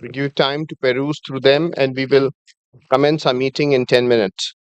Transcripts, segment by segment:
We give you time to peruse through them, and we will commence our meeting in 10 minutes.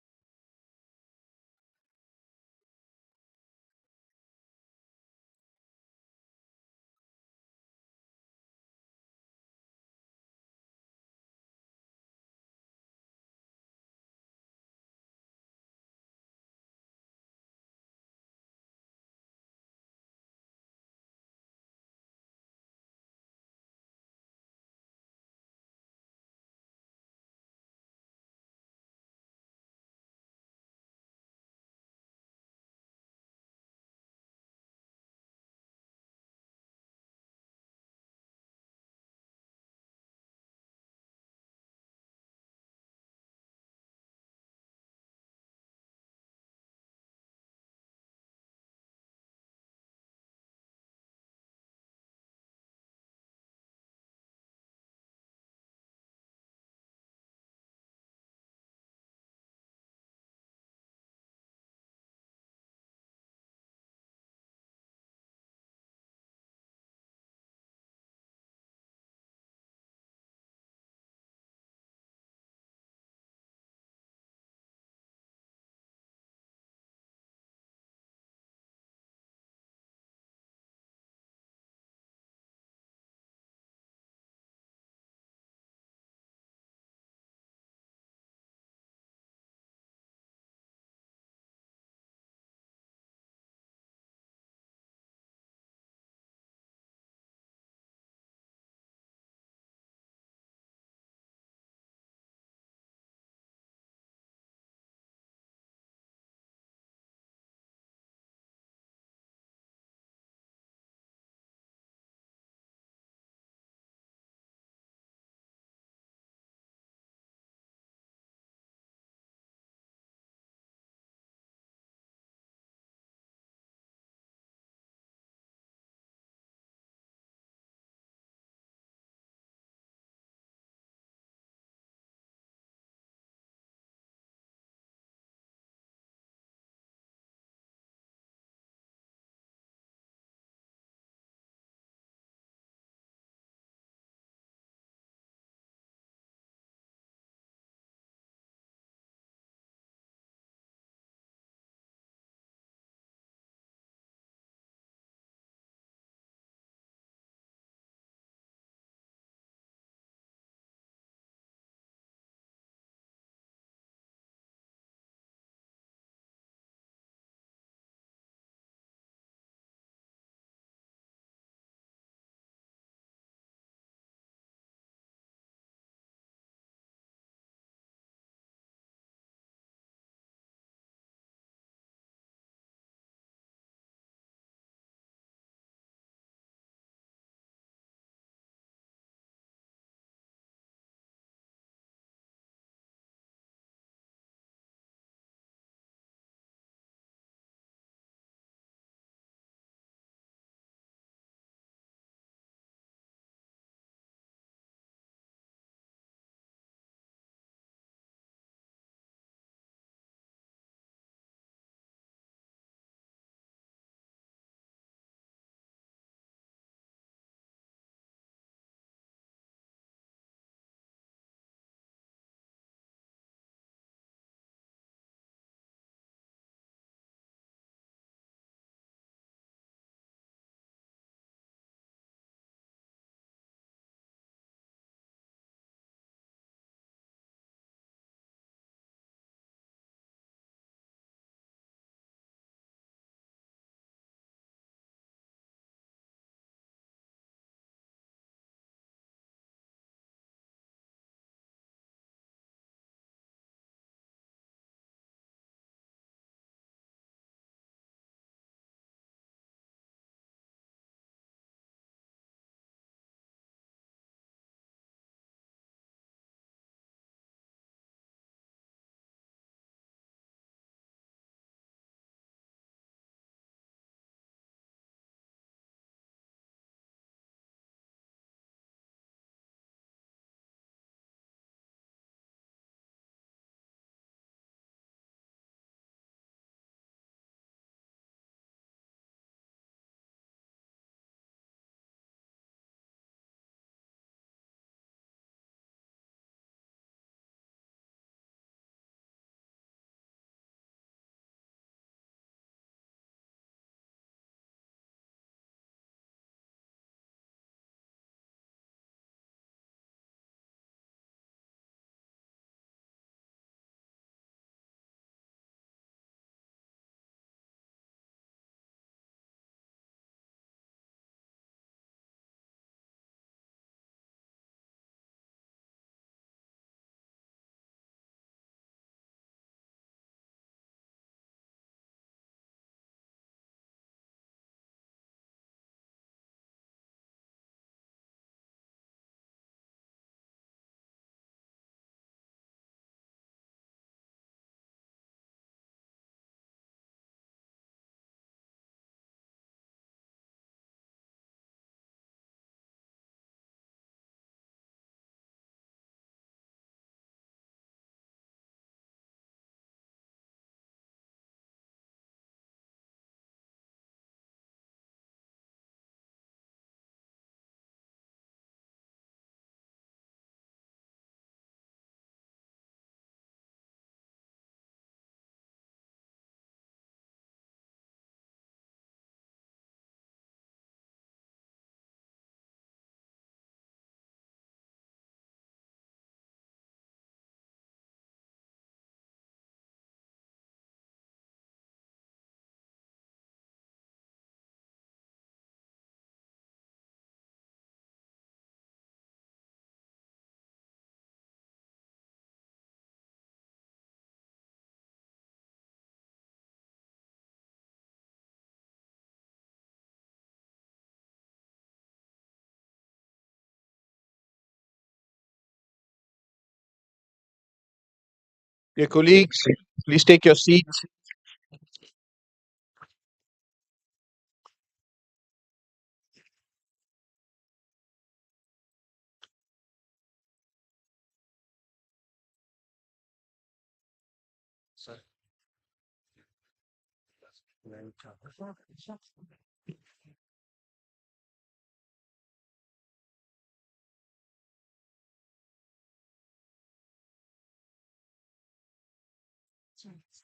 Dear colleagues, please take your seats.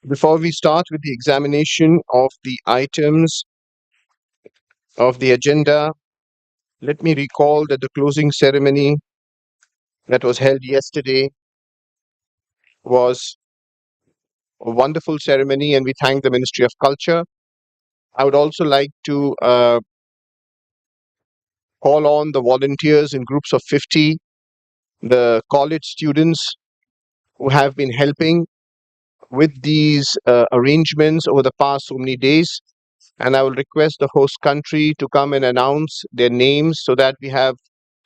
Before we start with the examination of the items of the agenda, let me recall that the closing ceremony that was held yesterday was a wonderful ceremony, and we thank the Ministry of Culture. I would also like to call on the volunteers in groups of 50, the college students who have been helping with these arrangements over the past so many days. And I will request the host country to come and announce their names so that we have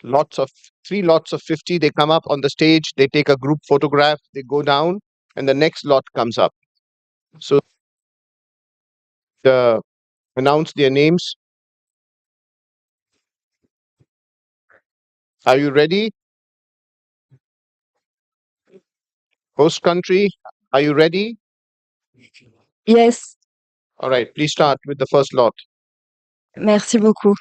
three lots of 50. They come up on the stage, they take a group photograph, they go down, and the next lot comes up. So announce their names. Are you ready? Host country, are you ready? Yes, All right, please start with the first lot. merci beaucoup.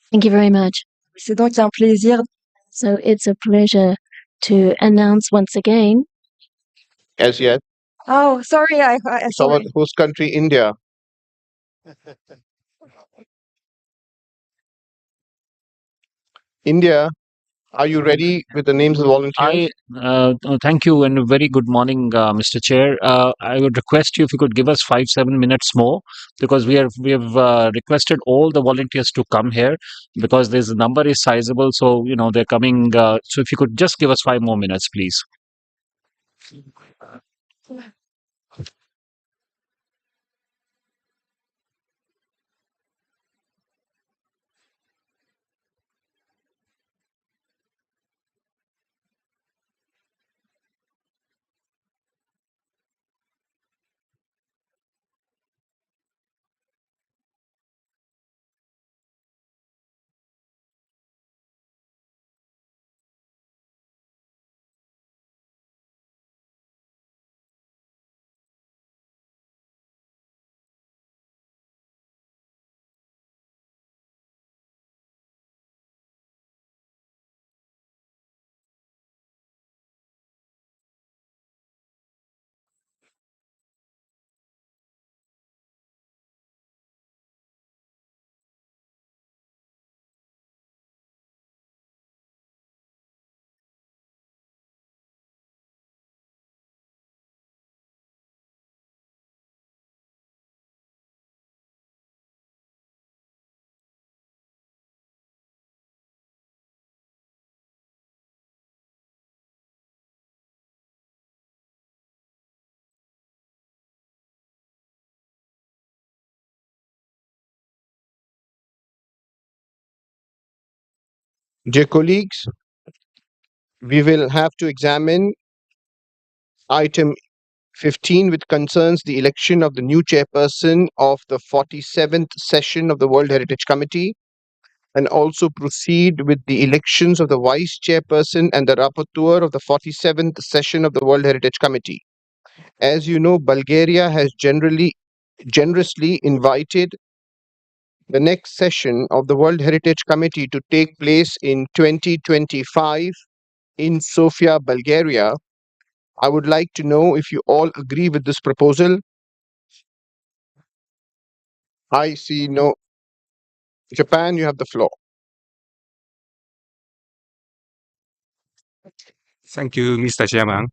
Thank you very much. C'est donc un plaisir. So it's a pleasure to announce once again. As yet, Oh, sorry, it's our host country, India. India, are you ready with the names of the volunteers? Thank you and a very good morning, Mr. Chair. I would request you if you could give us 5-7 minutes more because we have requested all the volunteers to come here because this number is sizable. So they're coming. So if you could just give us 5 more minutes, please. Dear colleagues, we will have to examine item 15, which concerns the election of the new chairperson of the 47th session of the World Heritage Committee, and also proceed with the elections of the vice chairperson and the rapporteur of the 47th session of the World Heritage Committee. As you know, Bulgaria has generously invited the next session of the World Heritage Committee to take place in 2025 in Sofia, Bulgaria. I would like to know if you all agree with this proposal. I see no. Japan, you have the floor. Thank you, Mr. Chairman.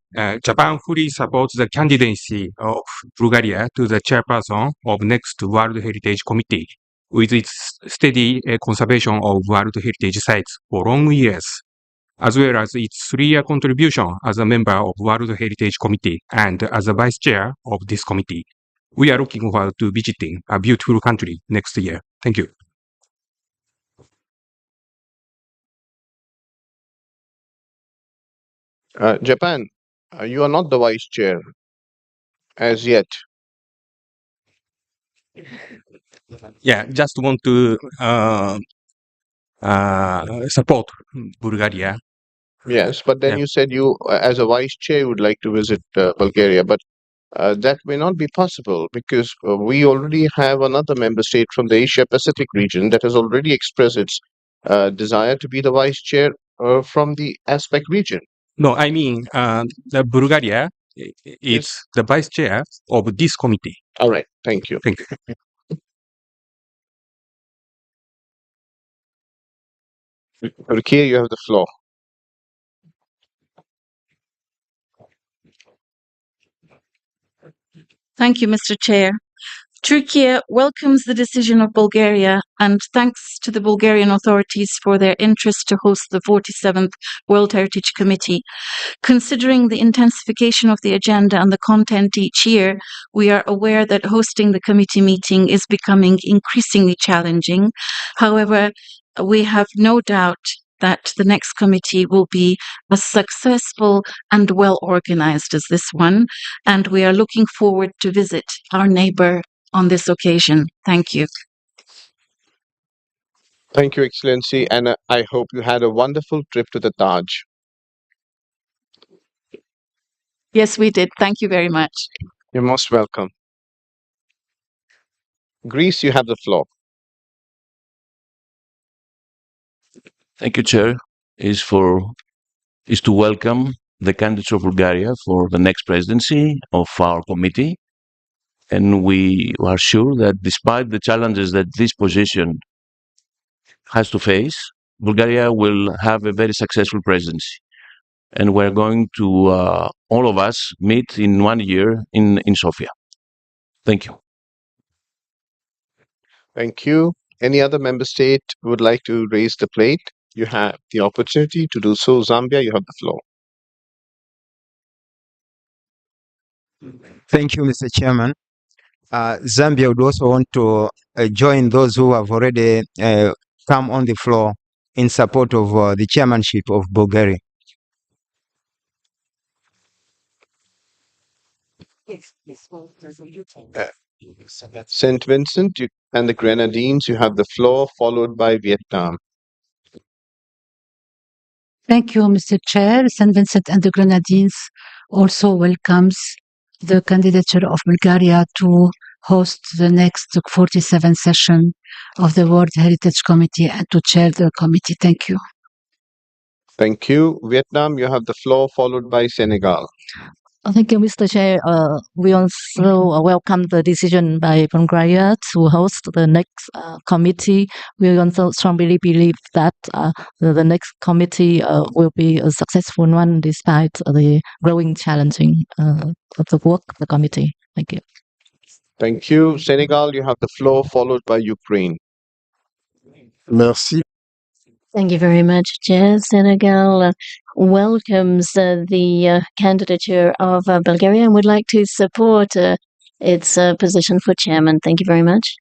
Japan fully supports the candidacy of Bulgaria to the chairperson of next World Heritage Committee, with its steady conservation of World Heritage sites for long years, as well as its 3-year contribution as a member of World Heritage Committee and as a vice chair of this committee. We are looking forward to visiting a beautiful country next year. Thank you. Japan, You are not the vice chair as yet. Yeah, just want to support Bulgaria. Yes, but then Yeah. you said you, as a vice chair, would like to visit Bulgaria, but that may not be possible because we already have another member state from the Asia Pacific region that has already expressed its desire to be the vice chair from the ASPEC region. No, I mean, the Bulgaria is the vice chair of this committee. All right, thank you. Thank you. Rukia, you have the floor. Thank you, Mr. Chair. Turkey welcomes the decision of Bulgaria and thanks to the Bulgarian authorities for their interest to host the 47th World Heritage Committee. Considering the intensification of the agenda and the content each year, we are aware that hosting the committee meeting is becoming increasingly challenging. However, we have no doubt that the next committee will be as successful and well organized as this one, and we are looking forward to visit our neighbor on this occasion. Thank you. Thank you, Excellency, and I hope you had a wonderful trip to the Taj. Yes, we did. Thank you very much. You're most welcome. Greece, you have the floor. Thank you, Chair. Is to welcome the candidates of Bulgaria for the next presidency of our committee. And we are sure that despite the challenges that this position has to face, Bulgaria will have a very successful presidency. And we're going to, all of us, meet in 1 year in Sofia. Thank you. Thank you. Any other member state who would like to raise the plate? You have the opportunity to do so. Zambia, you have the floor. Thank you, Mr. Chairman. Zambia would also want to join those who have already come on the floor in support of the chairmanship of Bulgaria. St. Vincent and the Grenadines, you have the floor, followed by Vietnam. Thank you, Mr. Chair. St. Vincent and the Grenadines also welcomes the candidature of Bulgaria to host the next 47th session of the World Heritage Committee and to chair the committee. Thank you. Thank you. Vietnam, you have the floor, followed by Senegal. Thank you, Mr. Chair. We also welcome the decision by Bulgaria to host the next committee. We also strongly believe that the next committee will be a successful one despite the growing challenging of the work of the committee. Thank you. Thank you. Senegal, you have the floor, followed by Ukraine. Merci. Thank you very much, Chair. Senegal welcomes the candidature of Bulgaria and would like to support its position for chairman. Thank you very much.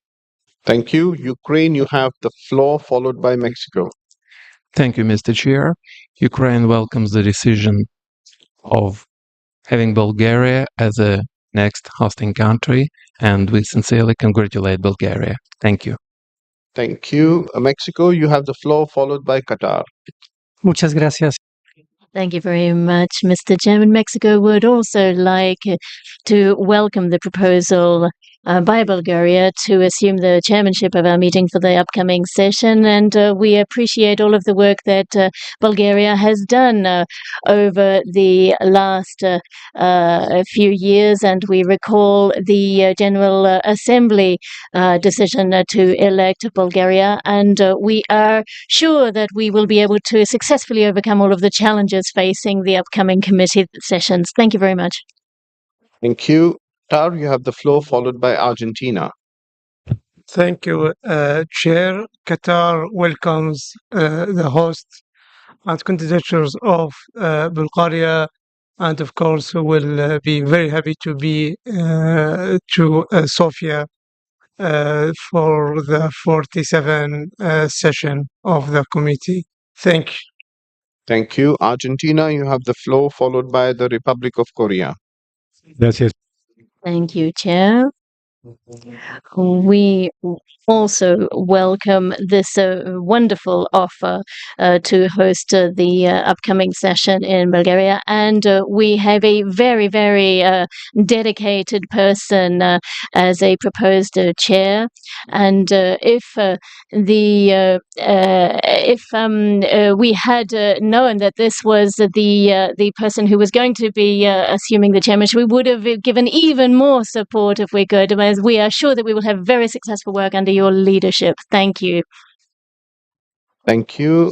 Thank you. Ukraine, you have the floor, followed by Mexico. Thank you, Mr. Chair. Ukraine welcomes the decision of having Bulgaria as a next hosting country, and we sincerely congratulate Bulgaria. Thank you. Thank you. Mexico, you have the floor, followed by Qatar. Muchas gracias. Thank you very much, Mr. Chairman. Mexico would also like to welcome the proposal by Bulgaria to assume the chairmanship of our meeting for the upcoming session. And we appreciate all of the work that Bulgaria has done over the last few years. And we recall the General Assembly decision to elect Bulgaria. And we are sure that we will be able to successfully overcome all of the challenges facing the upcoming committee sessions. Thank you very much. Thank you. Tar, you have the floor, followed by Argentina. Thank you, Chair. Qatar welcomes the host and candidatures of Bulgaria, and of course will be very happy to be to Sofia for the 47 session of the committee. Thank you. Thank you. Argentina, you have the floor, followed by the Republic of Korea. Gracias. Thank you, Chair. We also welcome this wonderful offer to host the upcoming session in Bulgaria. And we have a very, very dedicated person as a proposed chair. And if we had known that this was the person who was going to be assuming the chairmanship, we would have given even more support if we could. As we are sure that we will have very successful work under your leadership. Thank you. Thank you.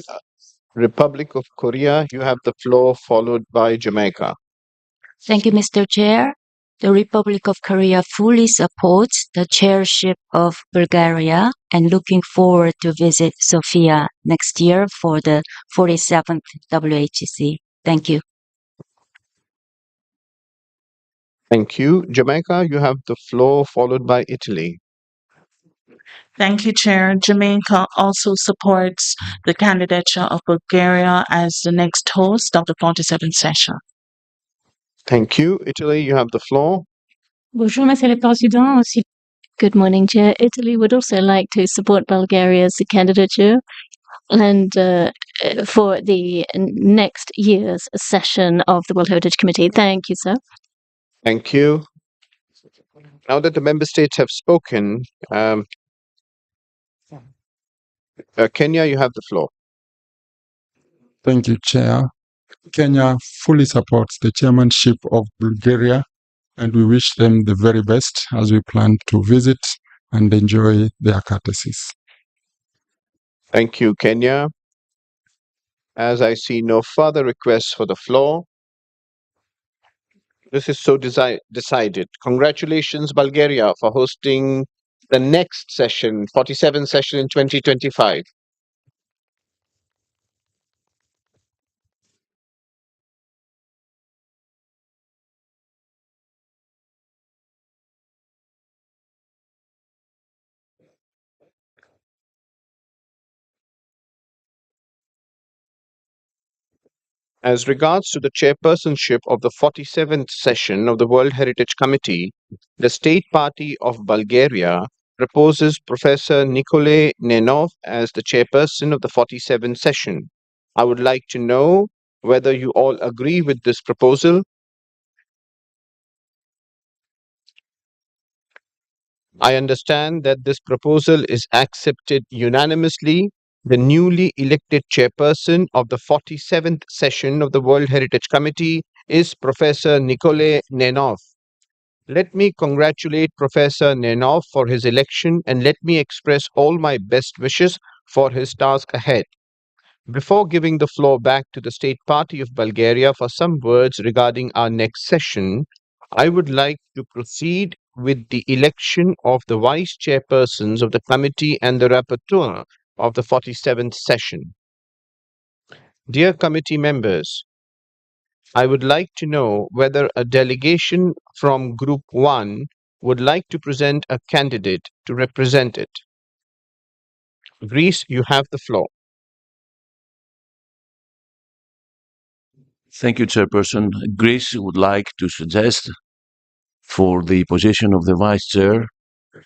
Republic of Korea, you have the floor, followed by Jamaica. Thank you, Mr. Chair. The Republic of Korea fully supports the chairship of Bulgaria and looking forward to visit Sofia next year for the 47th WHC. Thank you. Thank you. Jamaica, you have the floor, followed by Italy. Thank you, Chair. Jamaica also supports the candidature of Bulgaria as the next host of the 47th session. Thank you. Italy, you have the floor. Bonjour, Monsieur le Président. Aussi, Good morning, Chair. Italy would also like to support Bulgaria's candidature and for the next year's session of the World Heritage Committee. Thank you, sir. Thank you. Now that the member states have spoken, Kenya, you have the floor. Thank you, Chair. Kenya fully supports the chairmanship of Bulgaria, and we wish them the very best as we plan to visit and enjoy their courtesies. Thank you, Kenya. As I see no further requests for the floor, this is so decided. Congratulations, Bulgaria, for hosting the next session, 47th session in 2025. As regards to the chairpersonship of the 47th session of the World Heritage Committee, the State Party of Bulgaria proposes Professor Nicolae Nenov as the chairperson of the 47th session. I would like to know whether you all agree with this proposal. I understand that this proposal is accepted unanimously. The newly elected chairperson of the 47th session of the World Heritage Committee is Professor Nicolae Nenov. Let me congratulate Professor Nenov for his election and let me express all my best wishes for his task ahead. Before giving the floor back to the State Party of Bulgaria for some words regarding our next session, I would like to proceed with the election of the vice chairpersons of the committee and the rapporteur of the 47th session. Dear committee members, I would like to know whether a delegation from Group 1 would like to present a candidate to represent it. Greece, you have the floor. Thank you, Chairperson. Greece would like to suggest for the position of the Vice Chair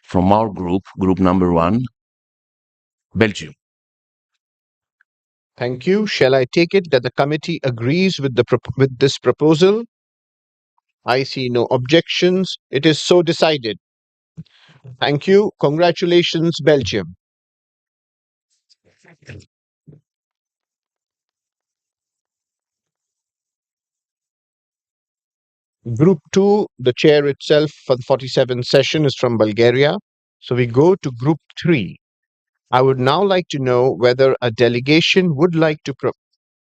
from our group, Group number 1, Belgium. Thank you. Shall I take it that the committee agrees with this proposal? I see no objections. It is so decided. Thank you. Congratulations, Belgium. Group 2, the chair itself for the 47th session is from Bulgaria. So we go to Group 3. I would now like to know whether a delegation would like to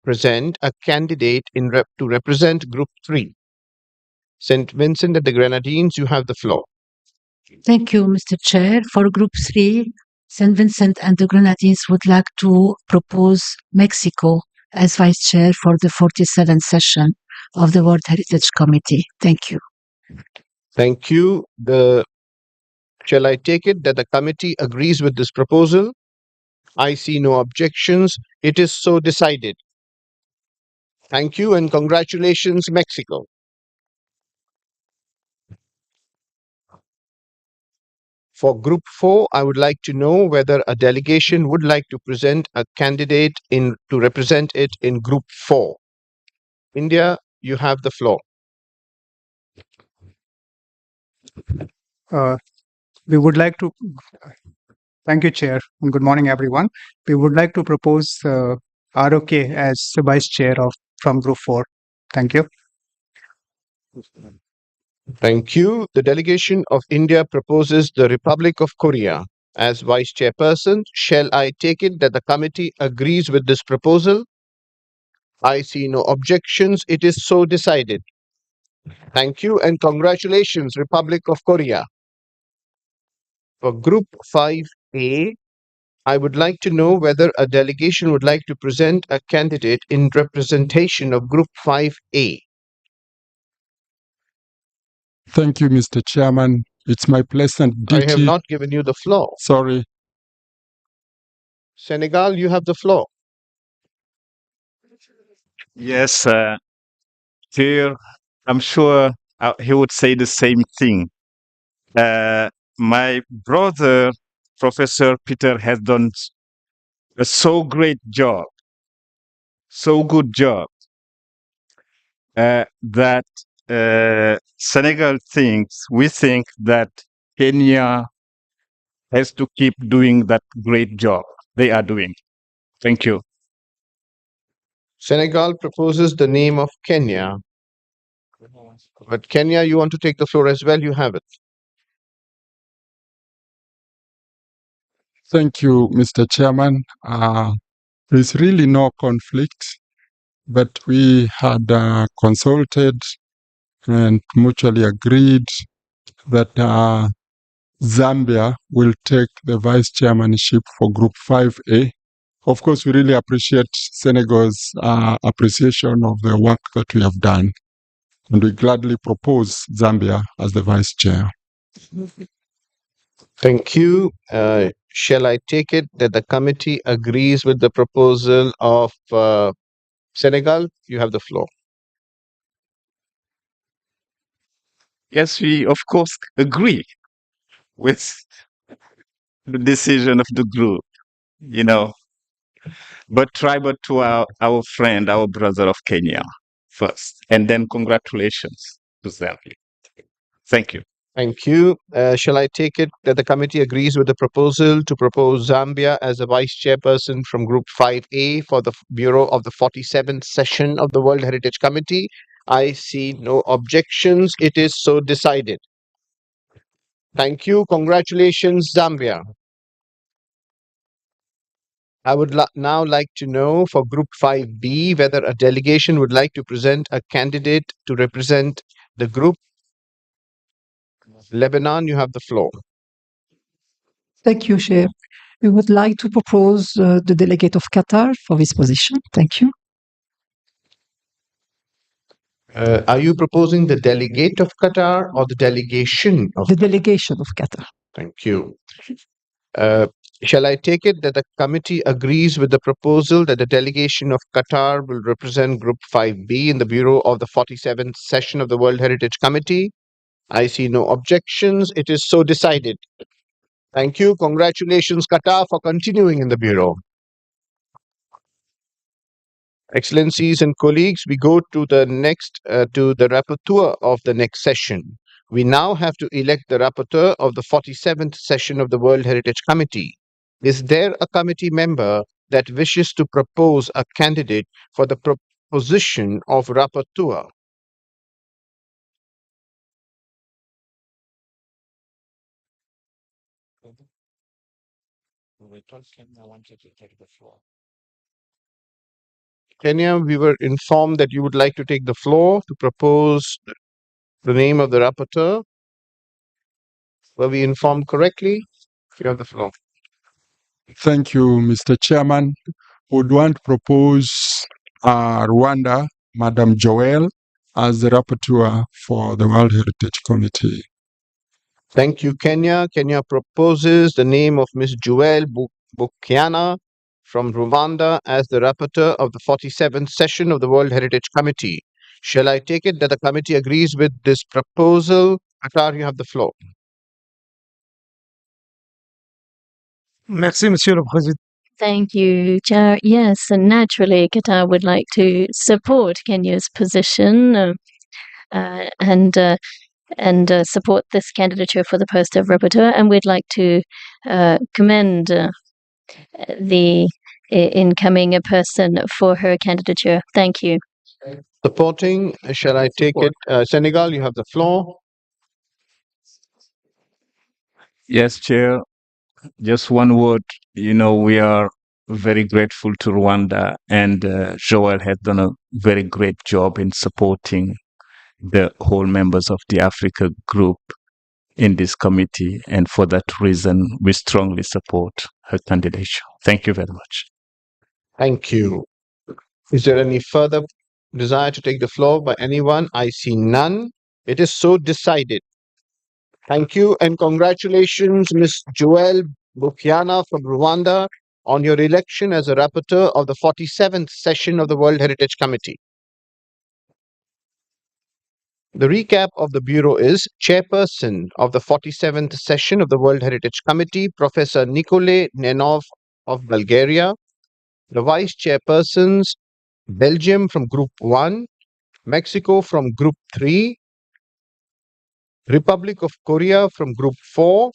present a candidate to represent Group 3. St. Vincent and the Grenadines, you have the floor. thank you, Mr. Chair. For Group 3, St. Vincent and the Grenadines would like to propose Mexico as Vice Chair for the 47th session of the World Heritage Committee. Thank you. Thank you. Shall I take it that the committee agrees with this proposal? I see no objections. It is so decided. Thank you and congratulations, Mexico. For Group 4, I would like to know whether a delegation would like to present a candidate to represent it in Group 4. India, you have the floor. We would like to thank you, Chair, and good morning, everyone. We would like to propose ROK as the Vice Chair from Group 4. Thank you. Thank you. The delegation of India proposes the Republic of Korea as Vice Chairperson. Shall I take it that the committee agrees with this proposal? I see no objections. It is so decided. Thank you and congratulations, Republic of Korea. For Group 5A, I would like to know whether a delegation would like to present a candidate in representation of Group 5A. Thank you, Mr. Chairman. It's my pleasant duty. I have not given you the floor. Sorry. Senegal, you have the floor. Yes, here I'm sure he would say the same thing. My brother, Professor Peter, has done a so great job, so good job, that Senegal we think that Kenya has to keep doing that great job they are doing. Thank you. Senegal proposes the name of Kenya. But Kenya, you want to take the floor as well? You have it. Thank you, Mr. Chairman. There's really no conflict, but we had consulted and mutually agreed that Zambia will take the vice chairmanship for Group 5A. Of course, we really appreciate Senegal's appreciation of the work that we have done, and we gladly propose Zambia as the vice chair. Thank you. Shall I take it that the committee agrees with the proposal of Senegal? You have the floor. Yes, we of course agree with the decision of the group, but tribal to our friend, our brother of Kenya first, and then congratulations to Zambia. Thank you. Thank you. Shall I take it that the committee agrees with the proposal to propose Zambia as a vice chairperson from Group 5A for the Bureau of the 47th session of the World Heritage Committee? I see no objections. It is so decided. Thank you. Congratulations, Zambia. I would now like to know for Group 5B whether a delegation would like to present a candidate to represent the group. Lebanon, you have the floor. Thank you, Chair. We would like to propose the delegate of Qatar for this position. Thank you. Are you proposing the delegate of Qatar or the delegation of The delegation of Qatar. Thank you. Shall I take it that the committee agrees with the proposal that the delegation of Qatar will represent Group 5B in the Bureau of the 47th session of the World Heritage Committee? I see no objections. It is so decided. Thank you. Congratulations, Qatar, for continuing in the Bureau. Excellencies and colleagues, we go to the next, to the rapporteur of the next session. We now have to elect the rapporteur of the 47th session of the World Heritage Committee. Is there a committee member that wishes to propose a candidate for the position of rapporteur? Kenya, we were informed that you would like to take the floor to propose the name of the rapporteur. Were we informed correctly? You have the floor. Thank you, Mr. Chairman. Would want to propose Rwanda, Madam Joel, as the rapporteur for the World Heritage Committee. Thank you, Kenya. Kenya proposes the name of Ms. Joel Bukiana from Rwanda as the rapporteur of the 47th session of the World Heritage Committee. Shall I take it that the committee agrees with this proposal? Qatar, you have the floor. Merci, Monsieur le Président. Thank you, Chair. Yes, and naturally, Qatar would like to support Kenya's position and support this candidature for the post of rapporteur. And we'd like to commend the incoming person for her candidature. Thank you. Supporting, shall I take it? Senegal, you have the floor. Yes, Chair. Just one word. We are very grateful to Rwanda, and Joel has done a very great job in supporting the whole members of the Africa group in this committee. And for that reason, we strongly support her candidature. Thank you very much. Thank you. Is there any further desire to take the floor by anyone? I see none. It is so decided. Thank you and congratulations, Ms. Joelle Bukiana from Rwanda, on your election as a rapporteur of the 47th session of the World Heritage Committee. The recap of the Bureau is Chairperson of the 47th session of the World Heritage Committee, Professor Nicolae Nenov of Bulgaria. The Vice Chairpersons, Belgium from Group 1, Mexico from Group 3, Republic of Korea from Group 4,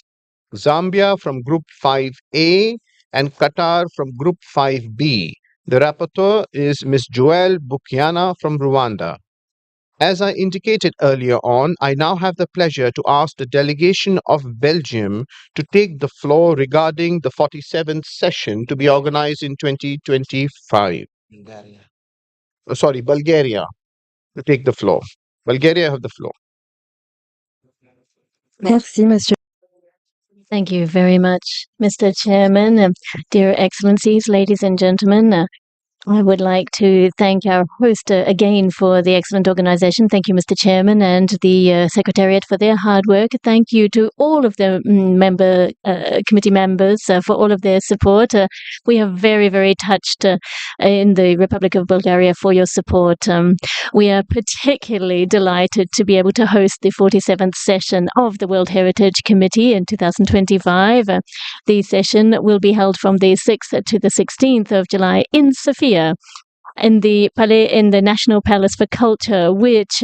Zambia from Group 5A, and Qatar from Group 5B. The rapporteur is Ms. Joelle Bukiana from Rwanda. As I indicated earlier on, I now have the pleasure to ask the delegation of Belgium to take the floor regarding the 47th session to be organized in 2025. Bulgaria, to take the floor. Bulgaria have the floor. Merci, Monsieur. Thank you very much, Mr. Chairman. Dear Excellencies, ladies and gentlemen, I would like to thank our host again for the excellent organization. Thank you, Mr. Chairman, and the Secretariat for their hard work. Thank you to all of the committee members for all of their support. We are very, very touched in the Republic of Bulgaria for your support. We are particularly delighted to be able to host the 47th session of the World Heritage Committee in 2025. The session will be held from the 6th to the 16th of July in Sofia, in the National Palace for Culture, which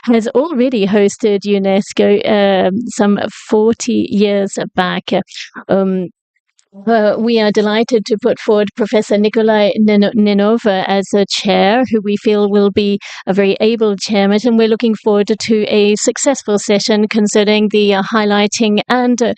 has already hosted UNESCO some 40 years back. We are delighted to put forward Professor Nicolae Nenov as a chair, who we feel will be a very able chairman, and we're looking forward to a successful session concerning the highlighting and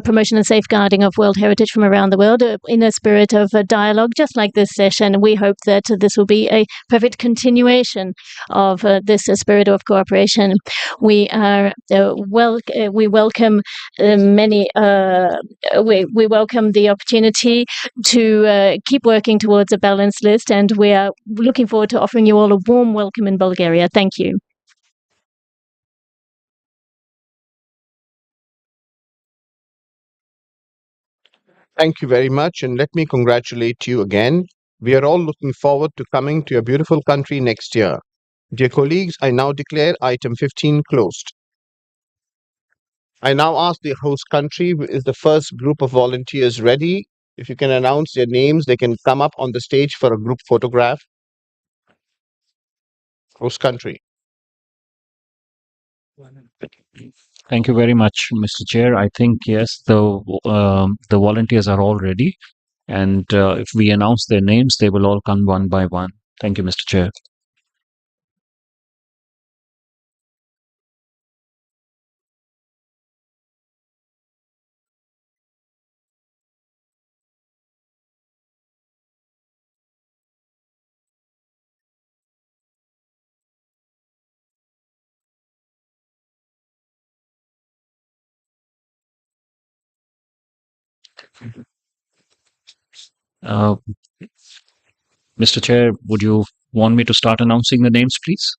promotion and safeguarding of World Heritage from around the world in a spirit of dialogue, just like this session. We hope that this will be a perfect continuation of this spirit of cooperation. We are we welcome we welcome the opportunity to keep working towards a balanced list, and we are looking forward to offering you all a warm welcome in Bulgaria. Thank you. Thank you very much, and let me congratulate you again. We are all looking forward to coming to your beautiful country next year. Dear colleagues, I now declare item 15 closed. I now ask the host country, is the first group of volunteers ready? If you can announce their names, they can come up on the stage for a group photograph. Host country. Thank you very much, Mr. Chair. I think, yes, the volunteers are all ready. And if we announce their names, they will all come one by one. Thank you, Mr. Chair. Mr. Chair, would you want me to start announcing the names, please?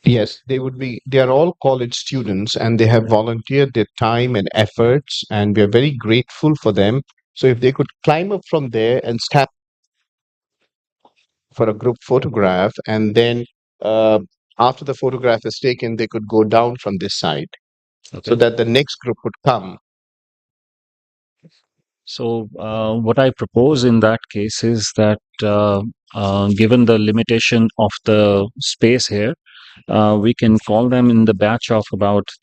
Yes, they are all college students and they have volunteered their time and efforts, and we are very grateful for them. So if they could climb up from there and snap for a group photograph, and then uh, after the photograph is taken, they could go down from this side so that the next group would come. So, what I propose in that case is that, given the limitation of the space here, we can call them in the batch of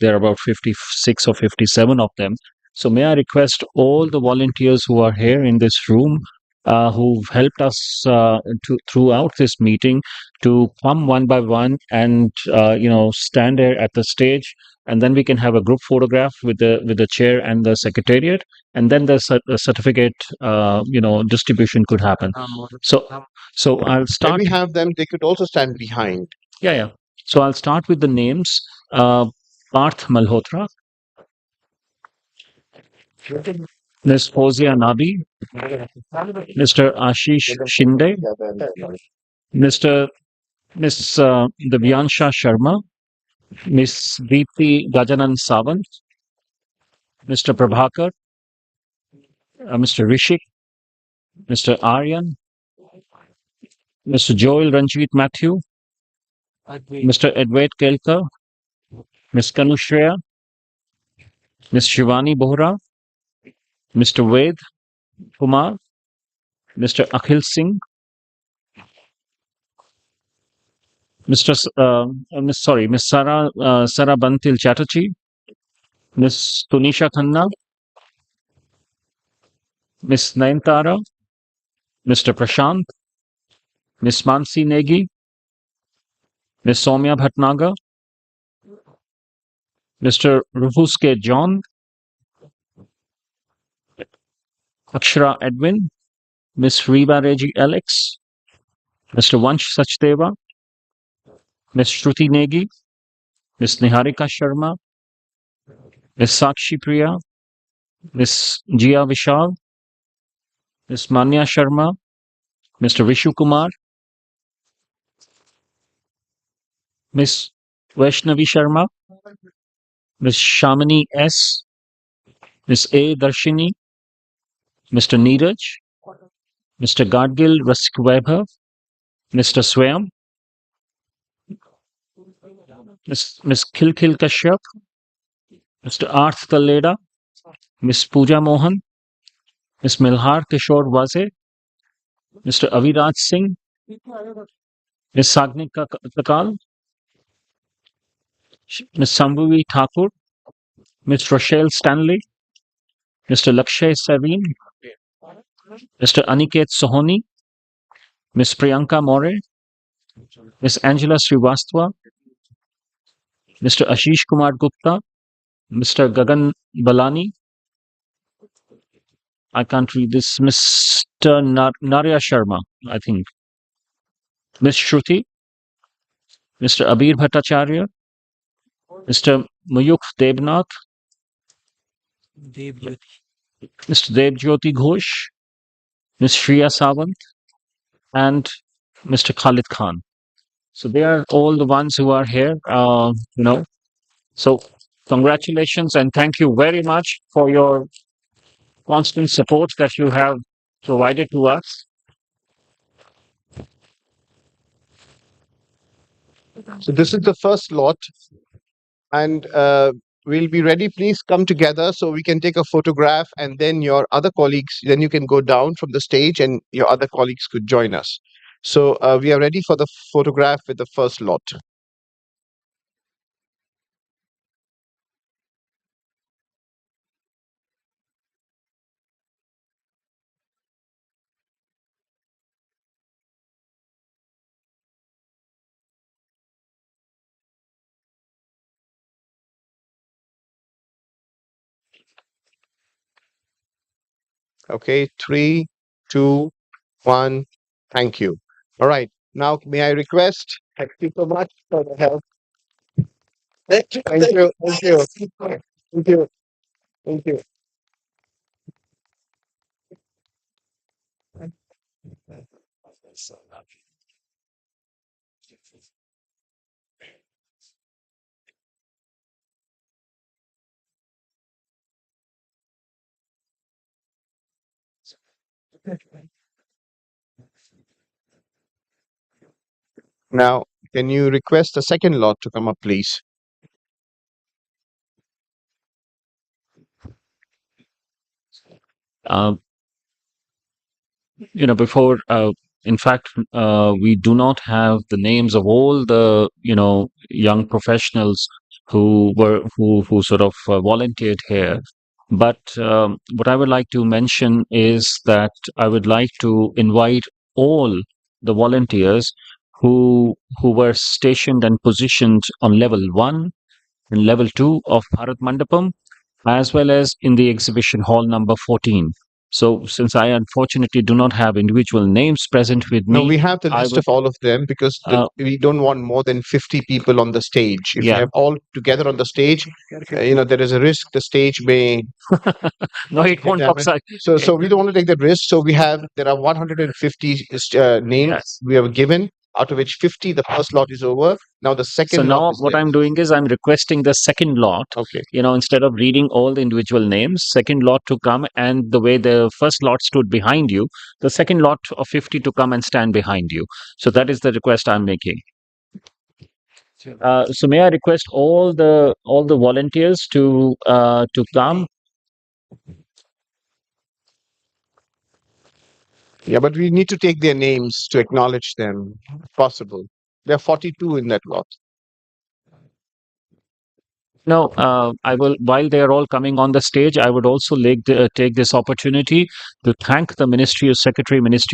there are about 56 or 57 of them. So, may I request all the volunteers who are here in this room, who've helped us throughout this meeting, to come one by one and stand there at the stage, and then we can have a group photograph with the chair and the secretariat, and then the certificate distribution could happen. So I'll When start. we have them, they could also stand behind. Yeah. So I'll start with the names. Parth Malhotra, Ms. Fozia Nabi, Mr. Ashish Shinde, Mr. Miss Divyansha Sharma, Miss Deepthi Gajanan Sawant, Mr. Prabhakar, Mr. Rishik, Mr. Aryan, Mr. Joel Ranjit Matthew, Mr. Edward Kelkar, Ms. Kanushreya, Ms. Shivani Bohra, Mr. Ved Kumar, Mr. Akhil Singh, Miss Sarah Bantil Chatterjee, Miss Tunisha Khanna, Miss Nayantara, Mr. Prashant, Miss Mansi Negi, Miss Soumya Bhatnagar, Mr. Rufuske John, Akshara Edwin, Miss Reba Regi Alex, Mr. Vansh Sachdeva, Miss Shruti Negi, Miss Niharika Sharma, Miss Sakshi Priya, Miss Jia Vishal, Miss Manya Sharma, Mr. Vishu Kumar, Miss Vaishnavi Sharma, Miss Shamini S, Miss A. Darshini, Mr. Neeraj, Mr. Gadgil Rasik Vaibhav, Mr. Swayam, Miss Khilkhil Kashyap, Mr. Arth Taleda, Miss Pooja Mohan, Miss Milhar Kishore Waze, Mr. Aviraj Singh, Miss Sagnik Takal, Miss Sambhavi Thakur, Miss Rochelle Stanley, Mr. Lakshay Savin, Mr. Aniket Sohoni, Miss Priyanka More, Miss Angela Srivastava, Mr. Ashish Kumar Gupta, Mr. Gagan Balani, I can't read this, Mr. Narya Sharma, I think, Miss Shruti, Mr. Abir Bhattacharya, Mr. Mayuk Debnath, Mr. Debjyoti Ghosh, Miss Shriya Sawant, and Mr. Khalid Khan. So they are all the ones who are here, So congratulations and thank you very much for your constant support that you have provided to us. So this is the first lot, and we'll be ready. Please come together so we can take a photograph, and then your other colleagues, then you can go down from the stage and your other colleagues could join us. So we are ready for the photograph with the first lot. Okay, 3, 2, 1. Thank you. All right. Now, may I request? Thank you so much for the help. Thank you. Thank you. Thank you. Thank you. Thank you. Now, can you request the second lot to come up, please? Um, before, in fact, we do not have the names of all the, young professionals who sort of volunteered here. But what I would like to mention is that I would like to invite all the volunteers who were stationed and positioned on level 1 and level 2 of Bharat Mandapam, as well as in the exhibition hall number 14. So, since I unfortunately do not have individual names present with No, me, we have the I list would, of all of them because we don't want more than 50 people on the stage. If we yeah. have all together on the stage, there is a risk the stage may No, it won't damage. upset. So we don't want to take that risk. So there are 150 names Yes. we have given, out of which 50 the first lot is over. Now the So second lot now is what there. I'm doing is I'm requesting the second lot. Okay. Instead of reading all the individual names, second lot to come, and the way the first lot stood behind you, the second lot of 50 to come and stand behind you. So that is the request I'm making. So may I request all the volunteers to come? Yeah, but we need to take their names to acknowledge them, if possible. There are 42 in that lot. No, I will. While they are all coming on the stage, I would also take this opportunity to thank the Ministry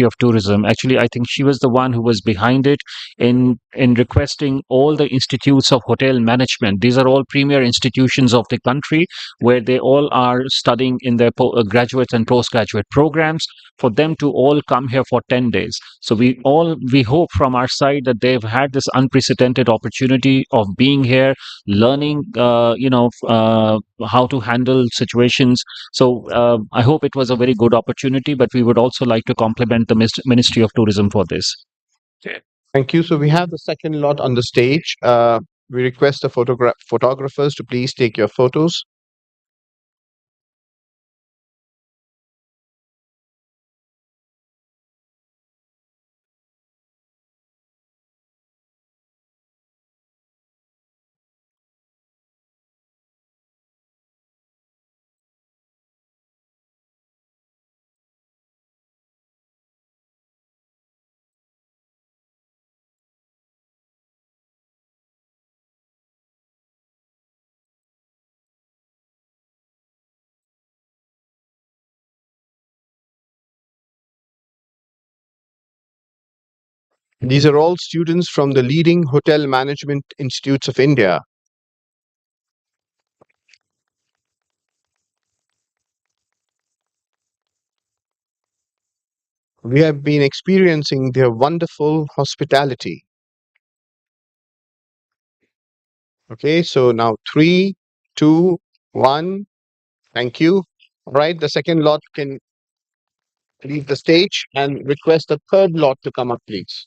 of Tourism. Actually, I think she was the one who was behind it in requesting all the institutes of hotel management. These are all premier institutions of the country where they all are studying in their graduate and postgraduate programs. For them to all come here for 10 days. So we hope from our side that they've had this unprecedented opportunity of being here, learning how to handle situations. So I hope it was a very good opportunity, but we would also like to compliment the Ministry of Tourism for this. Thank you. So we have the second lot on the stage. We request the photographers to please take your photos. These are all students from the leading hotel management institutes of India. We have been experiencing their wonderful hospitality. Okay, so now 3, 2, 1. Thank you. All right, the second lot can leave the stage and request the third lot to come up, please.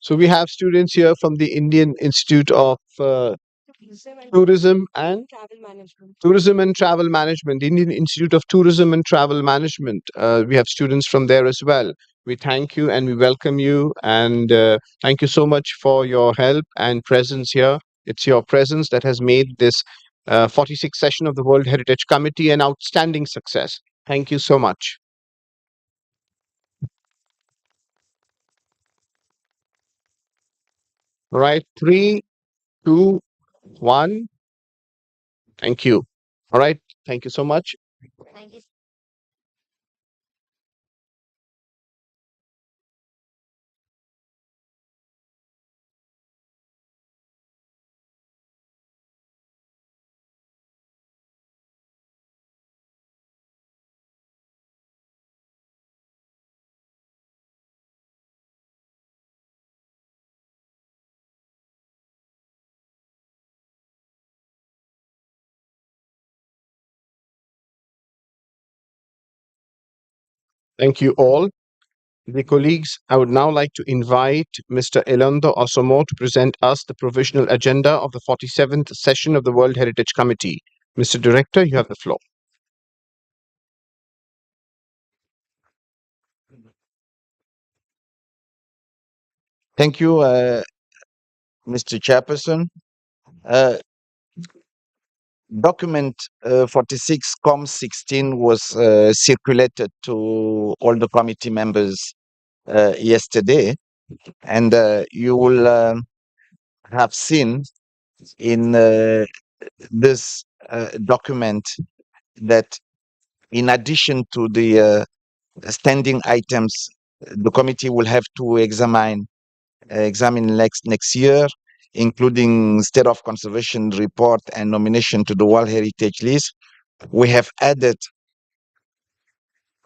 So we have students here from the Indian Institute of Tourism and Travel Management, the Indian Institute of Tourism and Travel Management. We have students from there as well. We thank you and we welcome you, and thank you so much for your help and presence here. It's your presence that has made this 46th session of the World Heritage Committee an outstanding success. Thank you so much. All right, 3, 2, 1. Thank you. All right, thank you so much. Thank you. Thank you all. Dear colleagues, I would now like to invite Mr. Elondo Osomo to present us the provisional agenda of the 47th session of the World Heritage Committee. Mr. Director, you have the floor. Thank you, Mr. Chairperson. Document 46-COM16 was circulated to all the committee members yesterday, and you will have seen in this document that in addition to the standing items the committee will have to examine next year, including state of conservation report and nomination to the World Heritage List. We have added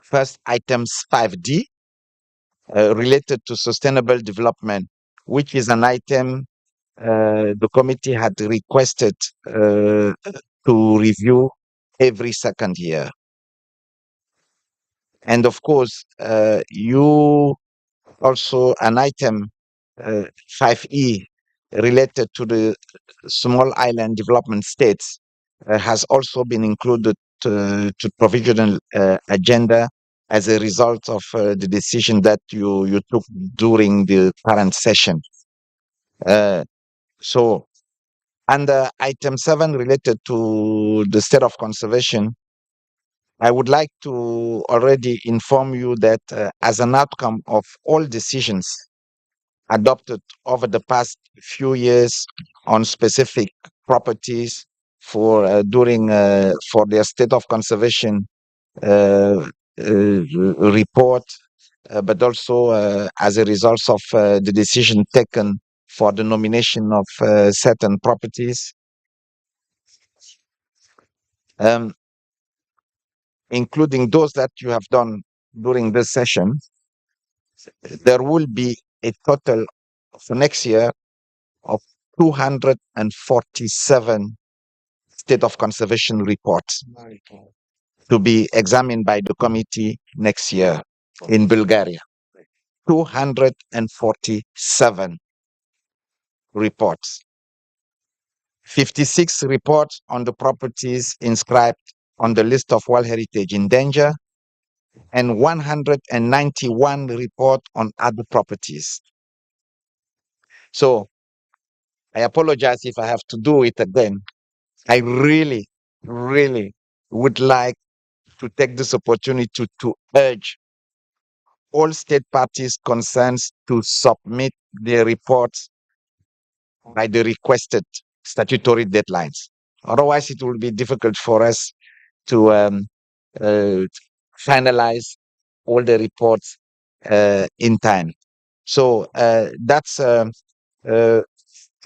first items 5D related to sustainable development, which is an item the committee had requested to review every second year. And of course, you also an item 5E related to the small island development states has also been included to provisional agenda as a result of the decision that you took during the current session. So under item 7 related to the state of conservation, I would like to already inform you that as an outcome of all decisions adopted over the past few years on specific properties for for their state of conservation report, but also as a result of the decision taken for the nomination of certain properties, including those that you have done during this session. There will be a total for next year of 247 state of conservation reports to be examined by the committee next year in Bulgaria. 247 reports. 56 reports on the properties inscribed on the list of World Heritage in danger, and 191 report on other properties. So I apologize if I have to do it again. I really, really would like to take this opportunity to urge all state parties concerned to submit their reports by the requested statutory deadlines. Otherwise, it will be difficult for us to finalize all the reports in time. So that's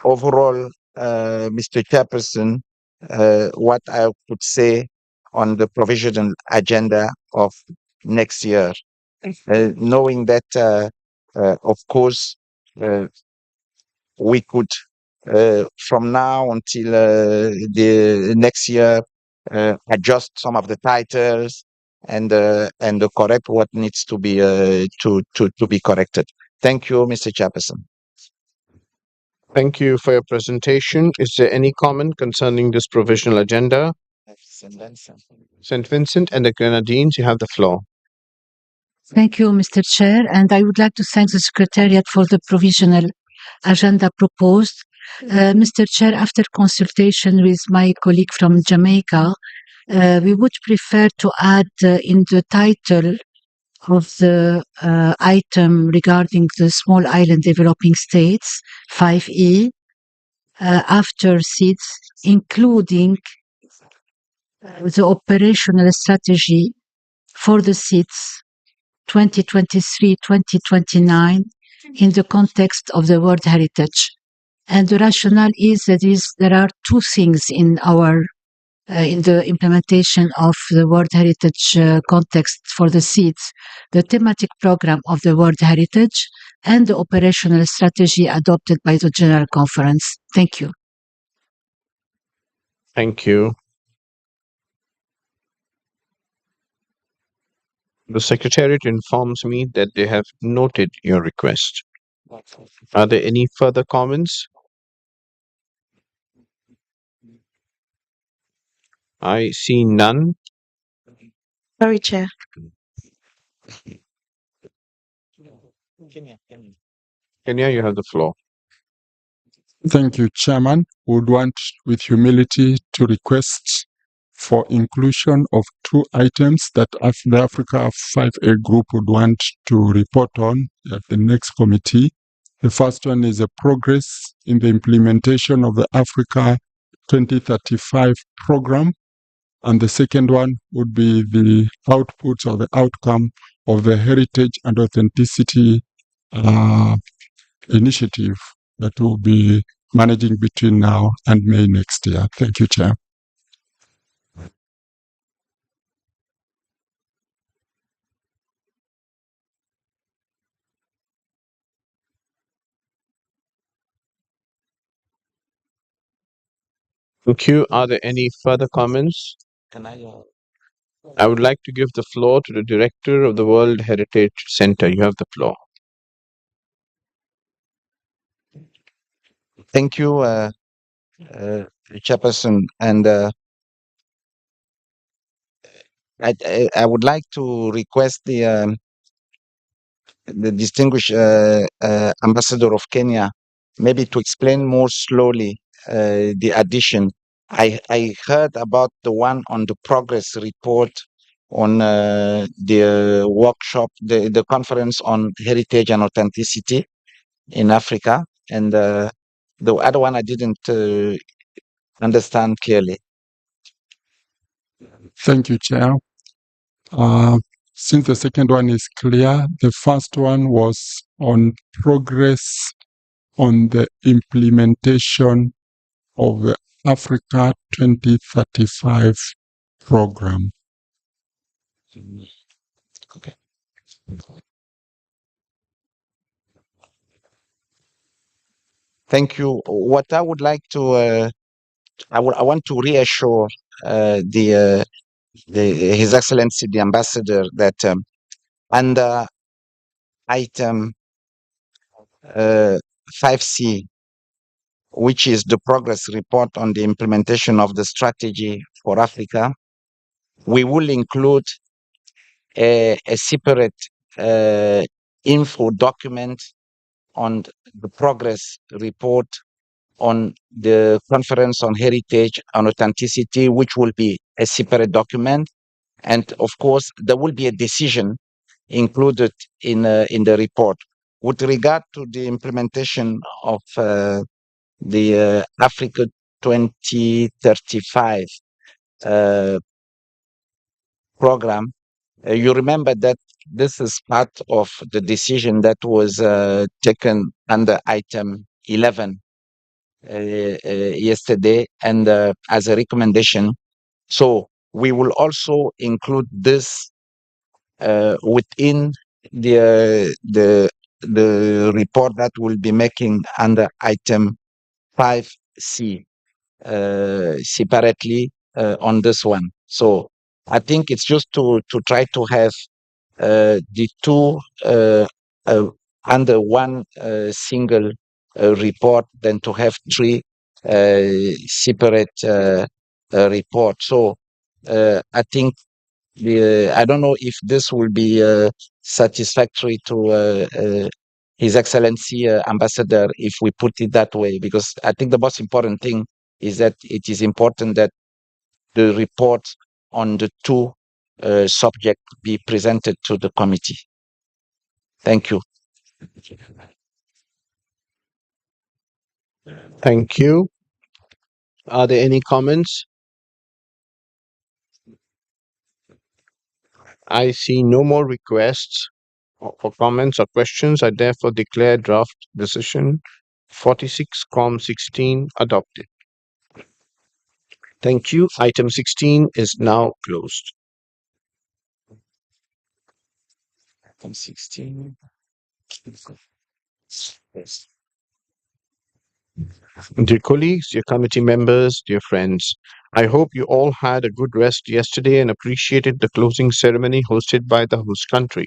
overall, Mr. Chairperson, what I could say on the provisional agenda of next year, knowing that, of course, we could, from now until the next year, adjust some of the titles and correct what needs to be to be corrected. Thank you, Mr. Chairperson. Thank you for your presentation. Is there any comment concerning this provisional agenda? St. Vincent and the Grenadines, you have the floor. Thank you, Mr. Chair, and I would like to thank the Secretariat for the provisional agenda proposed. Mr. Chair, after consultation with my colleague from Jamaica, we would prefer to add in the title of the item regarding the small island developing states, 5E, after seeds, including the operational strategy for the seeds 2023-2029 in the context of the World Heritage. And the rationale is that there are two things in our in the implementation of the World Heritage context for the seeds, the thematic program of the World Heritage and the operational strategy adopted by the General Conference. Thank you. Thank you. The Secretariat informs me that they have noted your request. Are there any further comments? I see none. Sorry, Chair. Kenya, you have the floor. Thank you, Chairman. Would want with humility to request for inclusion of two items that the Africa 5A group would want to report on at the next committee. The first one is a progress in the implementation of the Africa 2035 program. And the second one would be the outputs or the outcome of the heritage and authenticity initiative that will be managing between now and May next year. Thank you, Chair. Thank you. Are there any further comments? I would like to give the floor to the Director of the World Heritage Center. You have the floor. Thank you, Chairperson. And I would like to request the distinguished ambassador of Kenya maybe to explain more slowly the addition. I heard about the one on the progress report on the workshop, the conference on heritage and authenticity in Africa, and the other one I didn't understand clearly. Thank you, Chair. Since the second one is clear, the first one was on progress on the implementation of the Africa 2035 program. Okay. Thank you. What I would like to, I want to reassure His Excellency the Ambassador that under item 5C, which is the progress report on the implementation of the strategy for Africa, we will include a separate info document on the progress report on the Conference on Heritage and Authenticity, which will be a separate document. And of course, there will be a decision included in the report. With regard to the implementation of the Africa 2035 program, you remember that this is part of the decision that was taken under item 11 yesterday and as a recommendation. So we will also include this within the report that we'll be making under item 5C separately on this one. So I think it's just to try to have the two under one single report than to have three separate reports. So I think I don't know if this will be satisfactory to His Excellency Ambassador if we put it that way, because I think the most important thing is that it is important that the report on the two subjects be presented to the committee. Thank you. Thank you. Are there any comments? I see no more requests for comments or questions. I therefore declare draft decision 46-16 adopted. Thank you. Item 16 is now closed. Item 16. Dear colleagues, dear committee members, dear friends, I hope you all had a good rest yesterday and appreciated the closing ceremony hosted by the host country.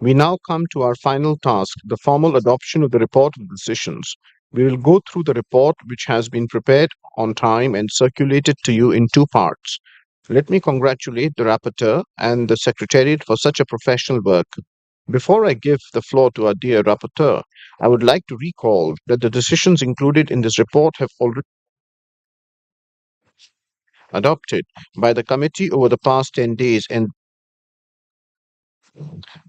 We now come to our final task, the formal adoption of the report of decisions. We will go through the report, which has been prepared on time and circulated to you in two parts. Let me congratulate the rapporteur and the secretariat for such a professional work. Before I give the floor to our dear rapporteur, I would like to recall that the decisions included in this report have already been adopted by the committee over the past 10 days, and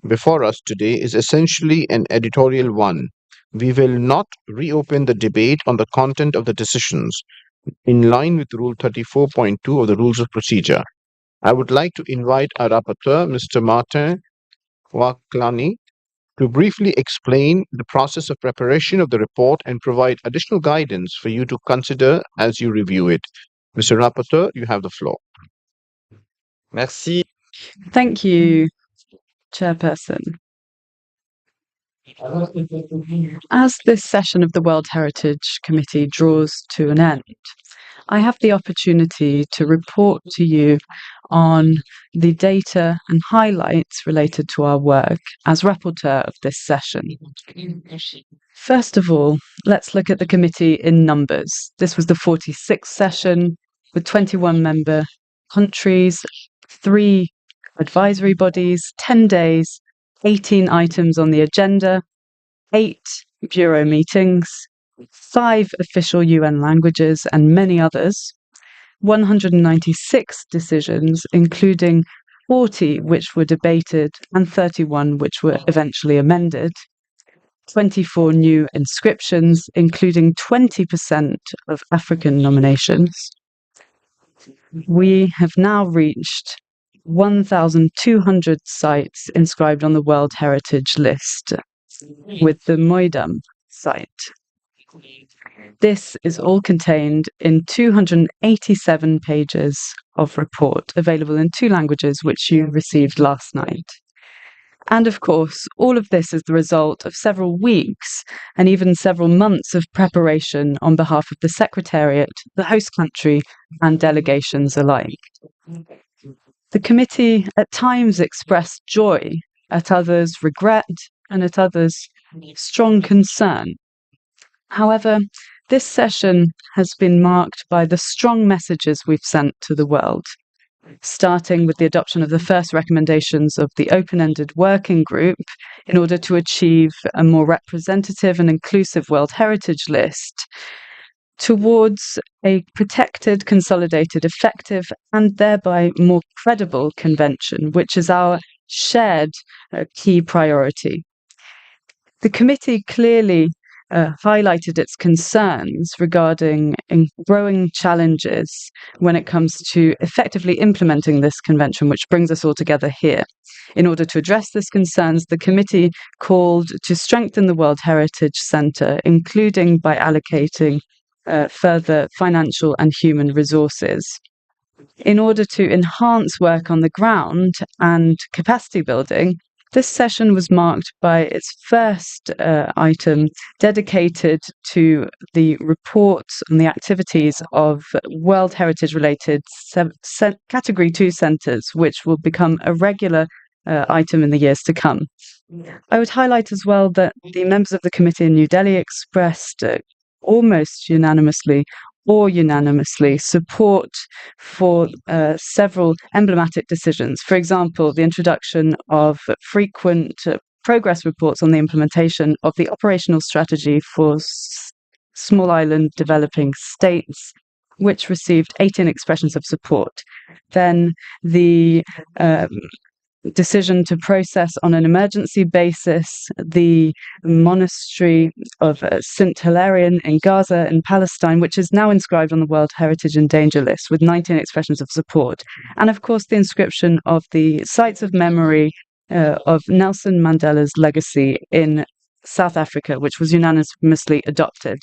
before us today is essentially an editorial one. We will not reopen the debate on the content of the decisions in line with Rule 34.2 of the Rules of Procedure. I would like to invite our rapporteur, Mr. Martin Waklani, to briefly explain the process of preparation of the report and provide additional guidance for you to consider as you review it. Mr. Rapporteur, you have the floor. Merci. Thank you, Chairperson. As this session of the World Heritage Committee draws to an end, I have the opportunity to report to you on the data and highlights related to our work as rapporteur of this session. First of all, let's look at the committee in numbers. This was the 46th session with 21 member countries, 3 advisory bodies, 10 days, 18 items on the agenda, 8 bureau meetings, 5 official UN languages, and many others, 196 decisions, including 40 which were debated and 31 which were eventually amended, 24 new inscriptions, including 20% of African nominations. We have now reached 1,200 sites inscribed on the World Heritage List, with the Moidam site. This is all contained in 287 pages of report, available in 2 languages, which you received last night. And of course, all of this is the result of several weeks and even several months of preparation on behalf of the Secretariat, the host country, and delegations alike. The committee at times expressed joy, at others regret, and at others strong concern. However, this session has been marked by the strong messages we've sent to the world, starting with the adoption of the first recommendations of the open-ended working group in order to achieve a more representative and inclusive World Heritage List, towards a protected, consolidated, effective, and thereby more credible convention, which is our shared key priority. The committee clearly highlighted its concerns regarding growing challenges when it comes to effectively implementing this convention, which brings us all together here. In order to address these concerns, the committee called to strengthen the World Heritage Centre, including by allocating further financial and human resources. In order to enhance work on the ground and capacity building, this session was marked by its first item dedicated to the reports on the activities of World Heritage-related Category 2 centres, which will become a regular item in the years to come. I would highlight as well that the members of the committee in New Delhi expressed almost unanimously or unanimously support for several emblematic decisions. For example, the introduction of frequent progress reports on the implementation of the operational strategy for small island developing states, which received 18 expressions of support. Then the decision to process on an emergency basis the monastery of St. Hilarion in Gaza in Palestine, which is now inscribed on the World Heritage in Danger list with 19 expressions of support. And of course, the inscription of the sites of memory of Nelson Mandela's legacy in South Africa, which was unanimously adopted.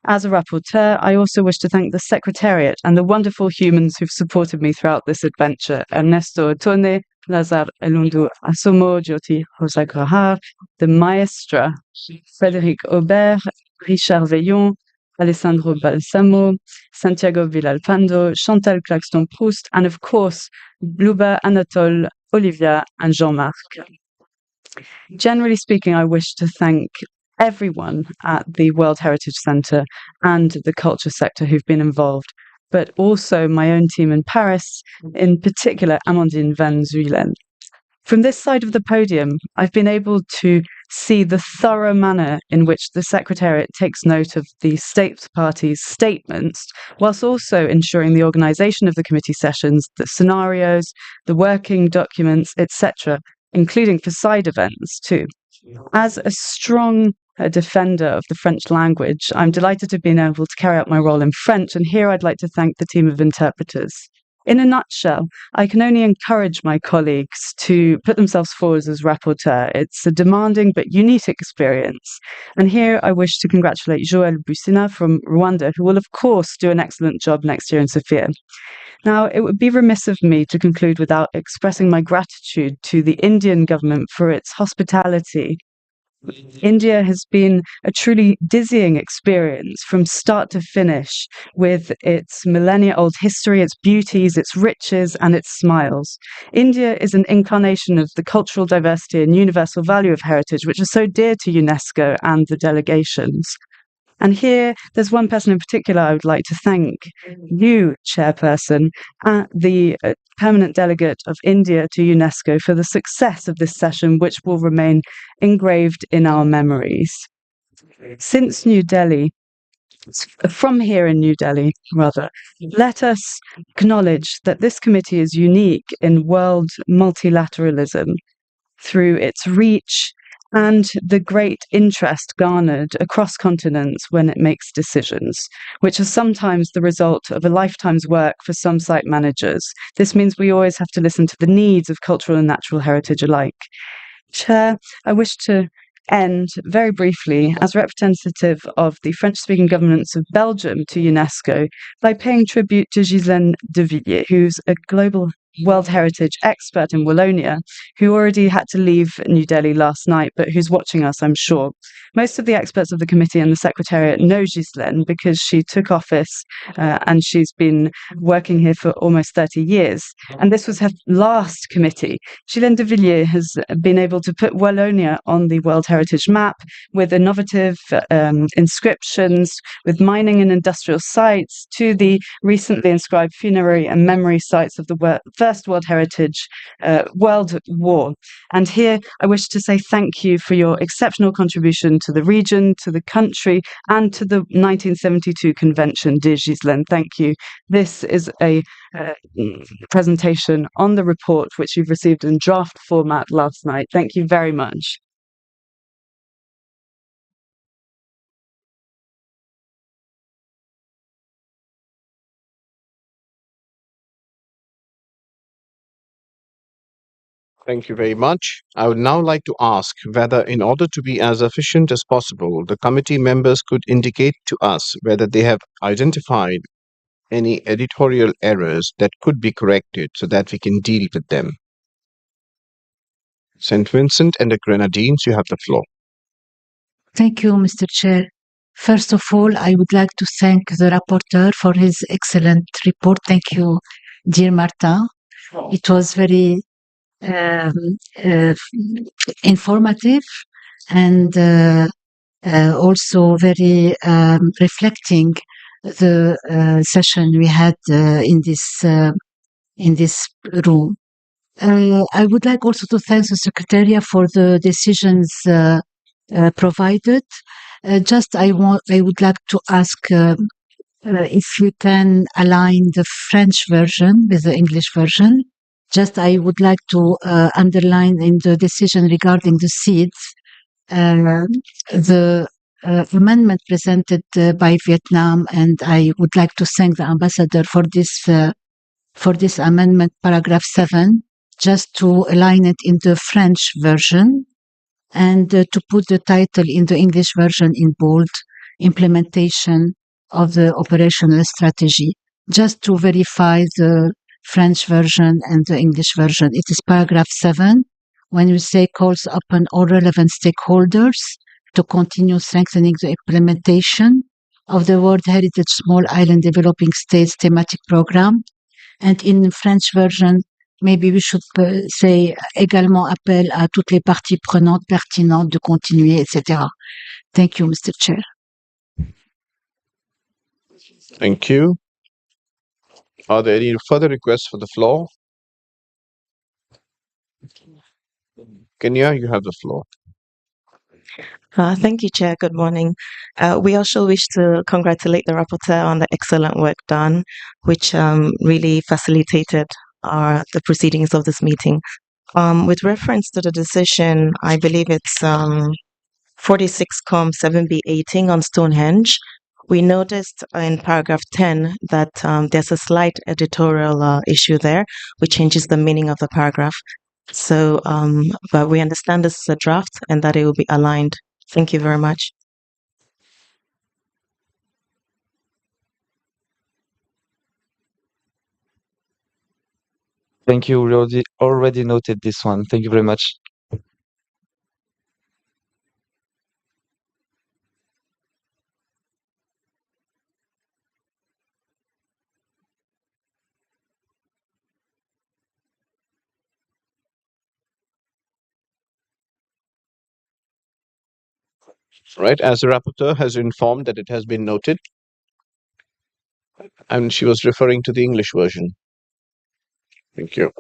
As a rapporteur, I also wish to thank the Secretariat and the wonderful humans who've supported me throughout this adventure. Ernesto Otone, Lazar Elundu Asomo, Jyoti Hosagrahar, the Maestra, Frédéric Aubert, Richard Veillon, Alessandro Balsamo, Santiago Villalpando, Chantal Claxton-Proust, and of course, Bluba, Anatole, Olivia, and Jean-Marc. Generally speaking, I wish to thank everyone at the World Heritage Centre and the culture sector who've been involved, but also my own team in Paris, in particular Amandine Van Zuylen. From this side of the podium, I've been able to see the thorough manner in which the Secretariat takes note of the state parties' statements, whilst also ensuring the organisation of the committee sessions, the scenarios, the working documents, etc., including for side events too. As a strong defender of the French language, I'm delighted to have been able to carry out my role in French, and here I'd like to thank the team of interpreters. In a nutshell, I can only encourage my colleagues to put themselves forward as rapporteur. It's a demanding but unique experience. And here I wish to congratulate Joël Bussina from Rwanda, who will of course do an excellent job next year in Sofia. Now, it would be remiss of me to conclude without expressing my gratitude to the Indian government for its hospitality. India has been a truly dizzying experience from start to finish, with its millennia-old history, its beauties, its riches, and its smiles. India is an incarnation of the cultural diversity and universal value of heritage, which is so dear to UNESCO and the delegations. And here, there's one person in particular I would like to thank, you, Chairperson, the Permanent Delegate of India to UNESCO, for the success of this session, which will remain engraved in our memories. Since New Delhi, from here in New Delhi, rather, let us acknowledge that this committee is unique in world multilateralism through its reach and the great interest garnered across continents when it makes decisions, which are sometimes the result of a lifetime's work for some site managers. This means we always have to listen to the needs of cultural and natural heritage alike. Chair, I wish to end very briefly as representative of the French-speaking governments of Belgium to UNESCO by paying tribute to Ghislaine de Villiers, who's a global World Heritage expert in Wallonia, who already had to leave New Delhi last night, but who's watching us, I'm sure. Most of the experts of the committee and the Secretariat know Ghislaine because she took office and she's been working here for almost 30 years. And this was her last committee. Ghislaine de Villiers has been able to put Wallonia on the World Heritage map with innovative inscriptions, with mining and industrial sites, to the recently inscribed funerary and memory sites of the First World Heritage World War. And here I wish to say thank you for your exceptional contribution to the region, to the country, and to the 1972 convention, dear Ghislaine. Thank you. This is a presentation on the report which you've received in draft format last night. Thank you very much. Thank you very much. I would now like to ask whether, in order to be as efficient as possible, the committee members could indicate to us whether they have identified any editorial errors that could be corrected so that we can deal with them. St. Vincent and the Grenadines, you have the floor. Thank you, Mr. Chair. First of all, I would like to thank the rapporteur for his excellent report. Thank you, dear Martin. It was very um, uh, informative and also very reflecting the session we had in this room. I would like also to thank the Secretariat for the decisions provided. I would like to ask if you can align the French version with the English version. I would like to underline in the decision regarding the seeds, the amendment presented by Vietnam, and I would like to thank the ambassador for this amendment, paragraph 7, just to align it in the French version and to put the title in the English version in bold, implementation of the operational strategy, just to verify the French version and the English version. It is paragraph 7, when we say calls upon all relevant stakeholders to continue strengthening the implementation of the World Heritage Small Island Developing States thematic program. And in French version, maybe we should say également appel à toutes les parties prenantes pertinentes de continuer, etc. Thank you, Mr. Chair. Thank you. Are there any further requests for the floor? Kenya, you have the floor. Thank you, Chair. Good morning. We also wish to congratulate the rapporteur on the excellent work done, which really facilitated the proceedings of this meeting. With reference to the decision, I believe it's 46-7B18 on Stonehenge. We noticed in paragraph 10 that there's a slight editorial issue there, which changes the meaning of the paragraph. So, but we understand this is a draft and that it will be aligned. Thank you very much. Thank you. We already noted this one. Thank you very much. Right, as the rapporteur has informed that it has been noted, and she was referring to the English version. Thank you.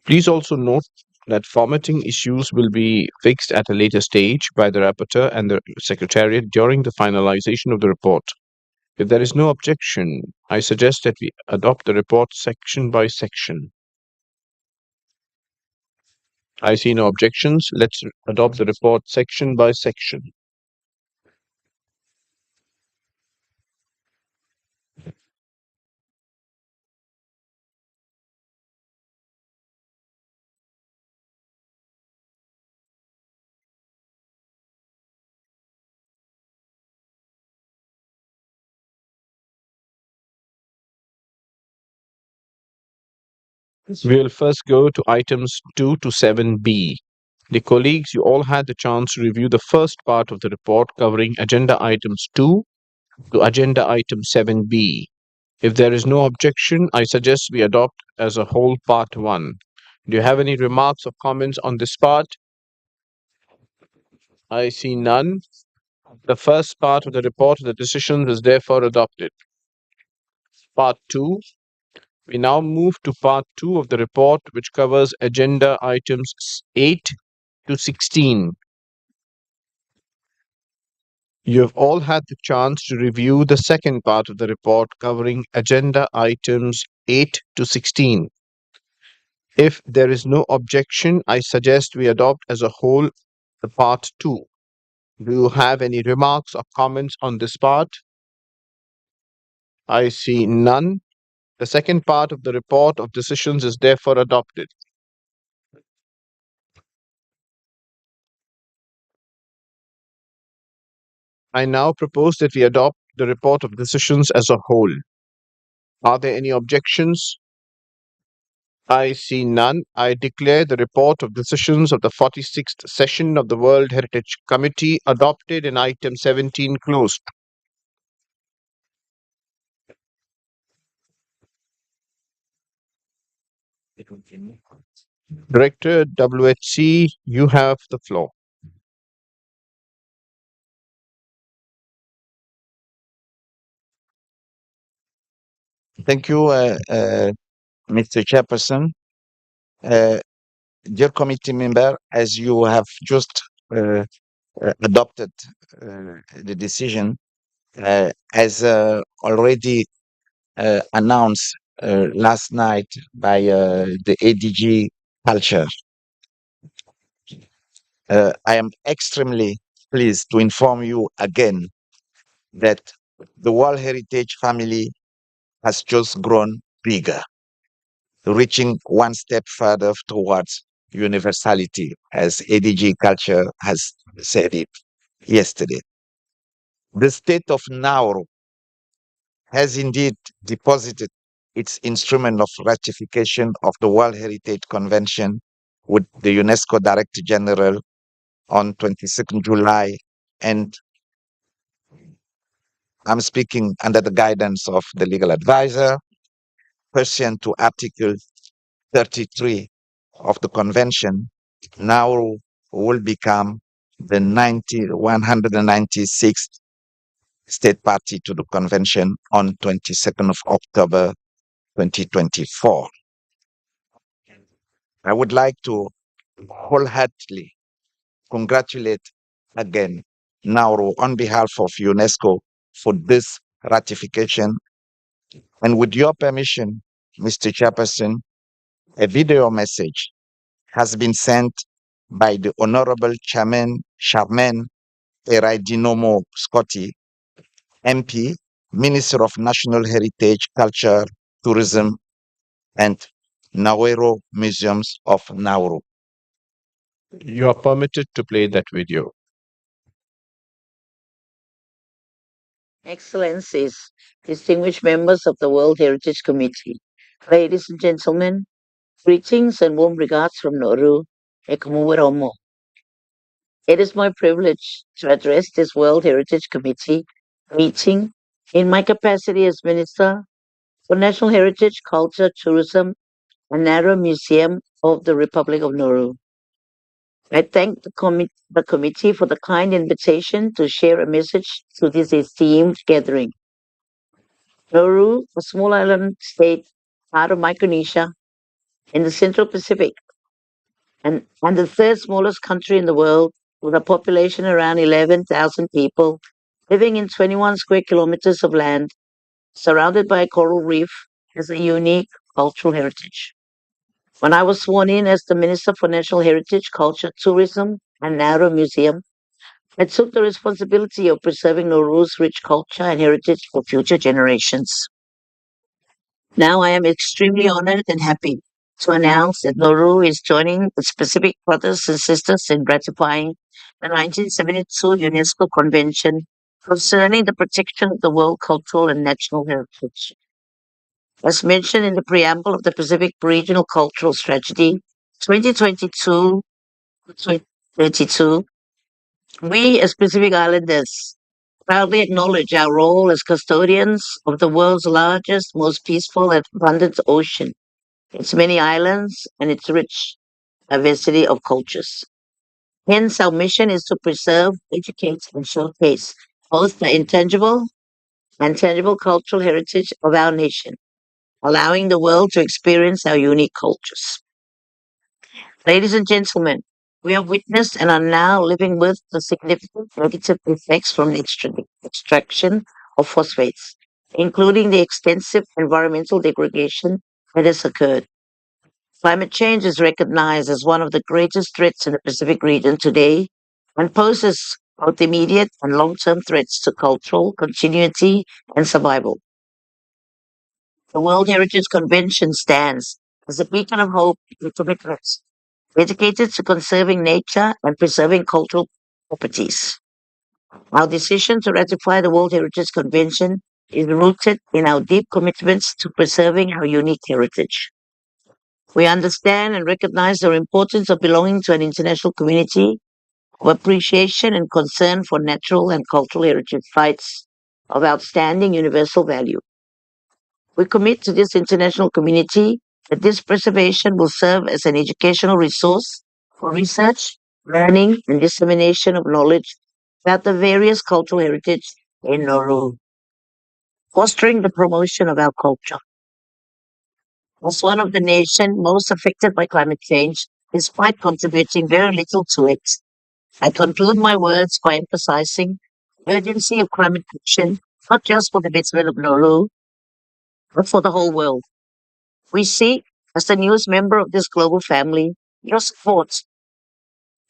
Please also note that formatting issues will be fixed at a later stage by the rapporteur and the secretariat during the finalization of the report. If there is no objection, I suggest that we adopt the report section by section. I see no objections. Let's adopt the report section by section. We will first go to items 2 to 7B. The colleagues, you all had the chance to review the first part of the report covering agenda items 2 to agenda item 7B. If there is no objection, I suggest we adopt as a whole part 1. Do you have any remarks or comments on this part? I see none. The first part of the report of the decisions is therefore adopted. Part 2. We now move to part 2 of the report, which covers agenda items 8 to 16. You have all had the chance to review the second part of the report covering agenda items 8 to 16. If there is no objection, I suggest we adopt as a whole the part 2. Do you have any remarks or comments on this part? I see none. The second part of the report of decisions is therefore adopted. I now propose that we adopt the report of decisions as a whole. Are there any objections? I see none. I declare the report of decisions of the 46th session of the World Heritage Committee adopted in item 17 closed. Director, WHC, you have the floor. Thank you, Mr. Chairperson. Dear committee member, as you have just adopted the decision, as already announced last night by the ADG Culture, I am extremely pleased to inform you again that the World Heritage family has just grown bigger, reaching one step further towards universality, as ADG Culture has said it yesterday. The state of Nauru has indeed deposited its instrument of ratification of the World Heritage Convention with the UNESCO Director General on 22nd July, and I'm speaking under the guidance of the legal advisor, pursuant to Article 33 of the convention. Nauru will become the 196th state party to the convention on 22nd of October 2024. I would like to wholeheartedly congratulate again Nauru on behalf of UNESCO for this ratification. And with your permission, Mr. Chairperson, a video message has been sent by the Honorable Charmaine Eraidinomo Scotty, MP, Minister of National Heritage, Culture, Tourism, and Nauru Museums of Nauru. You are permitted to play that video. Excellencies, distinguished members of the World Heritage Committee, ladies and gentlemen, greetings and warm regards from Nauru, Ekumuweromo. It is my privilege to address this World Heritage Committee meeting in my capacity as Minister for National Heritage, Culture, Tourism, and Nauru Museum of the Republic of Nauru. I thank the committee for the kind invitation to share a message to this esteemed gathering. Nauru, a small island state part of Micronesia in the Central Pacific, and the third smallest country in the world, with a population around 11,000 people, living in 21 square kilometers of land, surrounded by a coral reef, has a unique cultural heritage. When I was sworn in as the Minister for National Heritage, Culture, Tourism, and Nauru Museum, I took the responsibility of preserving Nauru's rich culture and heritage for future generations. Now I am extremely honored and happy to announce that Nauru is joining its Pacific brothers and sisters in ratifying the 1972 UNESCO Convention concerning the protection of the world cultural and national heritage. As mentioned in the preamble of the Pacific Regional Cultural Strategy 2022, we as Pacific Islanders proudly acknowledge our role as custodians of the world's largest, most peaceful and abundant ocean, its many islands, and its rich diversity of cultures. Hence, our mission is to preserve, educate, and showcase both the intangible and tangible cultural heritage of our nation, allowing the world to experience our unique cultures. Ladies and gentlemen, we have witnessed and are now living with the significant negative effects from the extraction of phosphates, including the extensive environmental degradation that has occurred. Climate change is recognized as one of the greatest threats in the Pacific region today and poses both immediate and long-term threats to cultural continuity and survival. The World Heritage Convention stands as a beacon of hope and commitment, dedicated to conserving nature and preserving cultural properties. Our decision to ratify the World Heritage Convention is rooted in our deep commitments to preserving our unique heritage. We understand and recognize the importance of belonging to an international community of appreciation and concern for natural and cultural heritage sites of outstanding universal value. We commit to this international community that this preservation will serve as an educational resource for research, learning, and dissemination of knowledge about the various cultural heritage in Nauru, fostering the promotion of our culture. As one of the nations most affected by climate change, despite contributing very little to it, I conclude my words by emphasizing the urgency of climate action, not just for the betterment of Nauru, but for the whole world. We seek, as the newest member of this global family, your support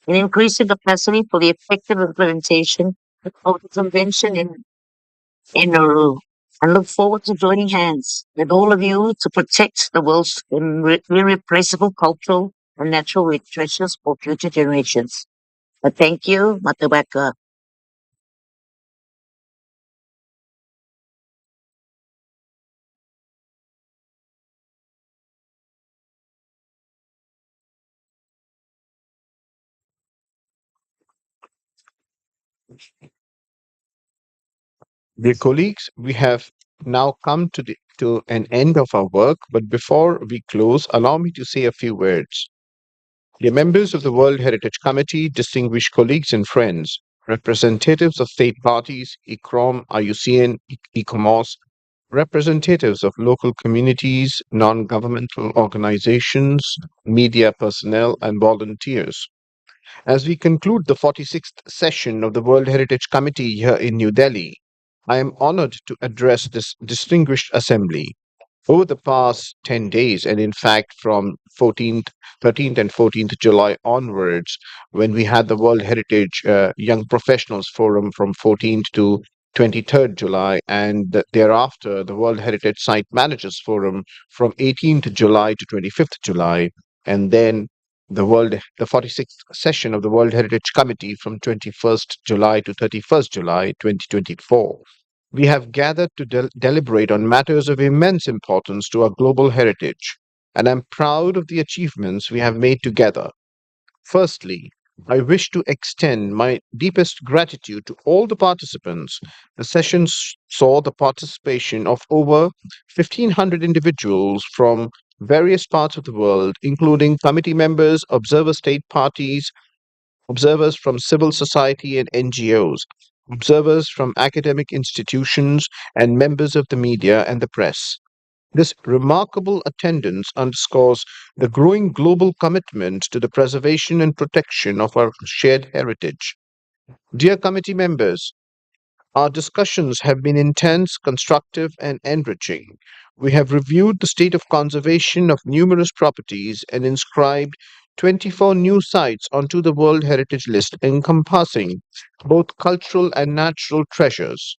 in increasing capacity for the effective implementation of the convention in Nauru, and look forward to joining hands with all of you to protect the world's irreplaceable cultural and natural treasures for future generations. Thank you, Matabaka. Dear colleagues, we have now come to an end of our work, but before we close, allow me to say a few words. Dear members of the World Heritage Committee, distinguished colleagues and friends, representatives of state parties, ICROM, IUCN, ICOMOS, representatives of local communities, non-governmental organizations, media personnel, and volunteers. As we conclude the 46th session of the World Heritage Committee here in New Delhi, I am honored to address this distinguished assembly. Over the past 10 days, and in fact from 13th and 14th July onwards, when we had the World Heritage Young Professionals Forum from 14th to 23rd July, and thereafter the World Heritage Site Managers Forum from 18th July to 25th July, and then the 46th session of the World Heritage Committee from 21st July to 31st July 2024. We have gathered to deliberate on matters of immense importance to our global heritage, and I'm proud of the achievements we have made together. Firstly, I wish to extend my deepest gratitude to all the participants. The sessions saw the participation of over 1,500 individuals from various parts of the world, including committee members, observer state parties, observers from civil society and NGOs, observers from academic institutions, and members of the media and the press. This remarkable attendance underscores the growing global commitment to the preservation and protection of our shared heritage. Dear committee members, our discussions have been intense, constructive, and enriching. We have reviewed the state of conservation of numerous properties and inscribed 24 new sites onto the World Heritage List, encompassing both cultural and natural treasures.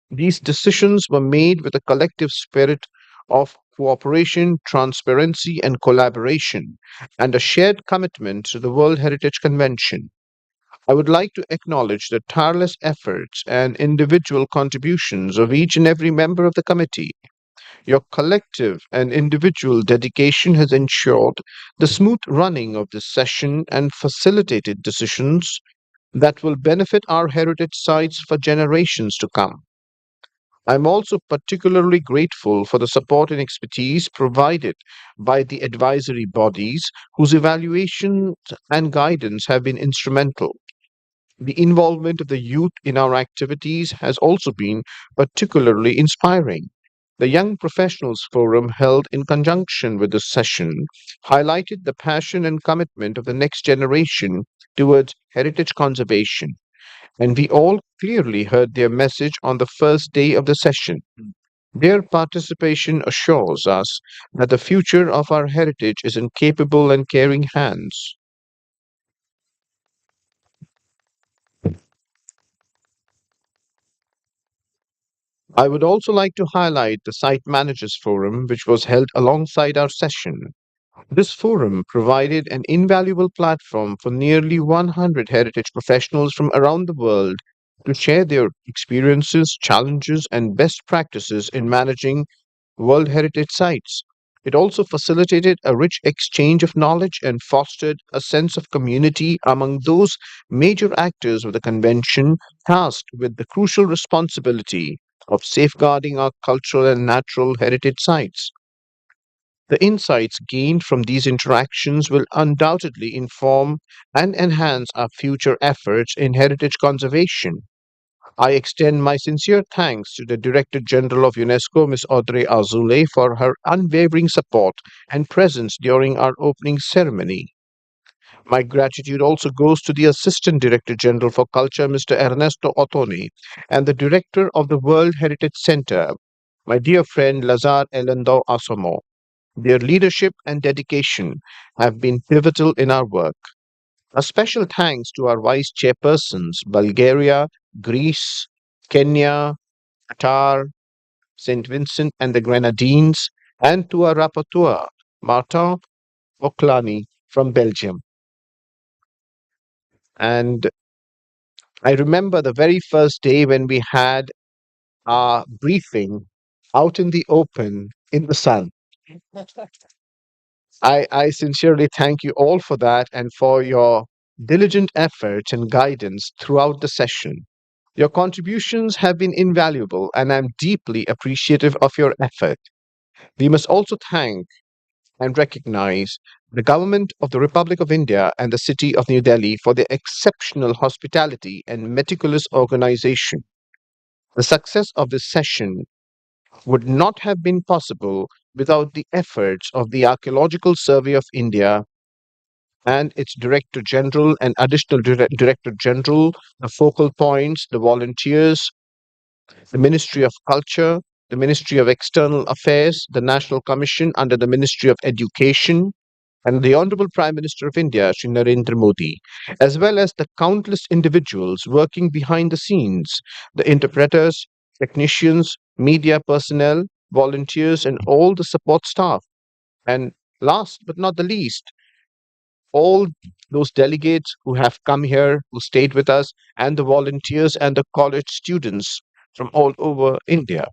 These decisions were made with a collective spirit of cooperation, transparency, and collaboration, and a shared commitment to the World Heritage Convention. I would like to acknowledge the tireless efforts and individual contributions of each and every member of the committee. Your collective and individual dedication has ensured the smooth running of this session and facilitated decisions that will benefit our heritage sites for generations to come. I'm also particularly grateful for the support and expertise provided by the advisory bodies whose evaluations and guidance have been instrumental. The involvement of the youth in our activities has also been particularly inspiring. The Young Professionals Forum, held in conjunction with this session, highlighted the passion and commitment of the next generation towards heritage conservation, and we all clearly heard their message on the first day of the session. Their participation assures us that the future of our heritage is in capable and caring hands. I would also like to highlight the Site Managers Forum, which was held alongside our session. This forum provided an invaluable platform for nearly 100 heritage professionals from around the world to share their experiences, challenges, and best practices in managing World Heritage Sites. It also facilitated a rich exchange of knowledge and fostered a sense of community among those major actors of the convention tasked with the crucial responsibility of safeguarding our cultural and natural heritage sites. The insights gained from these interactions will undoubtedly inform and enhance our future efforts in heritage conservation. I extend my sincere thanks to the Director General of UNESCO, Ms. Audrey Azoulay, for her unwavering support and presence during our opening ceremony. My gratitude also goes to the Assistant Director General for Culture, Mr. Ernesto Ottoni, and the Director of the World Heritage Center, my dear friend Lazar Elendo Asomo. Their leadership and dedication have been pivotal in our work. A special thanks to our vice chairpersons, Bulgaria, Greece, Kenya, Qatar, St. Vincent and the Grenadines, and to our rapporteur, Martin Oklani from Belgium. And I remember the very first day when we had our briefing out in the open in the sun. I sincerely thank you all for that and for your diligent efforts and guidance throughout the session. Your contributions have been invaluable, and I'm deeply appreciative of your effort. We must also thank and recognize the Government of the Republic of India and the City of New Delhi for their exceptional hospitality and meticulous organization. The success of this session would not have been possible without the efforts of the Archaeological Survey of India and its Director General and Additional Director General, the focal points, the volunteers, the Ministry of Culture, the Ministry of External Affairs, the National Commission under the Ministry of Education, and the Honorable Prime Minister of India, Shri Narendra Modi, as well as the countless individuals working behind the scenes, the interpreters, technicians, media personnel, volunteers, and all the support staff. And last but not the least, all those delegates who have come here, who stayed with us, and the volunteers and the college students from all over India.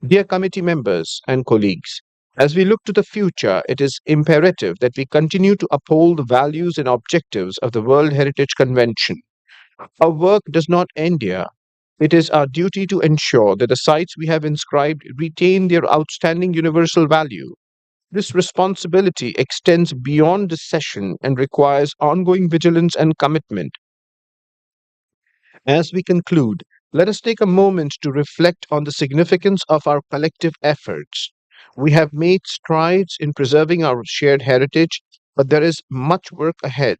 Dear committee members and colleagues, as we look to the future, it is imperative that we continue to uphold the values and objectives of the World Heritage Convention. Our work does not end here. It is our duty to ensure that the sites we have inscribed retain their outstanding universal value. This responsibility extends beyond this session and requires ongoing vigilance and commitment. As we conclude, let us take a moment to reflect on the significance of our collective efforts. We have made strides in preserving our shared heritage, but there is much work ahead.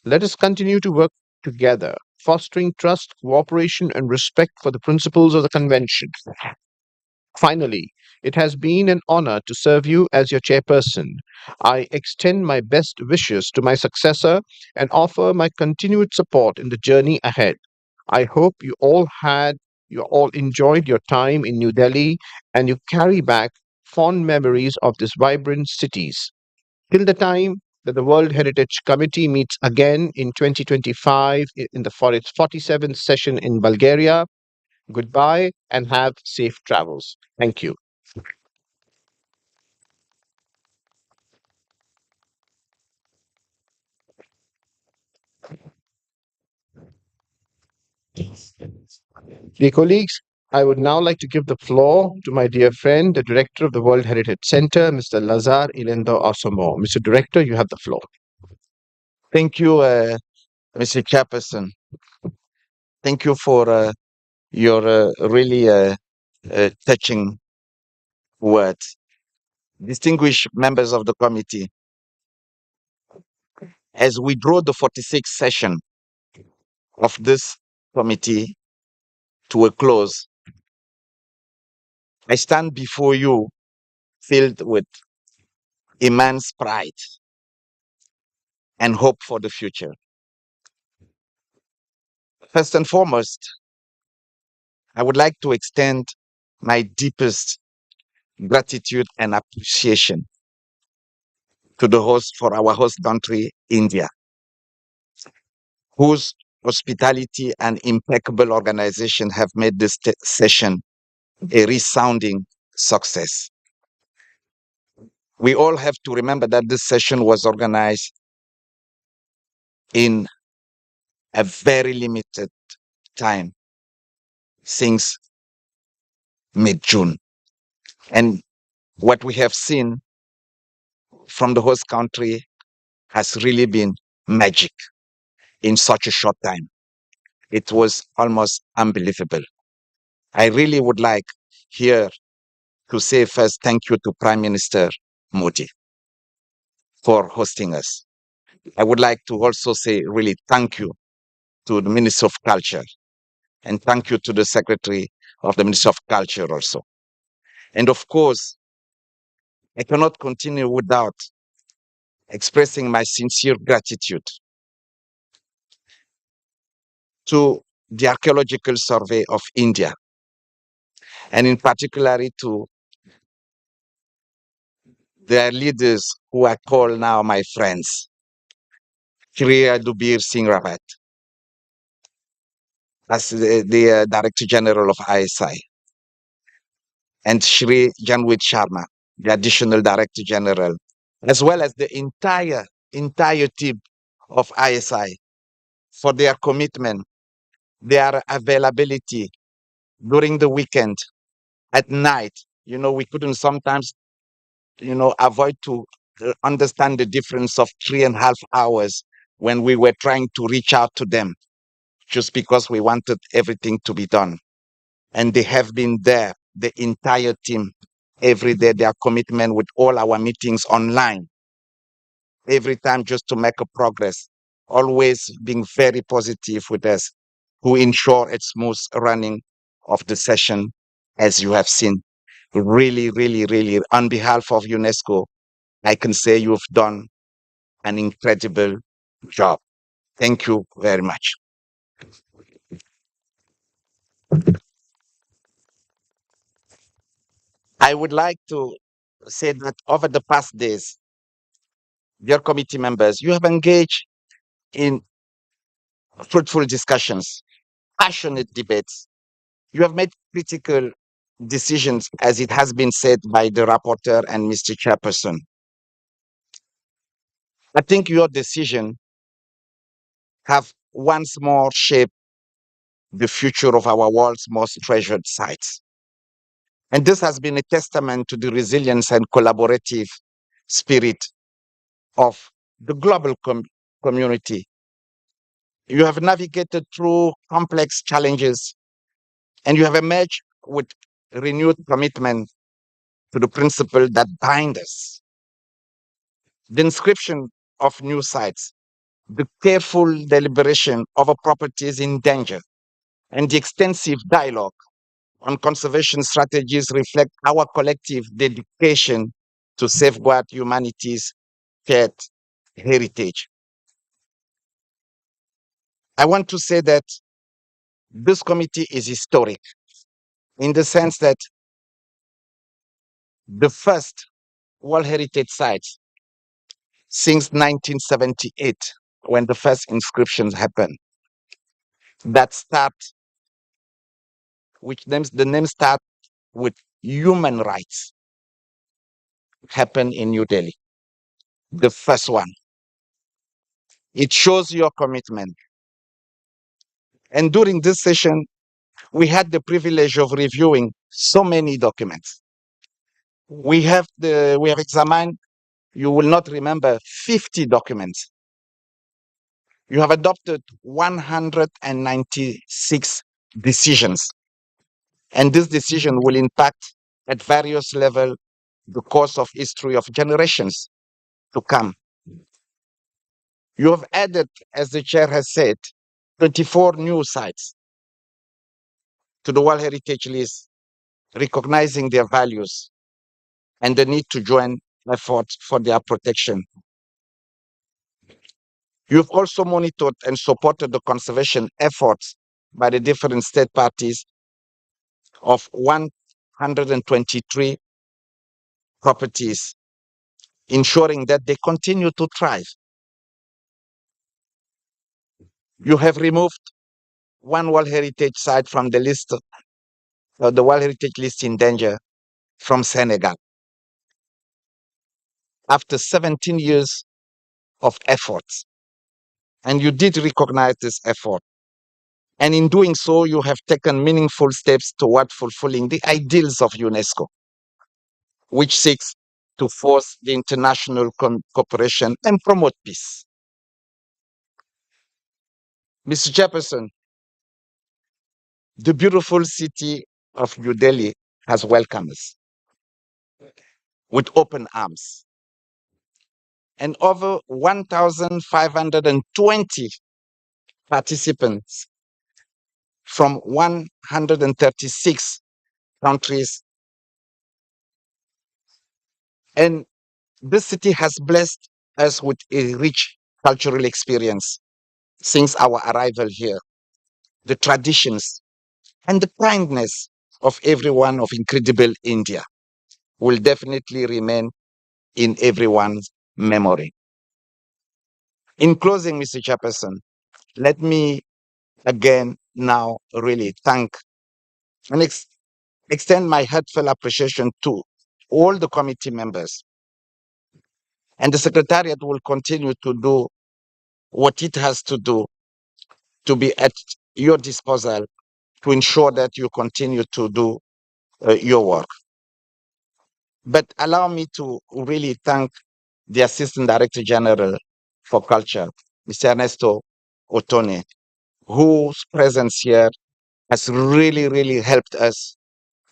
Let us continue to work together, fostering trust, cooperation, and respect for the principles of the Convention. Finally, it has been an honor to serve you as your chairperson. I extend my best wishes to my successor and offer my continued support in the journey ahead. I hope you all enjoyed your time in New Delhi and you carry back fond memories of these vibrant cities. Till the time that the World Heritage Committee meets again in 2025 for its 47th session in Bulgaria, goodbye and have safe travels. Thank you. Dear colleagues, I would now like to give the floor to my dear friend, the Director of the World Heritage Center, Mr. Lazar Ilendo Asomo. Mr. Director, you have the floor. Thank you, Mr. Chairperson. Thank you for your really touching words. Distinguished members of the committee, as we draw the 46th session of this committee to a close, I stand before you filled with immense pride and hope for the future. First and foremost, I would like to extend my deepest gratitude and appreciation to the host for our host country, India, whose hospitality and impeccable organization have made this session a resounding success. We all have to remember that this session was organized in a very limited time, since mid-June. And what we have seen from the host country has really been magic in such a short time. It was almost unbelievable. I really would like here to say first thank you to Prime Minister Modi for hosting us. I would like to also say really thank you to the Minister of Culture and thank you to the Secretary of the Ministry of Culture also. And of course, I cannot continue without expressing my sincere gratitude to the Archaeological Survey of India, and in particular to their leaders who I call now my friends, Shri Dubir Singh Rawat, as the Director General of ISI, and Shri Janwit Sharma, the Additional Director General, as well as the entire team of ISI for their commitment, their availability during the weekend, at night. We couldn't sometimes, avoid to understand the difference of 3.5 hours when we were trying to reach out to them just because we wanted everything to be done. And they have been there, the entire team, every day, their commitment with all our meetings online, every time just to make a progress, always being very positive with us to ensure a smooth running of the session, as you have seen. Really, really, really, on behalf of UNESCO, I can say you've done an incredible job. Thank you very much. I would like to say that over the past days, dear committee members, you have engaged in fruitful discussions, passionate debates. You have made critical decisions, as it has been said by the rapporteur and Mr. Chairperson. I think your decision have once more shaped the future of our world's most treasured sites. And this has been a testament to the resilience and collaborative spirit of the global community. You have navigated through complex challenges and you have emerged with renewed commitment to the principle that bind us. The inscription of new sites, the careful deliberation of a properties in danger, and the extensive dialogue on conservation strategies reflect our collective dedication to safeguard humanity's shared heritage. I want to say that this committee is historic in the sense that the first World Heritage sites since 1978, when the first inscriptions happened, that start, the name start with human rights, happened in New Delhi. The first one. It shows your commitment. And during this session, we had the privilege of reviewing so many documents. We have examined, you will not remember, 50 documents. You have adopted 196 decisions. And this decision will impact at various levels the course of history of generations to come. You have added, as the chair has said, 24 new sites to the World Heritage List, recognizing their values and the need to join efforts for their protection. You've also monitored and supported the conservation efforts by the different state parties of 123 properties, ensuring that they continue to thrive. You have removed one World Heritage site from the list, the World Heritage List in danger from Senegal. After 17 years of efforts, and you did recognize this effort. And in doing so, you have taken meaningful steps toward fulfilling the ideals of UNESCO, which seeks to force the international cooperation and promote peace. Mr. Jefferson, the beautiful city of New Delhi has welcomed us with open arms. And over 1,520 participants from 136 countries. And this city has blessed us with a rich cultural experience since our arrival here. The traditions and the kindness of everyone of incredible India will definitely remain in everyone's memory. In closing, Mr. Chairperson, let me again now really thank and extend my heartfelt appreciation to all the committee members. And the Secretariat will continue to do what it has to do to be at your disposal to ensure that you continue to do your work. But allow me to really thank the Assistant Director General for Culture, Mr. Ernesto Otone, whose presence here has really, really helped us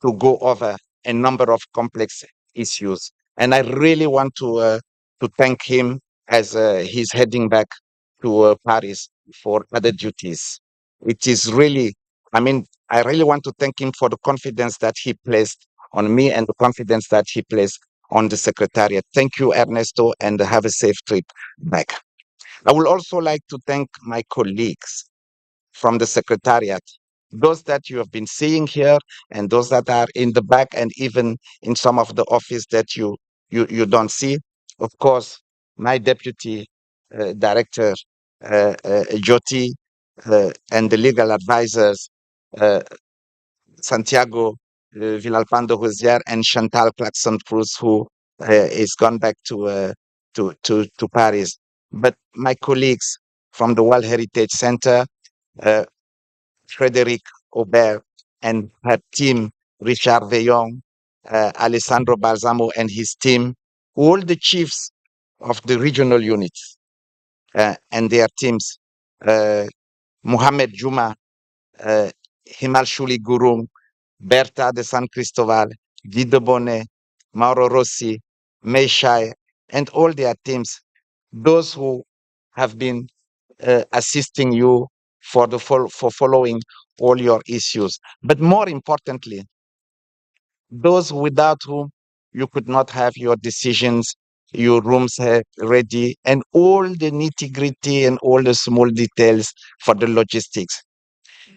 to go over a number of complex issues. And I really want to thank him as he's heading back to Paris for other duties. It is really, I really want to thank him for the confidence that he placed on me and the confidence that he placed on the Secretariat. Thank you, Ernesto, and have a safe trip back. I would also like to thank my colleagues from the Secretariat, those that you have been seeing here and those that are in the back and even in some of the office that you don't see. Of course, my Deputy Director, Jyoti, and the legal advisors, Santiago Villalpando Rosier and Chantal Clarkson-Cruz, who is gone back to Paris. But my colleagues from the World Heritage Center, Frédéric Aubert and her team, Richard Veillon, Alessandro Balsamo and his team, all the chiefs of the regional units and their teams, Mohamed Juma, Himal Shuli Gurung, Berta de San Cristobal, Guido Bonnet, Mauro Rossi, Meishai, and all their teams, those who have been assisting you for following all your issues. But more importantly, those without whom you could not have your decisions, your rooms ready, and all the nitty-gritty and all the small details for the logistics.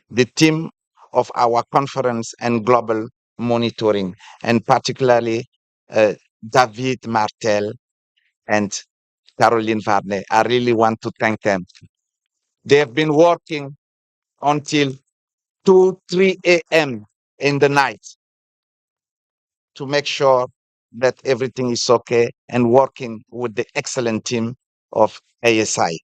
The team of our conference and global monitoring, and particularly David Martel and Caroline Varney. I really want to thank them. They have been working until 2, 3 a.m. in the night to make sure that everything is okay and working with the excellent team of ASI.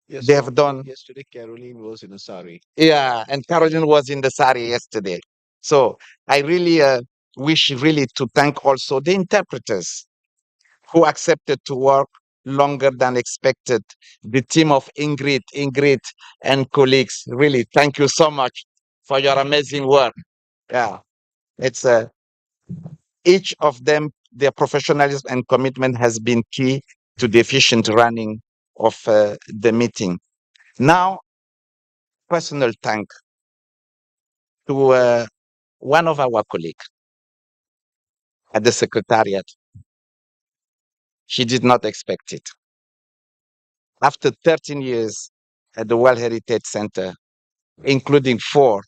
They have done. Yesterday, Caroline was in a sari. Yeah, and Caroline was in the sari yesterday. So I really wish really to thank also the interpreters who accepted to work longer than expected. The team of Ingrid and colleagues, really, thank you so much for your amazing work. Yeah, it's each of them, their professionalism and commitment has been key to the efficient running of the meeting. Now, personal thank to one of our colleagues at the Secretariat. She did not expect it. After 13 years at the World Heritage Center, including 4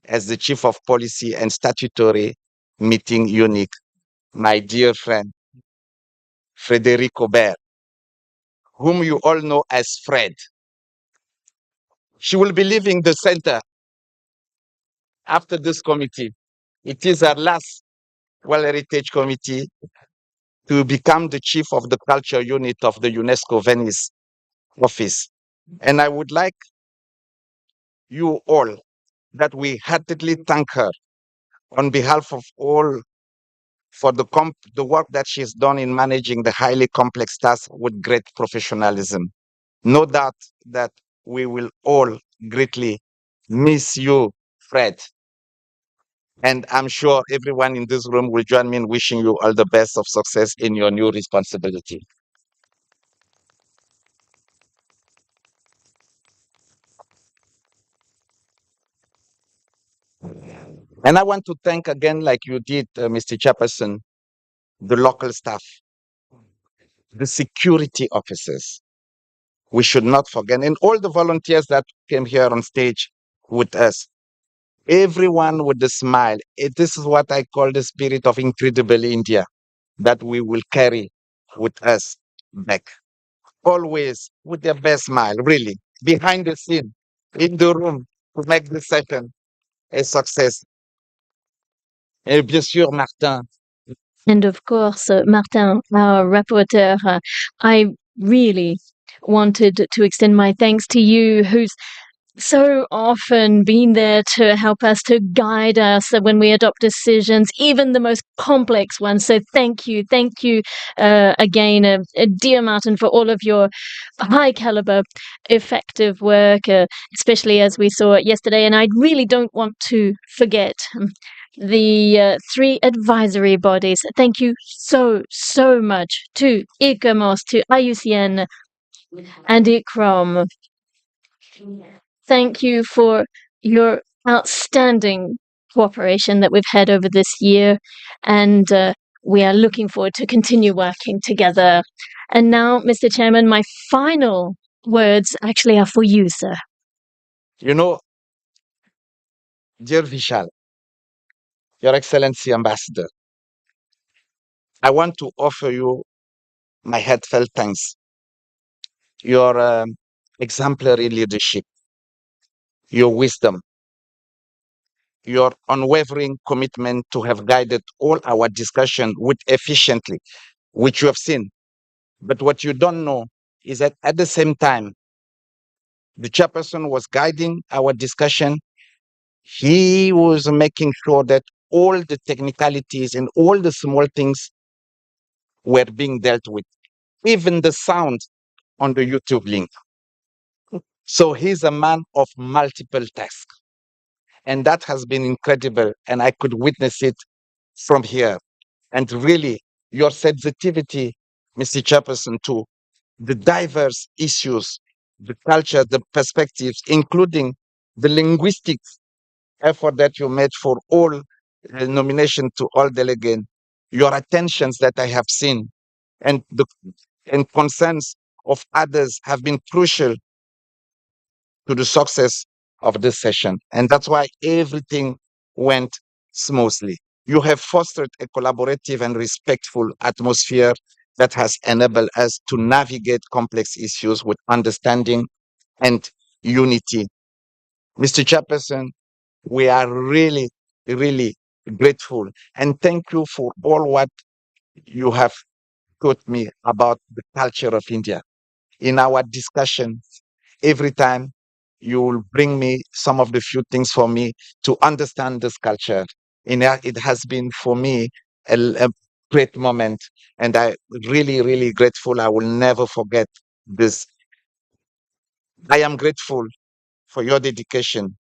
as the Chief of Policy and Statutory Meeting Unit, my dear friend, Frédéric Aubert, whom you all know as Fred. She will be leaving the center after this committee. It is her last World Heritage Committee to become the Chief of the Culture Unit of the UNESCO Venice office. And I would like you all that we heartily thank her on behalf of all for the work that she's done in managing the highly complex tasks with great professionalism. No doubt that we will all greatly miss you, Fred. And I'm sure everyone in this room will join me in wishing you all the best of success in your new responsibility. And I want to thank again, like you did, Mr. Chairperson, the local staff, the security officers. We should not forget, and all the volunteers that came here on stage with us. Everyone with a smile. This is what I call the spirit of incredible India that we will carry with us back. Always with their best smile, really, behind the scene, in the room, to make the session a success. Et bien sûr, Martin. And of course, Martin, our rapporteur, I really wanted to extend my thanks to you, who's so often been there to help us, to guide us when we adopt decisions, even the most complex ones. So thank you again, dear Martin, for all of your high caliber, effective work, especially as we saw yesterday. And I really don't want to forget the 3 advisory bodies. Thank you so much to ICOMOS, to IUCN, and ICROM. Thank you for your outstanding cooperation that we've had over this year, and we are looking forward to continue working together. And now, Mr. Chairman, my final words actually are for you, sir. You know, dear Vishal, Your Excellency Ambassador, I want to offer you my heartfelt thanks. Your exemplary leadership, your wisdom, your unwavering commitment to have guided all our discussion with efficiently, which you have seen. But what you don't know is that at the same time, the chairperson was guiding our discussion. He was making sure that all the technicalities and all the small things were being dealt with, even the sound on the YouTube link. So he's a man of multiple tasks. And that has been incredible. And I could witness it from here. And really, your sensitivity, Mr. Chairperson, to the diverse issues, the culture, the perspectives, including the linguistic effort that you made for all nomination to all delegates, your attentions that I have seen, and the concerns of others have been crucial to the success of this session. And that's why everything went smoothly. You have fostered a collaborative and respectful atmosphere that has enabled us to navigate complex issues with understanding and unity. Mr. Chairperson, we are really, really grateful. And thank you for all what you have taught me about the culture of India. In our discussion, every time you will bring me some of the few things for me to understand this culture. And it has been for me a great moment. And I really, really grateful. I will never forget this. I am grateful for your dedication.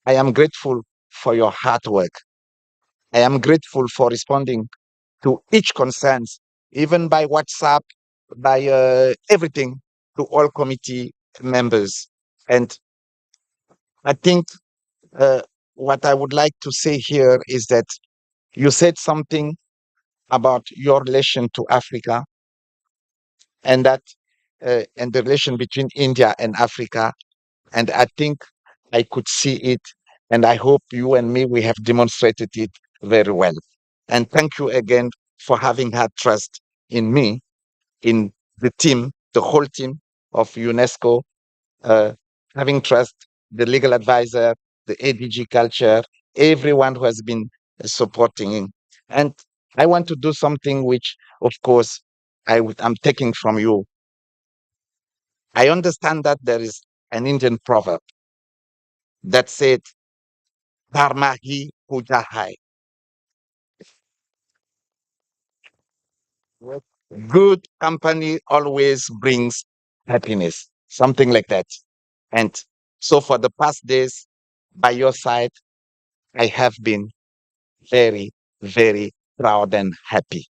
I am grateful for your hard work. I am grateful for responding to each concerns, even by WhatsApp, by everything, to all committee members. And I think what I would like to say here is that you said something about your relation to Africa, and that and the relation between India and Africa. And I think I could see it, and I hope you and me, we have demonstrated it very well. And thank you again for having had trust in me, in the team, the whole team of UNESCO, having trust, the legal advisor, the ADG culture, everyone who has been supporting. And I want to do something which, of course, I'm taking from you. I understand that there is an Indian proverb that said, Dharma hi puja hai. Good company always brings happiness, something like that. And so for the past days, by your side, I have been very, very proud and happy.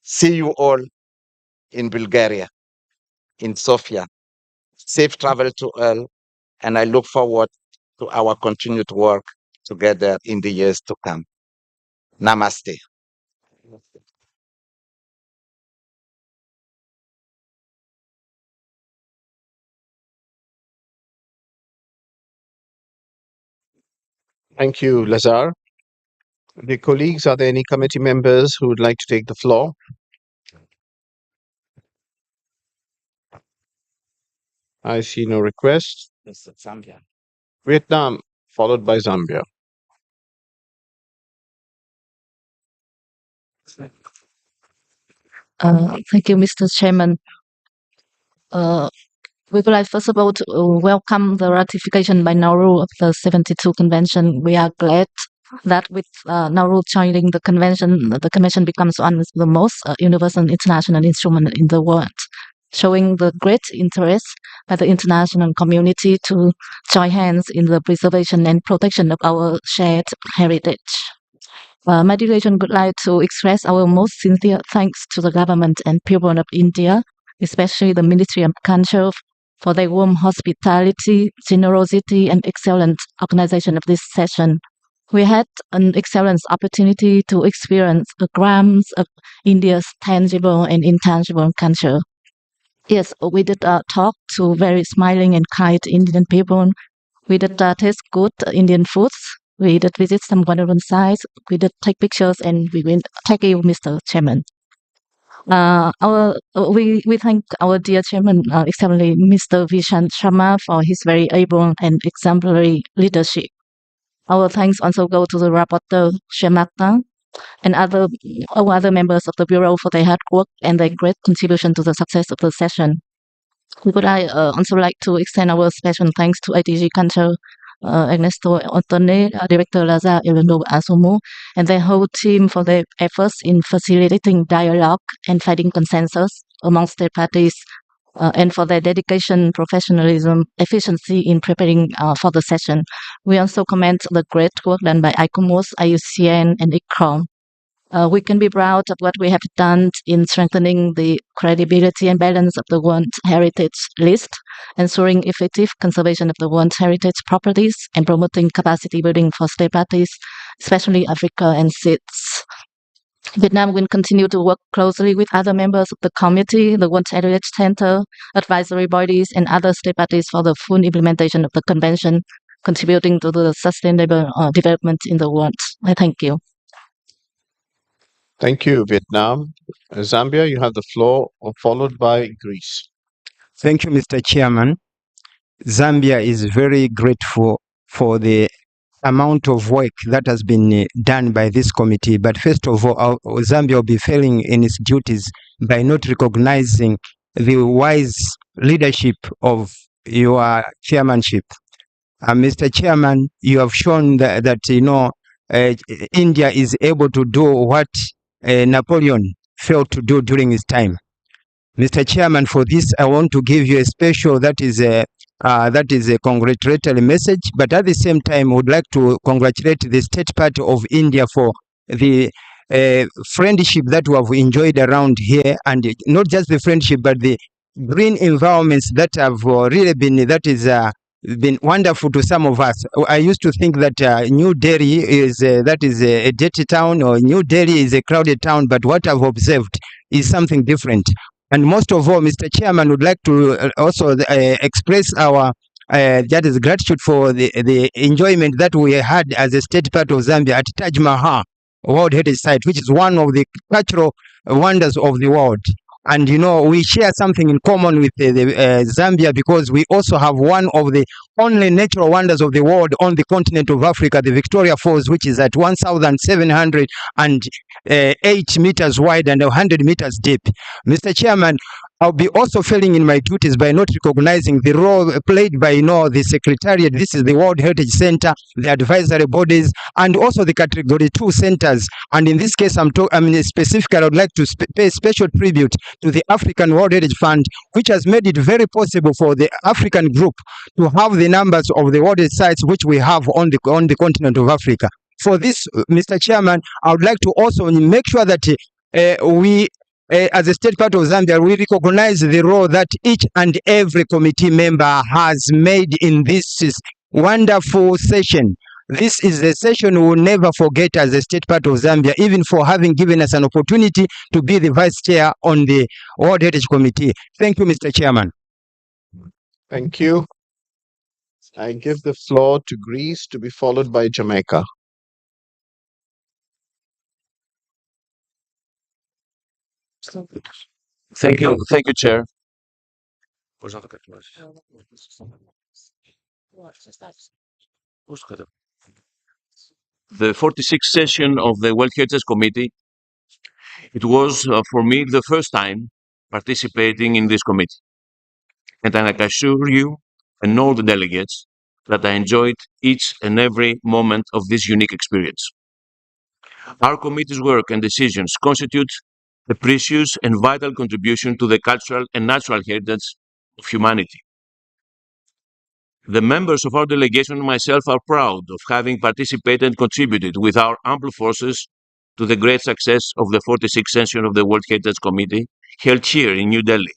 See you all in Bulgaria, in Sofia. Safe travel to all, and I look forward to our continued work together in the years to come. Namaste. Thank you, Lazar. Dear colleagues, are there any committee members who would like to take the floor? I see no requests. Zambia. Vietnam, followed by Zambia. Thank you, Mr. Chairman. We would like, first of all, to welcome the ratification by Nauru of the 72 Convention. We are glad that with Nauru joining the convention becomes one of the most universal international instruments in the world, showing the great interest by the international community to join hands in the preservation and protection of our shared heritage. My delegation would like to express our most sincere thanks to the government and people of India, especially the Ministry of Culture, for their warm hospitality, generosity, and excellent organization of this session. We had an excellent opportunity to experience a glimpse of India's tangible and intangible culture. Yes, we did talk to very smiling and kind Indian people. We did taste good Indian foods. We did visit some wonderful sites. We did take pictures, and we went. Thank you, Mr. Chairman. We thank our dear chairman, especially Mr. Vishan Sharma, for his very able and exemplary leadership. Our thanks also go to the rapporteur, Shemakta, and all other members of the Bureau for their hard work and their great contribution to the success of the session. We would also like to extend our special thanks to ITG Culture, Ernesto Otone, Director Lazar Eleanor Asumu, and their whole team for their efforts in facilitating dialogue and finding consensus amongst their parties, and for their dedication, professionalism, efficiency in preparing for the session. We also commend the great work done by ICOMOS, IUCN, and ICCROM. We can be proud of what we have done in strengthening the credibility and balance of the World Heritage List, ensuring effective conservation of the World Heritage properties, and promoting capacity building for state parties, especially Africa and SIDS. Vietnam will continue to work closely with other members of the committee, the World Heritage Center, advisory bodies, and other state parties for the full implementation of the convention, contributing to the sustainable development in the world. I thank you. Thank you, Vietnam. Zambia, you have the floor, followed by Greece. Thank you, Mr. Chairman. Zambia is very grateful for the amount of work that has been done by this committee. But first of all, Zambia will be failing in its duties by not recognizing the wise leadership of your chairmanship. Mr. Chairman, you have shown that India is able to do what Napoleon failed to do during his time. Mr. Chairman, for this, I want to give you a special, that is a congratulatory message, but at the same time, I would like to congratulate the State Party of India for the friendship that we have enjoyed around here, and not just the friendship, but the green environments that have really been wonderful to some of us. I used to think that New Delhi is a dirty town, or New Delhi is a crowded town, but what I've observed is something different. And most of all, Mr. Chairman, would like to also express our gratitude for the enjoyment that we had as a state part of Zambia at Taj Mahal World Heritage Site, which is one of the cultural wonders of the world. And we share something in common with Zambia, because we also have one of the only natural wonders of the world on the continent of Africa, the Victoria Falls, which is at 1,708 meters wide and 100 meters deep. Mr. Chairman, I'll be also failing in my duties by not recognizing the role played by the Secretariat. This is the World Heritage Center, the advisory bodies, and also the Category 2 centers. And in this case, specifically, I would like to pay special tribute to the African World Heritage Fund, which has made it very possible for the African group to have the numbers of the World Heritage sites which we have on the continent of Africa. For this, Mr. Chairman, I would like to also make sure that we as a state part of Zambia, we recognize the role that each and every committee member has made in this wonderful session. This is a session we will never forget as a state part of Zambia, even for having given us an opportunity to be the vice chair on the World Heritage Committee. Thank you, Mr. Chairman. Thank you. I give the floor to Greece to be followed by Jamaica. Thank you, Chair. The 46th session of the World Heritage Committee, it was for me the first time participating in this committee. And I can assure you and all the delegates that I enjoyed each and every moment of this unique experience. Our committee's work and decisions constitute a precious and vital contribution to the cultural and natural heritage of humanity. The members of our delegation and myself are proud of having participated and contributed with our ample forces to the great success of the 46th session of the World Heritage Committee held here in New Delhi,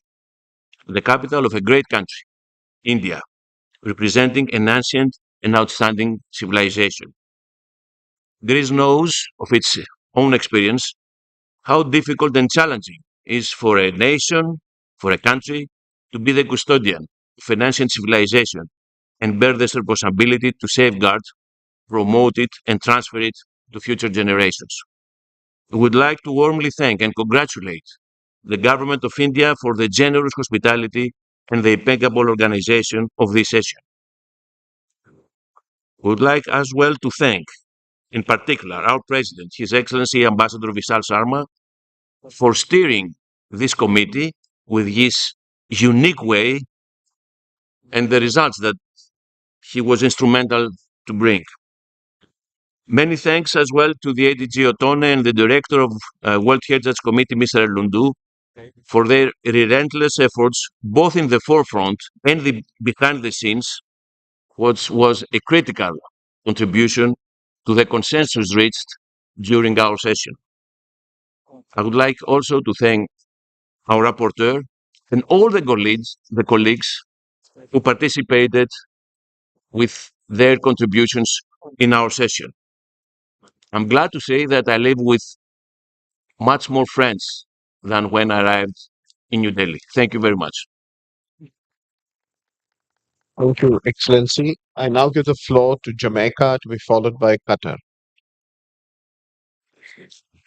the capital of a great country, India, representing an ancient and outstanding civilization. Greece knows of its own experience how difficult and challenging it is for a nation, for a country, to be the custodian of an ancient civilization and bear the responsibility to safeguard, promote it, and transfer it to future generations. We would like to warmly thank and congratulate the Government of India for the generous hospitality and the impeccable organization of this session. We would like as well to thank, in particular, our President, His Excellency Ambassador Vishal Sharma, for steering this committee with his unique way and the results that he was instrumental to bring. Many thanks as well to the ADG Otone and the Director of World Heritage Committee, Mr. Lundu, for their relentless efforts, both in the forefront and behind the scenes, which was a critical contribution to the consensus reached during our session. I would like also to thank our rapporteur and all the colleagues who participated with their contributions in our session. I'm glad to say that I live with much more friends than when I arrived in New Delhi. Thank you very much. Thank you, Excellency. I now give the floor to Jamaica to be followed by Qatar.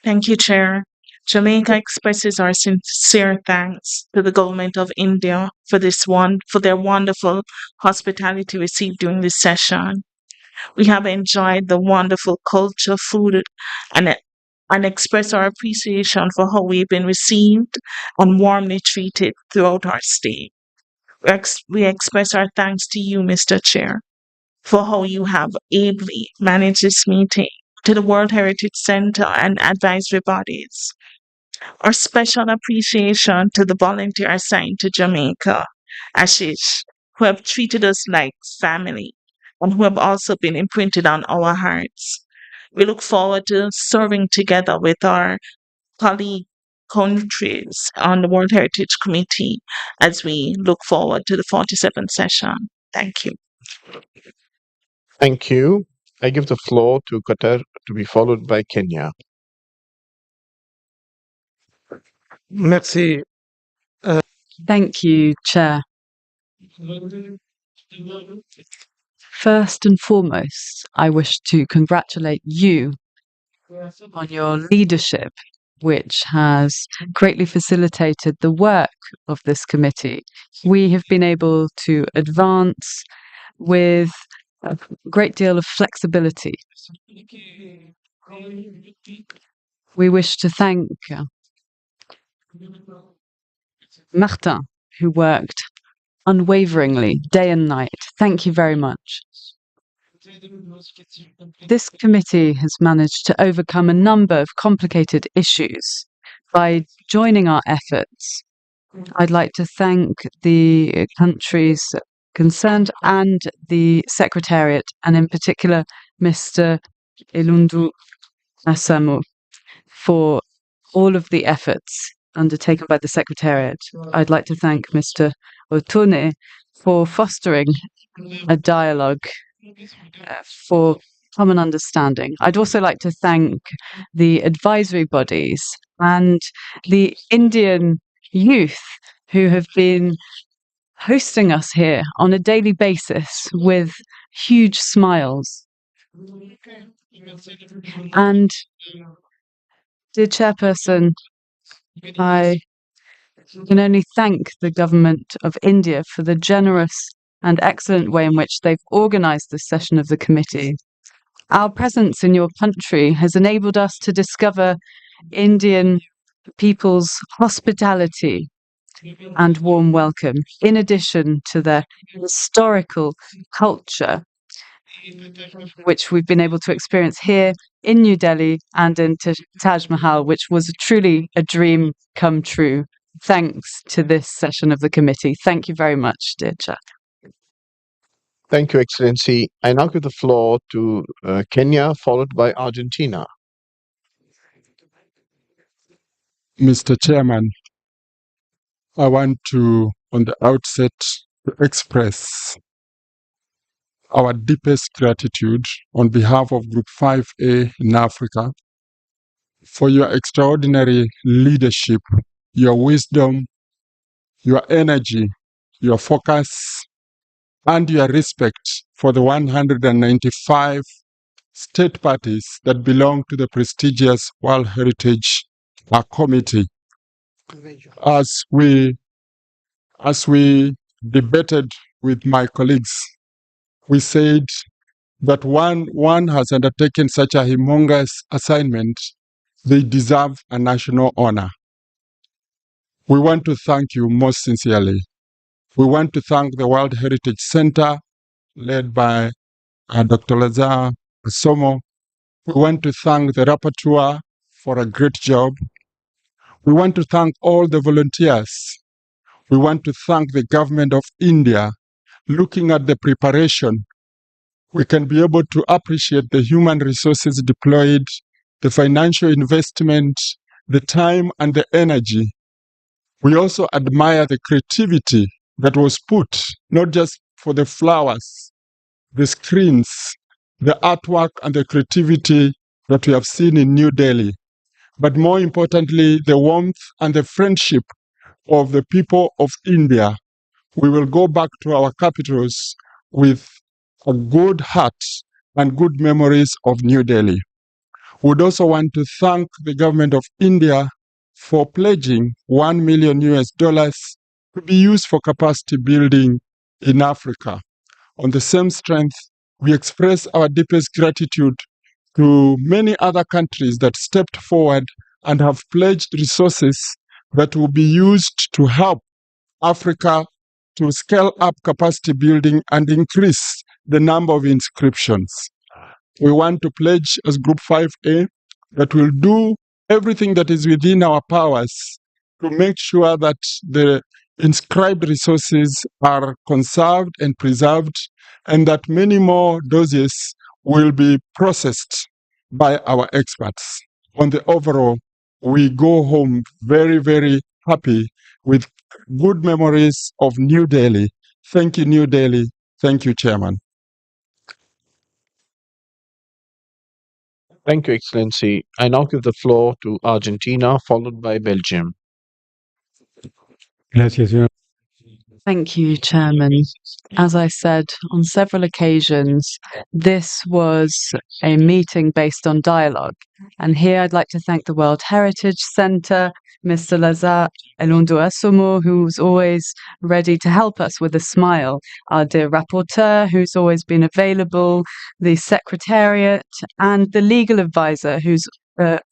Thank you, Chair. Jamaica expresses our sincere thanks to the Government of India for their wonderful hospitality received during this session. We have enjoyed the wonderful culture, food, and express our appreciation for how we've been received and warmly treated throughout our stay. We express our thanks to you, Mr. Chair, for how you have ably managed this meeting, to the World Heritage Center and advisory bodies. Our special appreciation to the volunteer assigned to Jamaica, Ashish, who have treated us like family and who have also been imprinted on our hearts. We look forward to serving together with our colleague countries on the World Heritage Committee as we look forward to the 47th session. Thank you. Thank you. I give the floor to Qatar to be followed by Kenya. Merci. Thank you, Chair. First and foremost, I wish to congratulate you on your leadership, which has greatly facilitated the work of this committee. We have been able to advance with a great deal of flexibility. We wish to thank Martin, who worked unwaveringly day and night. Thank you very much. This committee has managed to overcome a number of complicated issues by joining our efforts. I'd like to thank the countries concerned and the Secretariat, and in particular Mr. Elundu Asamu, for all of the efforts undertaken by the Secretariat. I'd like to thank Mr. Otone for fostering a dialogue for common understanding. I'd also like to thank the advisory bodies and the Indian youth who have been hosting us here on a daily basis with huge smiles. And, dear Chairperson, I can only thank the government of India for the generous and excellent way in which they've organized this session of the committee. Our presence in your country has enabled us to discover Indian people's hospitality and warm welcome, in addition to their historical culture, which we've been able to experience here in New Delhi and in Taj Mahal, which was truly a dream come true, thanks to this session of the committee. Thank you very much, dear Chair. Thank you, Excellency. I now give the floor to Kenya, followed by Argentina. Mr. Chairman, I want to, on the outset, to express our deepest gratitude on behalf of Group 5A in Africa for your extraordinary leadership, your wisdom, your energy, your focus, and your respect for the 195 state parties that belong to the prestigious World Heritage Committee. As we debated with my colleagues, we said that one has undertaken such a humongous assignment, they deserve a national honor. We want to thank you most sincerely. We want to thank the World Heritage Center, led by Dr. Lazar Somo. We want to thank the rapporteur for a great job. We want to thank all the volunteers. We want to thank the government of India. Looking at the preparation, we can be able to appreciate the human resources deployed, the financial investment, the time and the energy. We also admire the creativity that was put, not just for the flowers, the screens, the artwork and the creativity that we have seen in New Delhi, but more importantly, the warmth and the friendship of the people of India. We will go back to our capitals with a good heart and good memories of New Delhi. We would also want to thank the government of India for pledging $1 million to be used for capacity building in Africa. On the same strength, we express our deepest gratitude to many other countries that stepped forward and have pledged resources that will be used to help Africa to scale up capacity building and increase the number of inscriptions. We want to pledge as Group 5A that we'll do everything that is within our powers to make sure that the inscribed resources are conserved and preserved, and that many more doses will be processed by our experts. On the overall, we go home very, very happy with good memories of New Delhi. Thank you, New Delhi. Thank you, Chairman. Thank you, Excellency. I now give the floor to Argentina, followed by Belgium. Thank you, Chairman. As I said on several occasions, this was a meeting based on dialogue. And here I'd like to thank the World Heritage Center, Mr. Lazar Elundu Asumo, who's always ready to help us with a smile, our dear rapporteur, who's always been available, the Secretariat, and the legal advisor, who's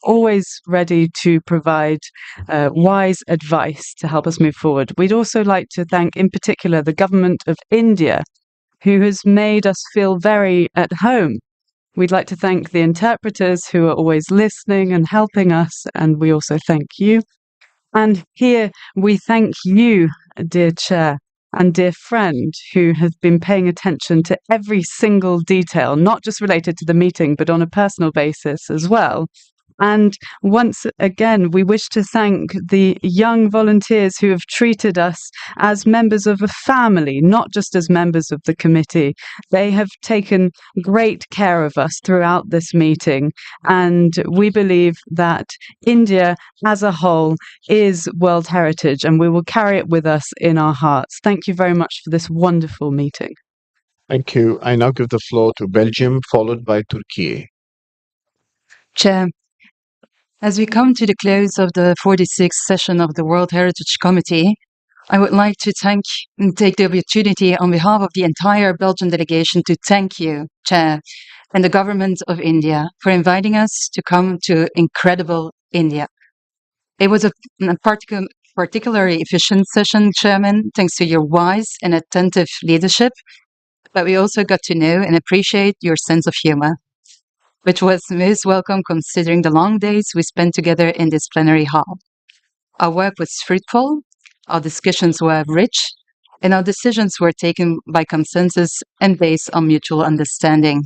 always ready to provide wise advice to help us move forward. We'd also like to thank, in particular, the government of India, who has made us feel very at home. We'd like to thank the interpreters who are always listening and helping us, and we also thank you. And here we thank you, dear Chair and dear friend, who has been paying attention to every single detail, not just related to the meeting, but on a personal basis as well. And once again, we wish to thank the young volunteers who have treated us as members of a family, not just as members of the committee. They have taken great care of us throughout this meeting, and we believe that India as a whole is World Heritage, and we will carry it with us in our hearts. Thank you very much for this wonderful meeting. Thank you. I now give the floor to Belgium, followed by Turkey. Chair, as we come to the close of the 46th session of the World Heritage Committee, I would like to take the opportunity on behalf of the entire Belgian delegation to thank you, Chair, and the government of India for inviting us to come to incredible India. It was a particularly efficient session, Chairman, thanks to your wise and attentive leadership, but we also got to know and appreciate your sense of humor, which was most welcome considering the long days we spent together in this plenary hall. Our work was fruitful, our discussions were rich, and our decisions were taken by consensus and based on mutual understanding.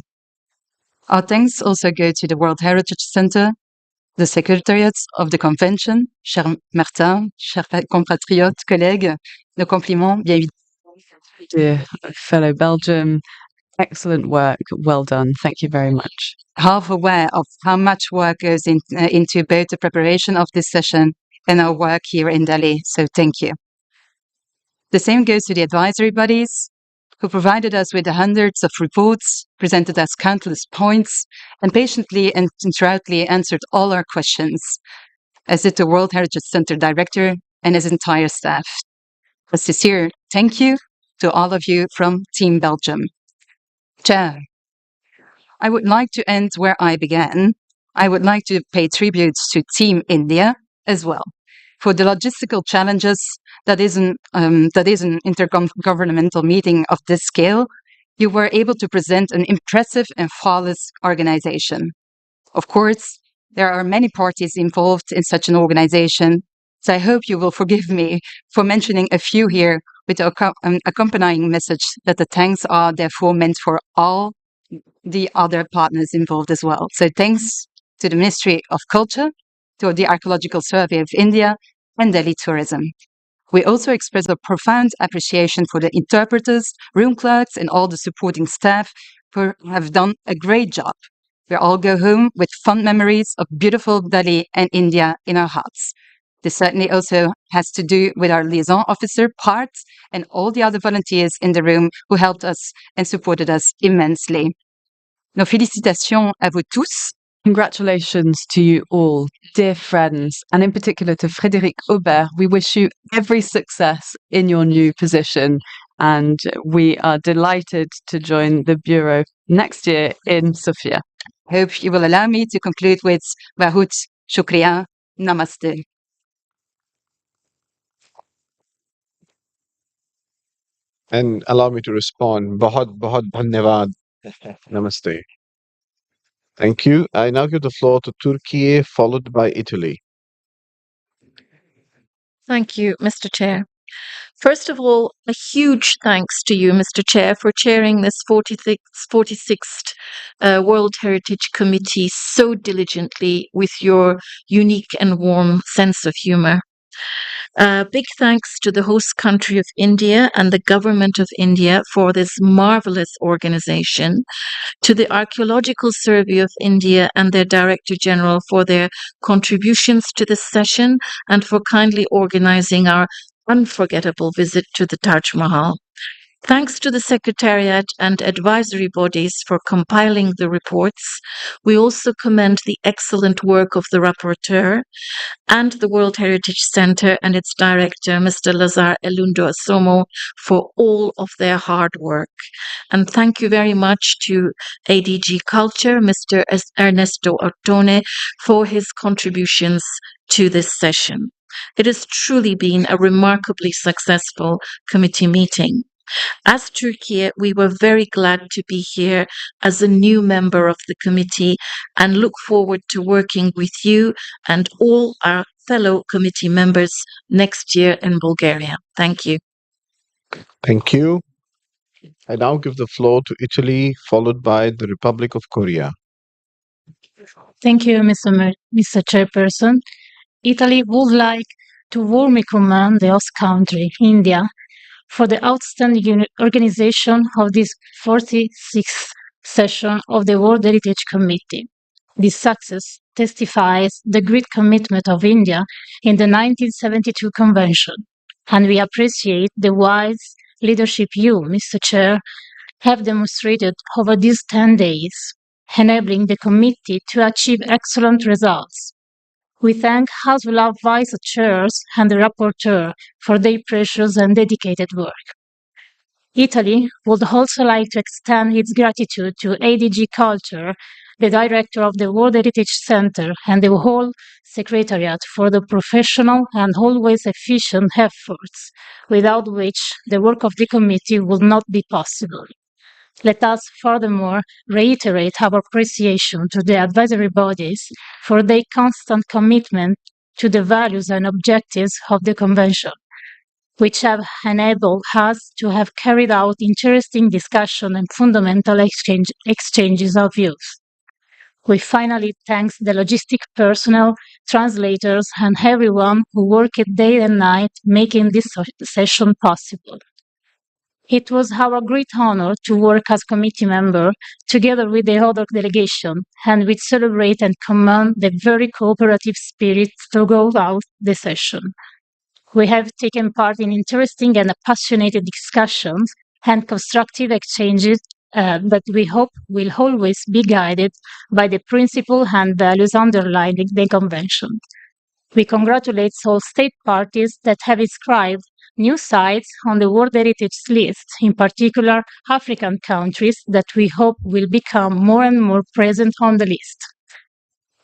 Our thanks also go to the World Heritage Center, the secretariats of the convention, cher Martin, chers compatriotes, collègues, nos compliments, bien évidemment. Dear fellow Belgium, excellent work. Well done. Thank you very much. Half aware of how much work goes into both the preparation of this session and our work here in Delhi, so thank you. The same goes to the advisory bodies, who provided us with the hundreds of reports, presented us countless points, and patiently and thoroughly answered all our questions, as did the World Heritage Center director and his entire staff. A sincere thank you to all of you from Team Belgium. Chair, I would like to end where I began. I would like to pay tribute to Team India as well for the logistical challenges that is an intergovernmental meeting of this scale. You were able to present an impressive and flawless organization. Of course, there are many parties involved in such an organization, so I hope you will forgive me for mentioning a few here with the accompanying message that the thanks are therefore meant for all the other partners involved as well. So thanks to the Ministry of Culture, to the Archaeological Survey of India, and Delhi Tourism. We also express a profound appreciation for the interpreters, room clerks, and all the supporting staff who have done a great job. We all go home with fond memories of beautiful Delhi and India in our hearts. This certainly also has to do with our liaison officer, Parth, and all the other volunteers in the room who helped us and supported us immensely. Nos félicitations à vous tous. Congratulations to you all, dear friends, and in particular to Frédéric Aubert. We wish you every success in your new position, and we are delighted to join the Bureau next year in Sofia. Hope you will allow me to conclude with Bahut Shukriya, Namaste. And allow me to respond. Bahut dhanyavad. Namaste. Thank you. I now give the floor to Turkey, followed by Italy. Thank you, Mr. Chair. First of all, a huge thanks to you, Mr. Chair, for chairing this 46th World Heritage Committee so diligently with your unique and warm sense of humour. Big thanks to the host country of India and the government of India for this marvelous organization, to the Archaeological Survey of India and their Director General for their contributions to this session and for kindly organizing our unforgettable visit to the Taj Mahal. Thanks to the Secretariat and advisory bodies for compiling the reports, we also commend the excellent work of the rapporteur and the World Heritage Center and its director, Mr. Lazar Elundo Asomo, for all of their hard work. And thank you very much to ADG Culture, Mr. Ernesto Ottone, for his contributions to this session. It has truly been a remarkably successful committee meeting. As Turkey, we were very glad to be here as a new member of the committee and look forward to working with you and all our fellow committee members next year in Bulgaria. Thank you. Thank you. I now give the floor to Italy, followed by the Republic of Korea. Thank you, Mr. Chairperson. Italy would like to warmly commend the host country, India, for the outstanding organization of this 46th session of the World Heritage Committee. This success testifies the great commitment of India in the 1972 Convention, and we appreciate the wise leadership you, Mr. Chair, have demonstrated over these 10 days, enabling the committee to achieve excellent results. We thank as well our vice chairs and the rapporteur for their precious and dedicated work. Italy would also like to extend its gratitude to ADG Culture, the director of the World Heritage Center, and the whole Secretariat for the professional and always efficient efforts, without which the work of the committee would not be possible. Let us furthermore reiterate our appreciation to the advisory bodies for their constant commitment to the values and objectives of the Convention, which have enabled us to have carried out interesting discussion and fundamental exchanges of views. We finally thank the logistic personnel, translators, and everyone who worked day and night making this session possible. It was our great honor to work as committee member together with the other delegation, and we celebrate and commend the very cooperative spirit throughout the session. We have taken part in interesting and passionate discussions and constructive exchanges that we hope will always be guided by the principles and values underlying the Convention. We congratulate all state parties that have inscribed new sites on the World Heritage list, in particular African countries that we hope will become more and more present on the list.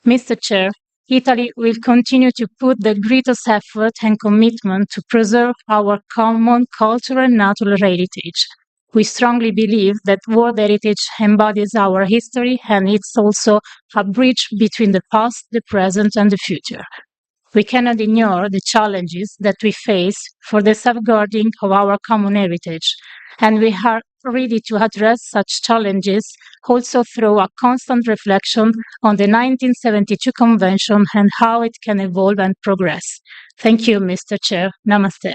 Mr. Chair, Italy will continue to put the greatest effort and commitment to preserve our common cultural and natural heritage. We strongly believe that World Heritage embodies our history, and it's also a bridge between the past, the present, and the future. We cannot ignore the challenges that we face for the safeguarding of our common heritage, and we are ready to address such challenges also through a constant reflection on the 1972 Convention and how it can evolve and progress. Thank you, Mr. Chair. Namaste.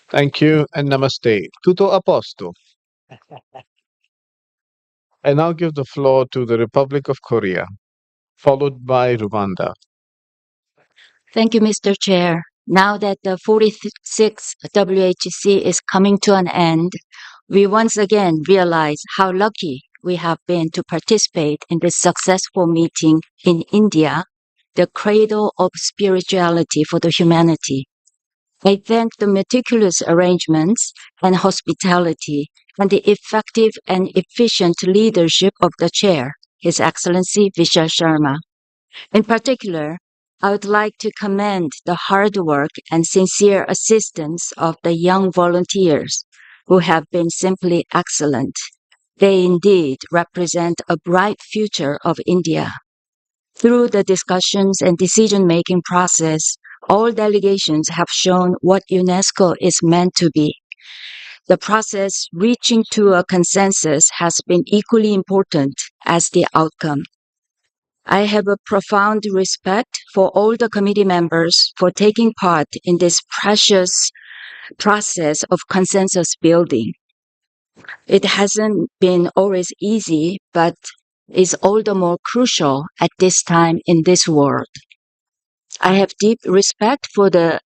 Thank you and namaste. Tutto a posto. I now give the floor to the Republic of Korea, followed by Rwanda. Thank you, Mr. Chair. Now that the 46th WHC is coming to an end, we once again realize how lucky we have been to participate in this successful meeting in India, the cradle of spirituality for the humanity. I thank the meticulous arrangements and hospitality and the effective and efficient leadership of the chair, His Excellency Vishal Sharma. In particular, I would like to commend the hard work and sincere assistance of the young volunteers who have been simply excellent. They indeed represent a bright future of India. Through the discussions and decision-making process, all delegations have shown what UNESCO is meant to be. The process reaching to a consensus has been equally important as the outcome. I have a profound respect for all the committee members for taking part in this precious process of consensus building. It hasn't been always easy, but is all the more crucial at this time in this world. I have deep respect for the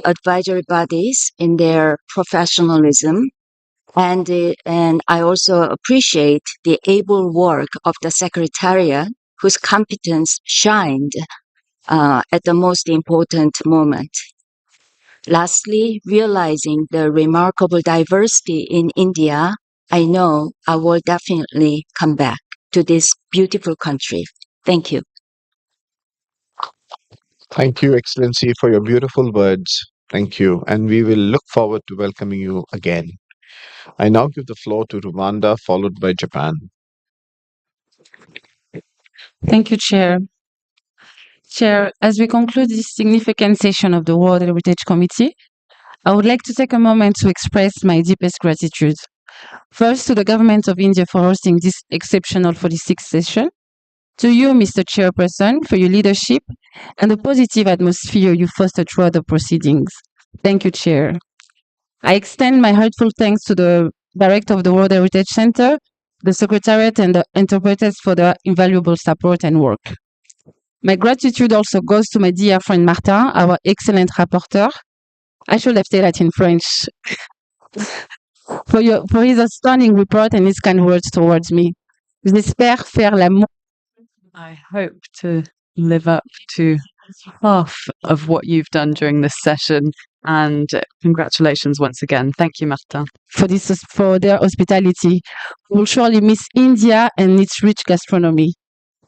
advisory bodies in their professionalism And I also appreciate the able work of the Secretariat, whose competence shined at the most important moment. Lastly, realizing the remarkable diversity in India, I know I will definitely come back to this beautiful country. Thank you. Thank you, Excellency, for your beautiful words. Thank you. And we will look forward to welcoming you again. I now give the floor to Rwanda, followed by Japan. Thank you, Chair. Chair, as we conclude this significant session of the World Heritage Committee, I would like to take a moment to express my deepest gratitude. First, to the Government of India for hosting this exceptional 46th session. To you, Mr. Chairperson, for your leadership and the positive atmosphere you fostered throughout the proceedings. Thank you, Chair. I extend my heartfelt thanks to the Director of the World Heritage Center, the Secretariat, and the interpreters for their invaluable support and work. My gratitude also goes to my dear friend Martin, our excellent rapporteur. I should have said that in French. For his outstanding report and his kind words towards me. J'espère faire l'amour. I hope to live up to half of what you've done during this session. And congratulations once again. Thank you, Martin. For their hospitality. We will surely miss India and its rich gastronomy.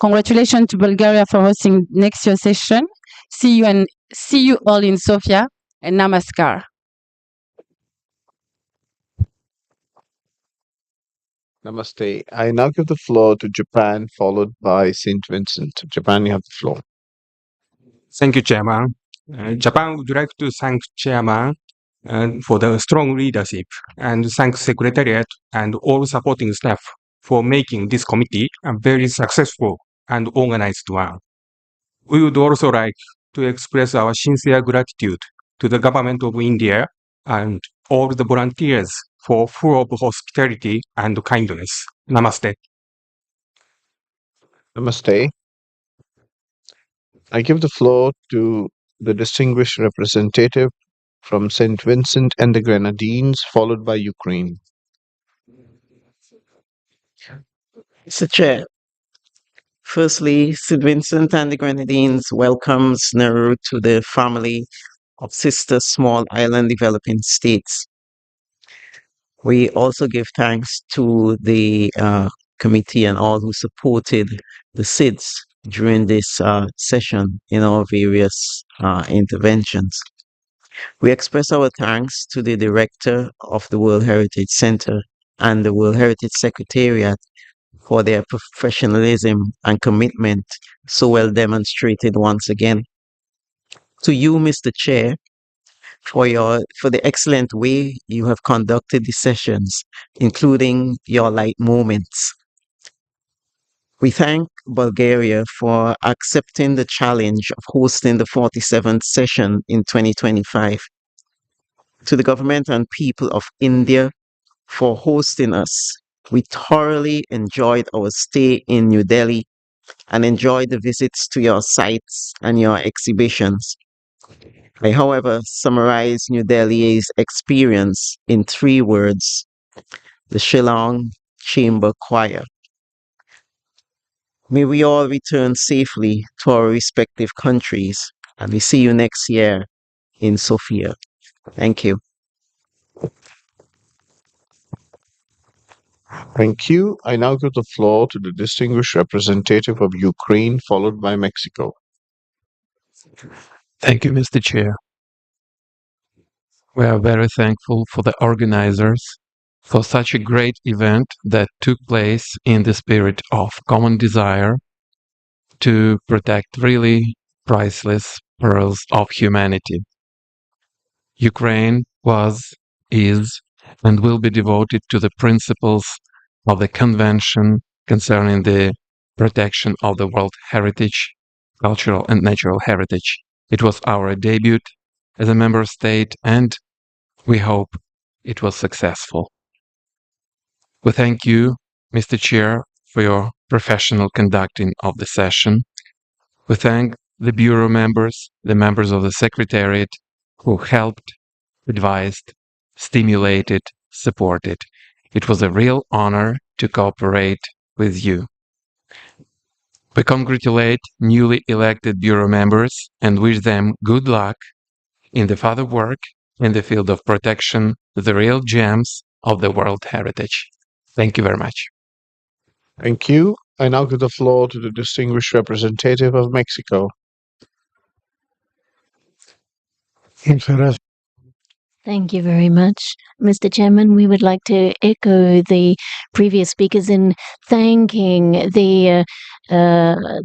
Congratulations to Bulgaria for hosting next year's session. See you all in Sofia, and namaskar. Namaste. I now give the floor to Japan, followed by St. Vincent. Japan, you have the floor. Thank you, Chairman. Japan would like to thank Chairman for the strong leadership and thank Secretariat and all supporting staff for making this committee a very successful and organized one. We would also like to express our sincere gratitude to the Government of India and all the volunteers for full of hospitality and kindness. Namaste. Namaste. I give the floor to the distinguished representative from St. Vincent and the Grenadines, followed by Ukraine. Mr. Chair, firstly, St. Vincent and the Grenadines welcomes Nauru to the family of sister small island developing states. We also give thanks to the committee and all who supported the SIDS during this session in our various interventions. We express our thanks to the director of the World Heritage Center and the World Heritage Secretariat for their professionalism and commitment so well demonstrated once again. To you, Mr. Chair, for the excellent way you have conducted the sessions, including your light moments. We thank Bulgaria for accepting the challenge of hosting the 47th session in 2025. To the government and people of India for hosting us. We thoroughly enjoyed our stay in New Delhi and enjoyed the visits to your sites and your exhibitions. I, however, summarize New Delhi's experience in 3 words: the Shillong Chamber Choir. May we all return safely to our respective countries, and we see you next year in Sofia. Thank you. Thank you. I now give the floor to the distinguished representative of Ukraine, followed by Mexico. Thank you, Mr. Chair. We are very thankful for the organizers for such a great event that took place in the spirit of common desire to protect really priceless pearls of humanity. Ukraine was, is, and will be devoted to the principles of the Convention concerning the protection of the world heritage, cultural and natural heritage. It was our debut as a member state, and we hope it was successful. We thank you, Mr. Chair, for your professional conducting of the session. We thank the Bureau members, the members of the Secretariat, who helped, advised, stimulated, supported. It was a real honor to cooperate with you. We congratulate newly elected Bureau members and wish them good luck in the further work in the field of protection, the real gems of the World Heritage. Thank you very much. Thank you. I now give the floor to the distinguished representative of Mexico. Thank you very much, Mr. Chairman. We would like to echo the previous speakers in thanking the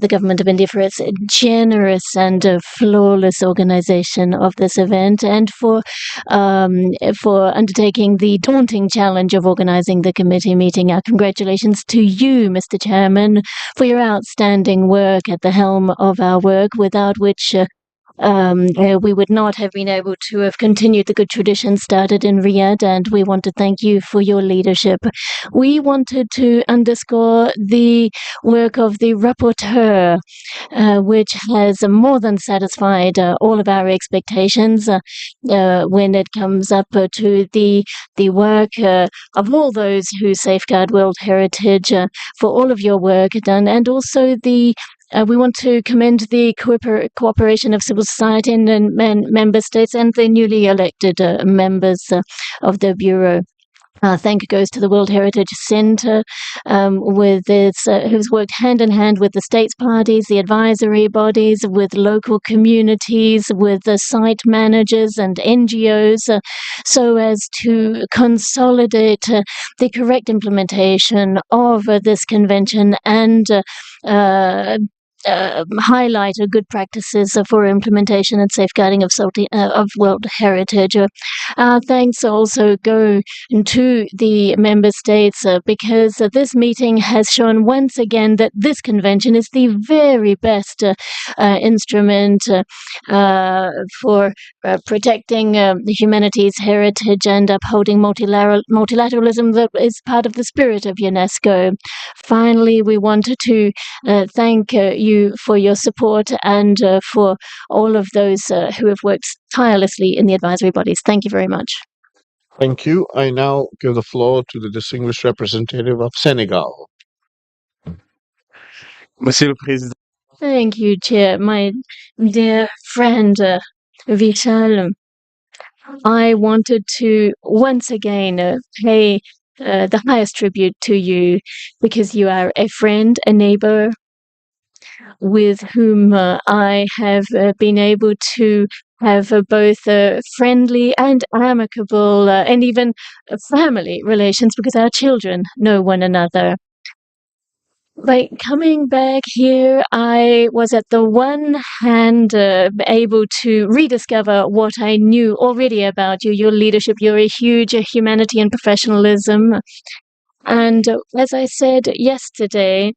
government of India for its generous and flawless organization of this event, and for undertaking the daunting challenge of organizing the committee meeting. Our congratulations to you, Mr. Chairman, for your outstanding work at the helm of our work, without which we would not have been able to have continued the good tradition started in Riyadh, and we want to thank you for your leadership. We wanted to underscore the work of the rapporteur, which has more than satisfied all of our expectations when it comes up to the work of all those who safeguard World Heritage, for all of your work done, and also we want to commend the cooperation of civil society and member states and the newly elected members of the Bureau. Thank goes to the World Heritage Center, who's worked hand in hand with the states parties, the advisory bodies, with local communities, with the site managers and NGOs, so as to consolidate the correct implementation of this convention and highlight good practices for implementation and safeguarding of World Heritage. Thanks also go to the member states because this meeting has shown once again that this convention is the very best instrument for protecting the humanities heritage and upholding multilateralism that is part of the spirit of UNESCO. Finally, we wanted to thank you for your support and for all of those who have worked tirelessly in the advisory bodies. Thank you very much. Thank you. I now give the floor to the distinguished representative of Senegal. Monsieur le Président. Thank you, Chair. My dear friend Vishal, I wanted to once again pay the highest tribute to you because you are a friend, a neighbor, with whom I have been able to have both friendly and amicable and even family relations because our children know one another. By coming back here, I was at the one hand able to rediscover what I knew already about you, your leadership, your huge humanity and professionalism. And as I said yesterday,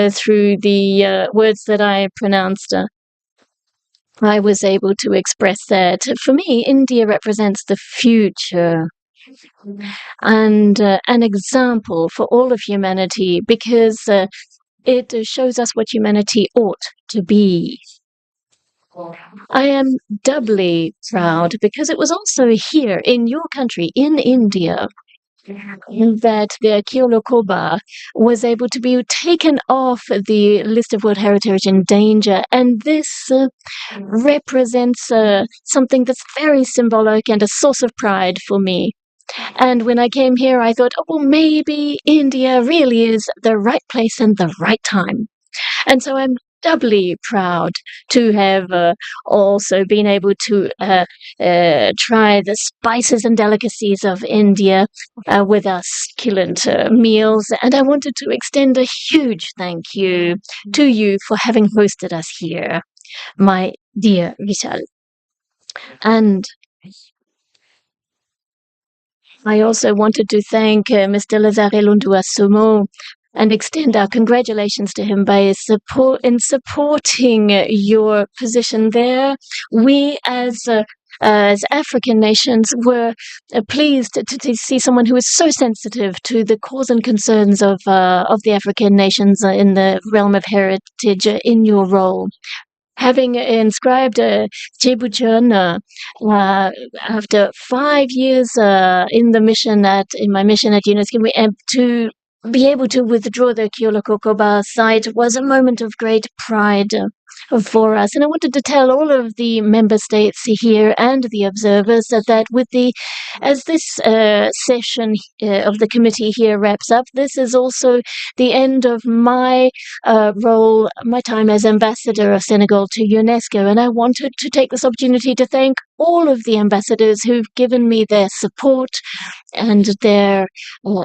through the words that I pronounced, I was able to express that for me, India represents the future and an example for all of humanity because it shows us what humanity ought to be. I am doubly proud because it was also here in your country, in India, that the Kyolokoba was able to be taken off the list of World Heritage in danger. And this represents something that's very symbolic and a source of pride for me. And when I came here, I thought, oh, well, maybe India really is the right place and the right time. And so I'm doubly proud to have also been able to try the spices and delicacies of India with our succulent meals. And I wanted to extend a huge thank you to you for having hosted us here, my dear Vishal. And I also wanted to thank Mr. Lazare Lundu-Asumo and extend our congratulations to him by supporting your position there. We as African nations were pleased to see someone who is so sensitive to the cause and concerns of the African nations in the realm of heritage in your role. having inscribed Jebuchon after 5 years in my mission at UNESCO, to be able to withdraw the Kyolokokoba site was a moment of great pride for us. And I wanted to tell all of the member states here and the observers that as this session of the committee here wraps up, this is also the end of my role, my time as ambassador of Senegal to UNESCO. And I wanted to take this opportunity to thank all of the ambassadors who've given me their support and their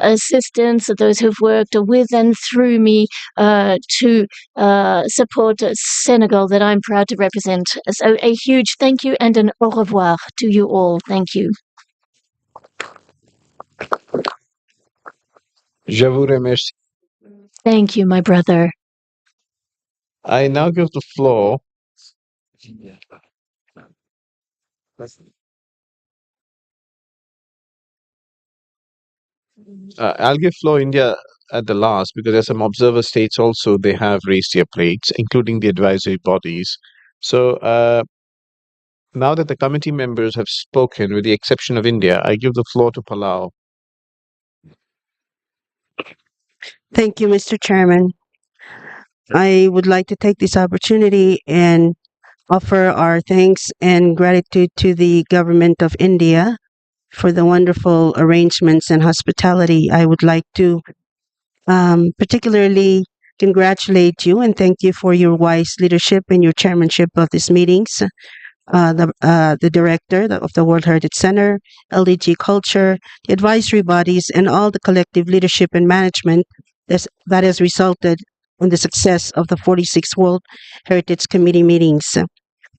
assistance, those who've worked with and through me to support Senegal that I'm proud to represent. So a huge thank you and an au revoir to you all. Thank you. Je vous remercie. Thank you, my brother. I now give the floor I'll give floor India at the last because there's some observer states also they have raised their plates, including the advisory bodies. So now that the committee members have spoken, with the exception of India, I give the floor to Palau. Thank you, Mr. Chairman. I would like to take this opportunity and offer our thanks and gratitude to the government of India for the wonderful arrangements and hospitality. I would like to particularly congratulate you and thank you for your wise leadership and your chairmanship of these meetings. The director of the World Heritage Center, LDG Culture, the advisory bodies, and all the collective leadership and management that has resulted in the success of the 46 World Heritage Committee meetings.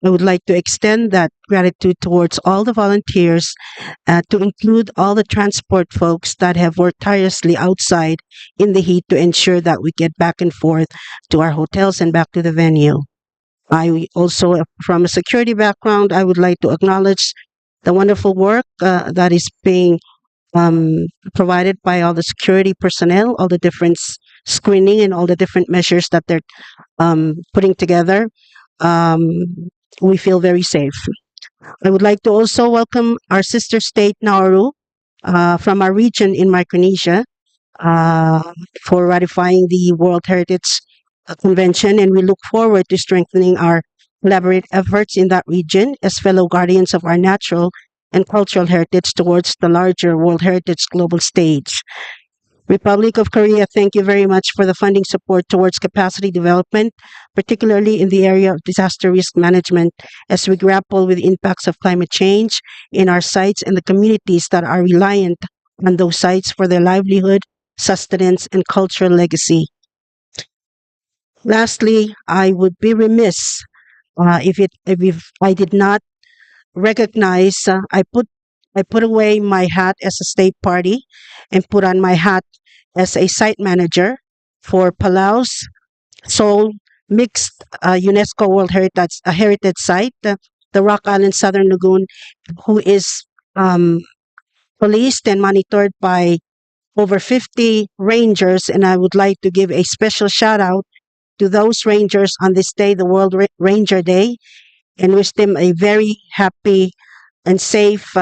I would like to extend that gratitude towards all the volunteers, to include all the transport folks that have worked tirelessly outside in the heat to ensure that we get back and forth to our hotels and back to the venue. I also, from a security background, I would like to acknowledge the wonderful work that is being provided by all the security personnel, all the different screening and all the different measures that they're putting together. We feel very safe. I would like to also welcome our sister state, Nauru, from our region in Micronesia, for ratifying the World Heritage Convention, and we look forward to strengthening our collaborative efforts in that region as fellow guardians of our natural and cultural heritage towards the larger World Heritage global stage. Republic of Korea, thank you very much for the funding support towards capacity development, particularly in the area of disaster risk management, as we grapple with the impacts of climate change in our sites and the communities that are reliant on those sites for their livelihood, sustenance, and cultural legacy. Lastly, I would be remiss if I did not recognize. I put away my hat as a state party and put on my hat as a site manager for Palau's Seoul Mixed UNESCO World Heritage Site, the Rock Island Southern Lagoon, who is policed and monitored by over 50 rangers. And I would like to give a special shout out to those rangers on this day, the World Ranger Day, and wish them a very happy and safe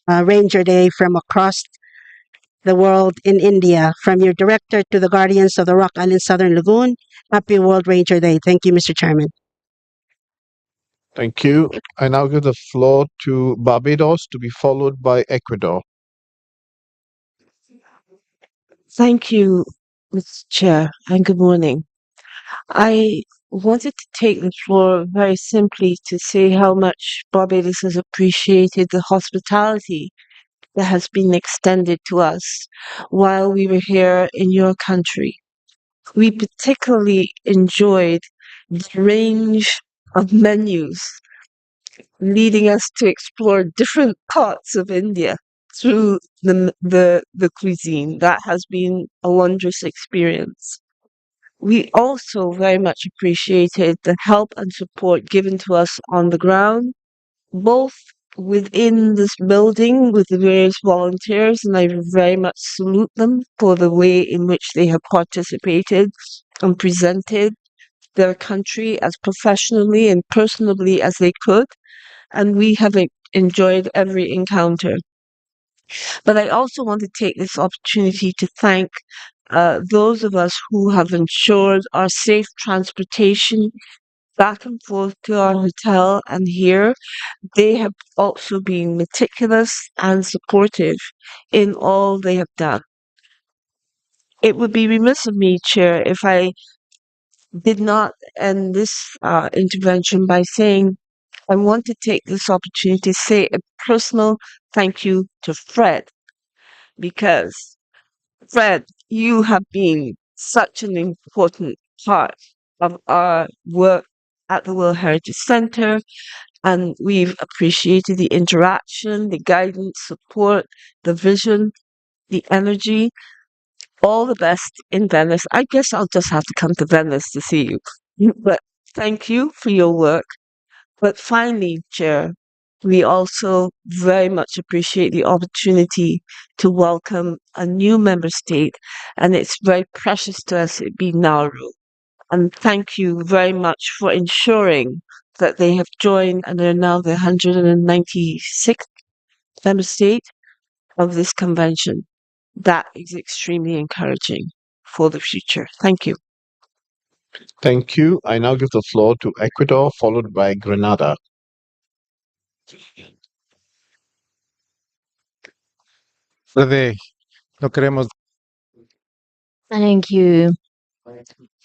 Ranger Day from across the world in India. From your director to the Guardians of the Rock Island Southern Lagoon, happy World Ranger Day. Thank you, Mr. Chairman. Thank you. I now give the floor to Barbados to be followed by Ecuador. Thank you, Mr. Chair, and good morning. I wanted to take the floor very simply to say how much Barbados has appreciated the hospitality that has been extended to us while we were here in your country. We particularly enjoyed the range of menus leading us to explore different parts of India through the cuisine. That has been a wondrous experience. We also very much appreciated the help and support given to us on the ground, both within this building with the various volunteers, and I very much salute them for the way in which they have participated and presented their country as professionally and personally as they could, and we have enjoyed every encounter. But I also want to take this opportunity to thank those of us who have ensured our safe transportation back and forth to our hotel and here. They have also been meticulous and supportive in all they have done. It would be remiss of me, Chair, if I did not end this intervention by saying I want to take this opportunity to say a personal thank you to Fred, because Fred, you have been such an important part of our work at the World Heritage Center, and we've appreciated the interaction, the guidance, support, the vision, the energy. All the best in Venice. I guess I'll just have to come to Venice to see you. But thank you for your work. But finally, Chair, we also very much appreciate the opportunity to welcome a new member state, and it's very precious to us it be Nauru. And thank you very much for ensuring that they have joined and are now the 196th member state of this convention. That is extremely encouraging for the future. Thank you. Thank you. I now give the floor to Ecuador, followed by Grenada. No queremos. Thank you.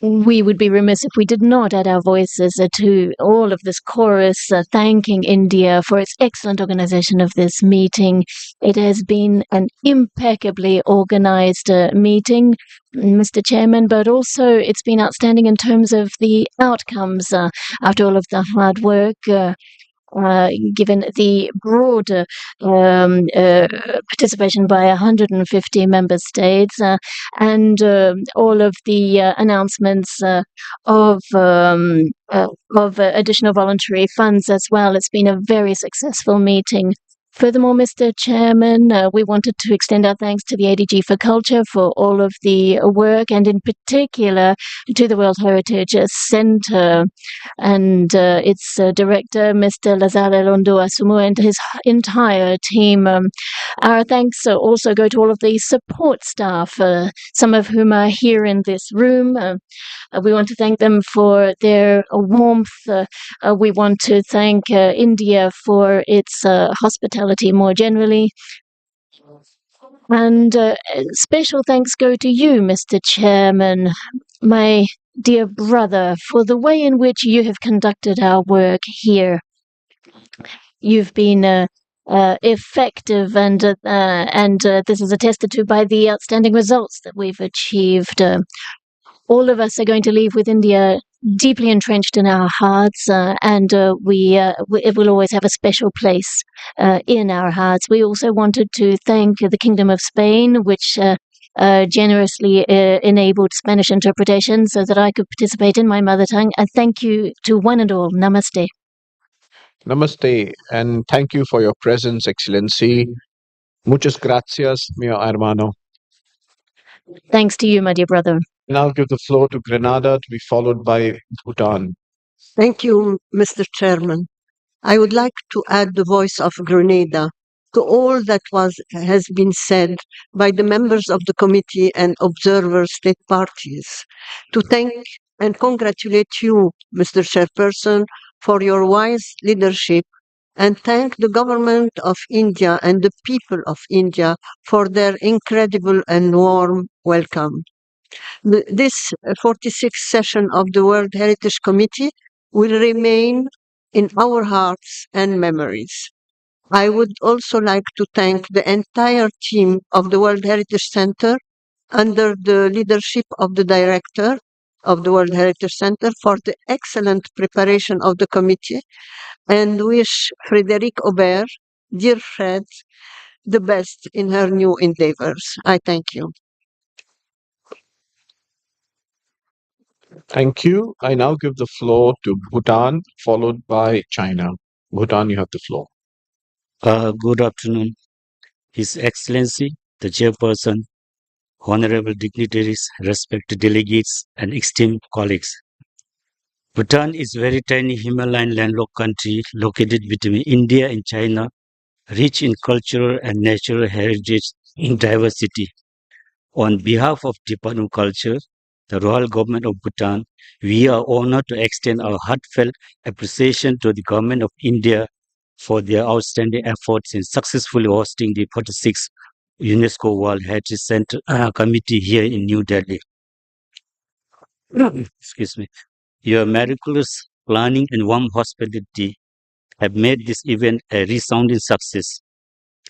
We would be remiss if we did not add our voices to all of this chorus thanking India for its excellent organization of this meeting. It has been an impeccably organized meeting, Mr. Chairman, but also it's been outstanding in terms of the outcomes after all of the hard work. Given the broad participation by 150 member states and all of the announcements of additional voluntary funds as well. It's been a very successful meeting. Furthermore, Mr. Chairman, we wanted to extend our thanks to the ADG for Culture for all of the work, and in particular to the World Heritage Center and its director, Mr. Lazare Londo Asumu, and his entire team. Our thanks also go to all of the support staff, some of whom are here in this room. We want to thank them for their warmth. We want to thank India for its hospitality more generally. And special thanks go to you, Mr. Chairman, my dear brother, for the way in which you have conducted our work here. You've been effective, and this is attested to by the outstanding results that we've achieved. All of us are going to leave with India deeply entrenched in our hearts, and it will always have a special place in our hearts. We also wanted to thank the Kingdom of Spain, which generously enabled Spanish interpretation so that I could participate in my mother tongue. And thank you to one and all. Namaste. Namaste, and thank you for your presence, Excellency. Muchas gracias, mio hermano. Thanks to you, my dear brother. Now give the floor to Grenada to be followed by Bhutan. Thank you, Mr. Chairman. I would like to add the voice of Grenada to all that has been said by the members of the committee and observer state parties, to thank and congratulate you, Mr. Chairperson, for your wise leadership, and thank the government of India and the people of India for their incredible and warm welcome. This 46th session of the World Heritage Committee will remain in our hearts and memories. I would also like to thank the entire team of the World Heritage Center under the leadership of the director of the World Heritage Center for the excellent preparation of the committee, and wish Frédéric Aubert, dear Fred, the best in her new endeavors. I thank you. Thank you. I now give the floor to Bhutan, followed by China. Bhutan, you have the floor. Good afternoon, His Excellency, the Chairperson, honorable dignitaries, respected delegates, and esteemed colleagues. Bhutan is a very tiny Himalayan landlocked country located between India and China, rich in cultural and natural heritage in diversity. On behalf of Department of Culture, the Royal Government of Bhutan, we are honored to extend our heartfelt appreciation to the Government of India for their outstanding efforts in successfully hosting the 46th UNESCO World Heritage Center Committee here in New Delhi. Excuse me. Your meticulous planning and warm hospitality have made this event a resounding success.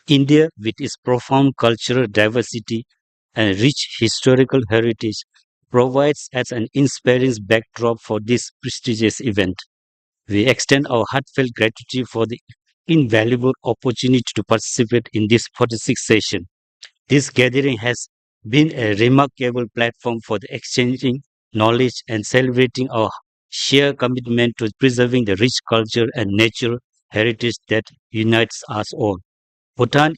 India, with its profound cultural diversity and rich historical heritage, provides as an inspiring backdrop for this prestigious event. We extend our heartfelt gratitude for the invaluable opportunity to participate in this 46th session. This gathering has been a remarkable platform for the exchanging knowledge and celebrating our shared commitment to preserving the rich culture and natural heritage that unites us all. Bhutan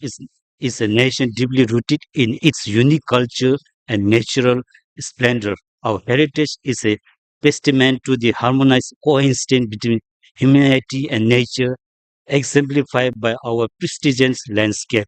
is a nation deeply rooted in its unique culture and natural splendor. Our heritage is a testament to the harmonized coexistence between humanity and nature, exemplified by our prestigious landscape,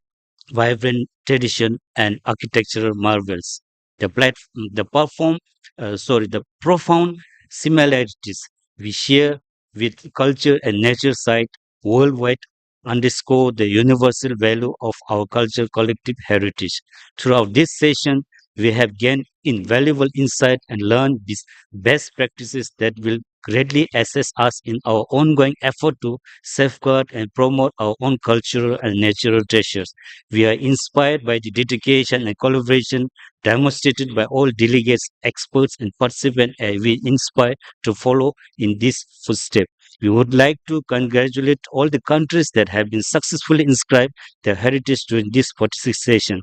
vibrant tradition, and architectural marvels. The, plat- the, perform, the profound similarities we share with culture and nature site worldwide underscore the universal value of our cultural collective heritage. Throughout this session, we have gained invaluable insight and learned these best practices that will greatly assist us in our ongoing effort to safeguard and promote our own cultural and natural treasures. We are inspired by the dedication and collaboration demonstrated by all delegates, experts, and participants, and we inspire to follow in this footstep. We would like to congratulate all the countries that have been successfully inscribed their heritage during this 46th session.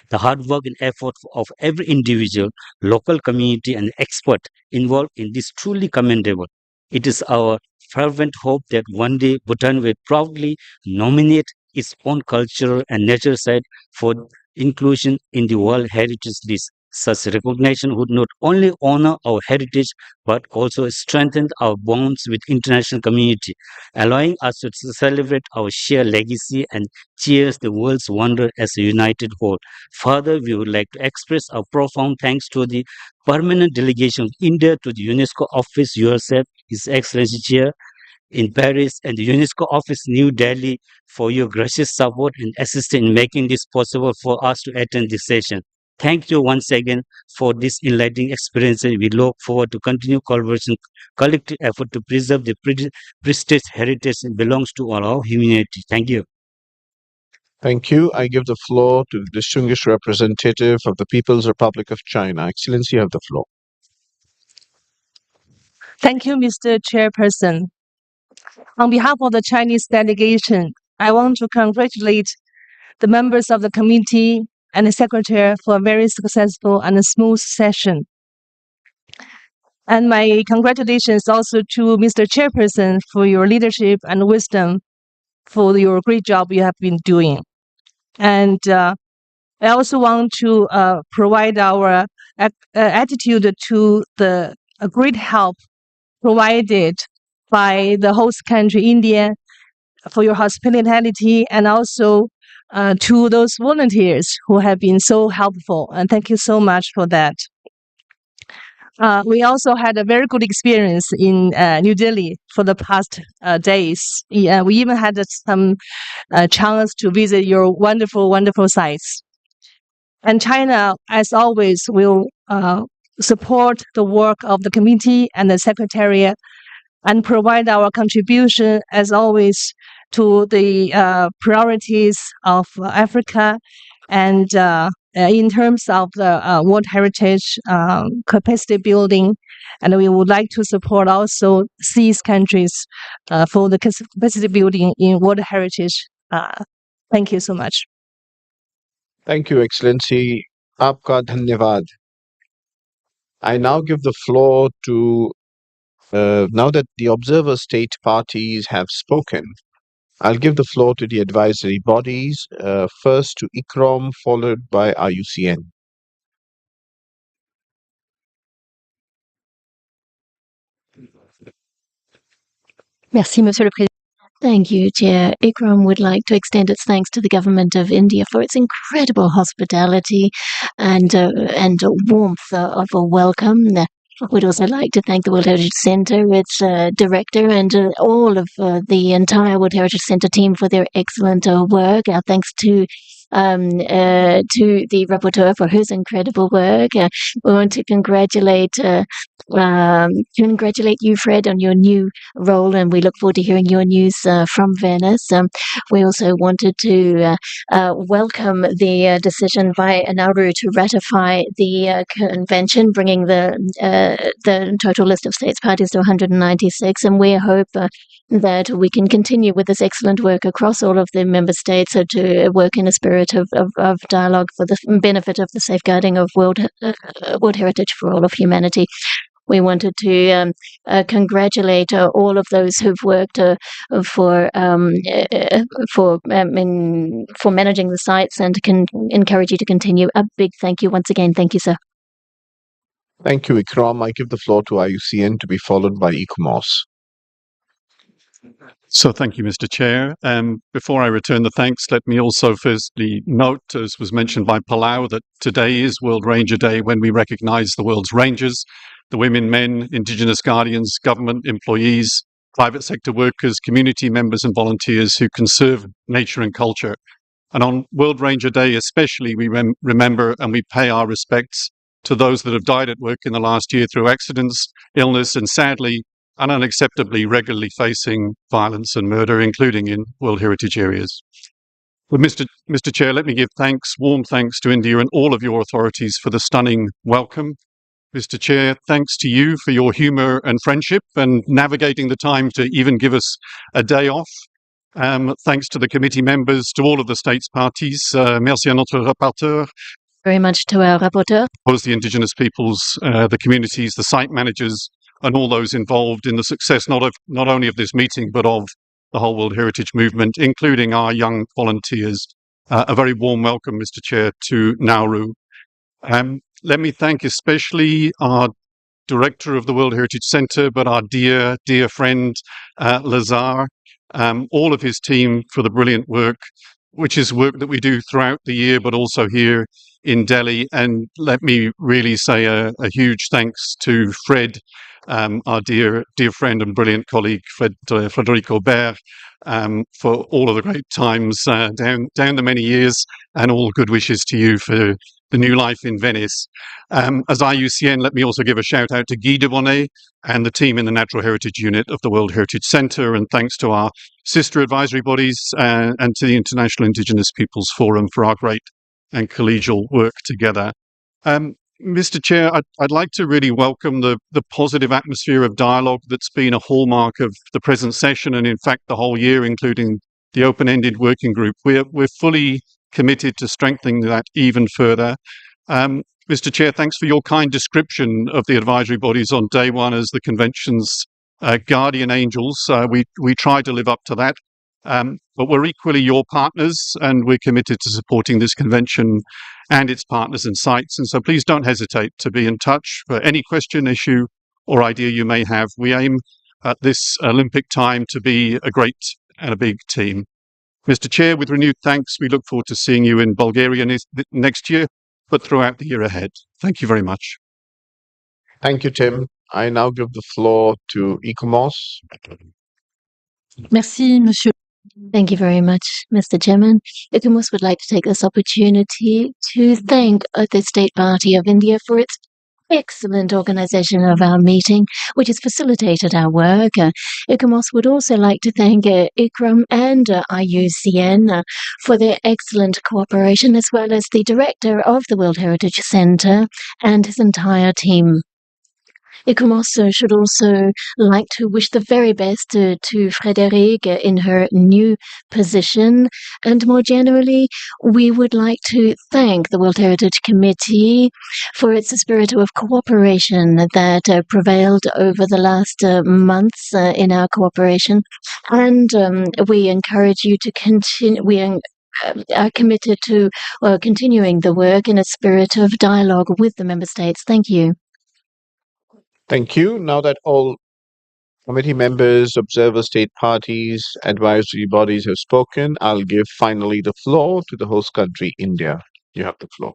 The hard work and effort of every individual, local community, and expert involved in this truly commendable. It is our fervent hope that one day Bhutan will proudly nominate its own cultural and nature site for inclusion in the World Heritage List. Such recognition would not only honor our heritage but also strengthen our bonds with international community, allowing us to celebrate our shared legacy and cherish the world's wonder as a united whole. Further, we would like to express our profound thanks to the permanent delegation of India to the UNESCO office, yourself, His Excellency Chair, in Paris, and the UNESCO office, New Delhi, for your gracious support and assistance in making this possible for us to attend this session. Thank you once again for this enlightening experience, and we look forward to continue collaboration, collective effort to preserve the prestigious heritage that belongs to all our humanity. Thank you. Thank you. I give the floor to the distinguished representative of the People's Republic of China. Excellency, you have the floor. Thank you, Mr. Chairperson. On behalf of the Chinese delegation, I want to congratulate the members of the committee and the secretary for a very successful and smooth session. And my congratulations also to Mr. Chairperson for your leadership and wisdom for your great job you have been doing. And I also want to provide our attitude to the great help provided by the host country, India, for your hospitality, and also to those volunteers who have been so helpful. And thank you so much for that. We also had a very good experience in New Delhi for the past days. Yeah, we even had some chance to visit your wonderful, wonderful sites. And China, as always, will support the work of the committee and the secretariat and provide our contribution, as always, to the priorities of Africa and in terms of the World Heritage capacity building. And we would like to support also these countries for the capacity building in World Heritage. Thank you so much. Thank you, Excellency. Aapka dhanyavad. I now give the floor to, now that the observer state parties have spoken, I'll give the floor to the advisory bodies, first to ICROM, followed by IUCN. Merci, Monsieur le Président. Thank you, Chair. ICROM would like to extend its thanks to the Government of India for its incredible hospitality and warmth of a welcome. We'd also like to thank the World Heritage Centre, its director, and all of the entire World Heritage Centre team for their excellent work. Our thanks to the rapporteur for his incredible work. We want to congratulate you, Fred, on your new role, and we look forward to hearing your news from Venice. We also wanted to welcome the decision by Nauru to ratify the convention, bringing the total list of states parties to 196, and we hope that we can continue with this excellent work across all of the member states to work in a spirit of dialogue for the benefit of the safeguarding of world heritage for all of humanity. We wanted to congratulate all of those who've worked for managing the sites, and can encourage you to continue. A big thank you once again. Thank you, sir. Thank you, Ikram. I give the floor to IUCN, to be followed by ICOMOS. So thank you, Mr. Chair. Before I return the thanks, let me also firstly note, as was mentioned by Palau, that today is World Ranger Day, when we recognise the world's rangers, the women, men, Indigenous guardians, government employees, private sector workers, community members and volunteers who conserve nature and culture. And on World Ranger Day especially, we remember and we pay our respects to those that have died at work in the last year through accidents, illness and sadly and unacceptably regularly facing violence and murder, including in World Heritage areas. Well, Mr. Chair, let me give warm thanks to India and all of your authorities for the stunning welcome. Mr. Chair, thanks to you for your humour and friendship and navigating the time to even give us a day off. Thanks to the committee members, to all of the states parties. Merci à notre rapporteur. Very much to our rapporteur. The Indigenous peoples, the communities, the site managers, and all those involved in the success not only of this meeting, but of the whole World Heritage movement, including our young volunteers. A very warm welcome, Mr. Chair, to Nauru. Let me thank especially our director of the World Heritage Centre, but our dear friend, Lazar, all of his team for the brilliant work, which is work that we do throughout the year, but also here in Delhi. And let me really say a huge thanks to Fred, our dear friend and brilliant colleague, Federico Ber, for all of the great times down the many years, and all good wishes to you for the new life in Venice. As IUCN, let me also give a shout out to Guy de Bonnet and the team in the Natural Heritage Unit of the World Heritage Centre, and thanks to our sister advisory bodies and to the International Indigenous Peoples Forum for our great and collegial work together. Mr. Chair, I'd like to really welcome the positive atmosphere of dialogue that's been a hallmark of the present session, and in fact the whole year, including the open-ended working group. We're fully committed to strengthening that even further. Mr. Chair, thanks for your kind description of the advisory bodies on day one as the convention's guardian angels. We try to live up to that. But we're equally your partners, and we're committed to supporting this convention and its partners and sites. And so please don't hesitate to be in touch for any question, issue, or idea you may have. We aim at this Olympic time to be a great and a big team. Mr. Chair, with renewed thanks, we look forward to seeing you in Bulgaria next year, but throughout the year ahead. Thank you very much. Thank you, Tim. I now give the floor to ICOMOS. Merci, Monsieur. Thank you very much, Mr. Chairman. ICOMOS would like to take this opportunity to thank the State Party of India for its excellent organization of our meeting, which has facilitated our work. ICOMOS would also like to thank ICROM and IUCN for their excellent cooperation, as well as the director of the World Heritage Centre and his entire team. ICOMOS should also like to wish the very best to Frédérique in her new position. And more generally, we would like to thank the World Heritage Committee for its spirit of cooperation that prevailed over the last months in our cooperation. And we encourage you to continue. We are committed to continuing the work in a spirit of dialogue with the member states. Thank you. Thank you. Now that all Committee members, observer state parties, advisory bodies have spoken. I'll give finally the floor to the host country, India. You have the floor.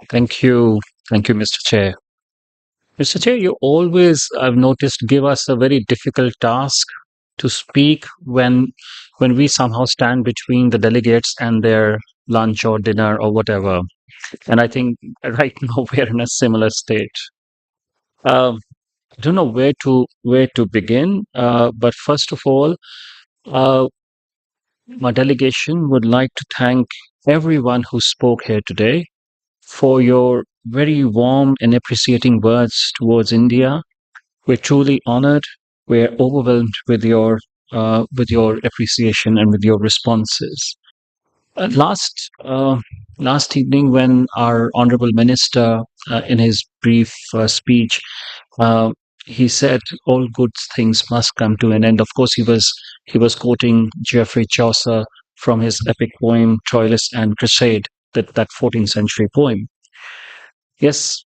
Thank you. Thank you, Mr. Chair. Mr. Chair, you always, I've noticed, give us a very difficult task to speak when we somehow stand between the delegates and their lunch or dinner or whatever. And I think right now we're in a similar state. I don't know where to begin, but first of all, uh, my delegation would like to thank everyone who spoke here today for your very warm and appreciating words towards India. We're truly honored. We're overwhelmed with your appreciation and with your responses. Last evening, when our honorable minister, in his brief speech, uh, he said, "All good things must come to an end." Of course, he was quoting Geoffrey Chaucer from his epic poem "Troilus and Cresside," that 14th century poem. Yes,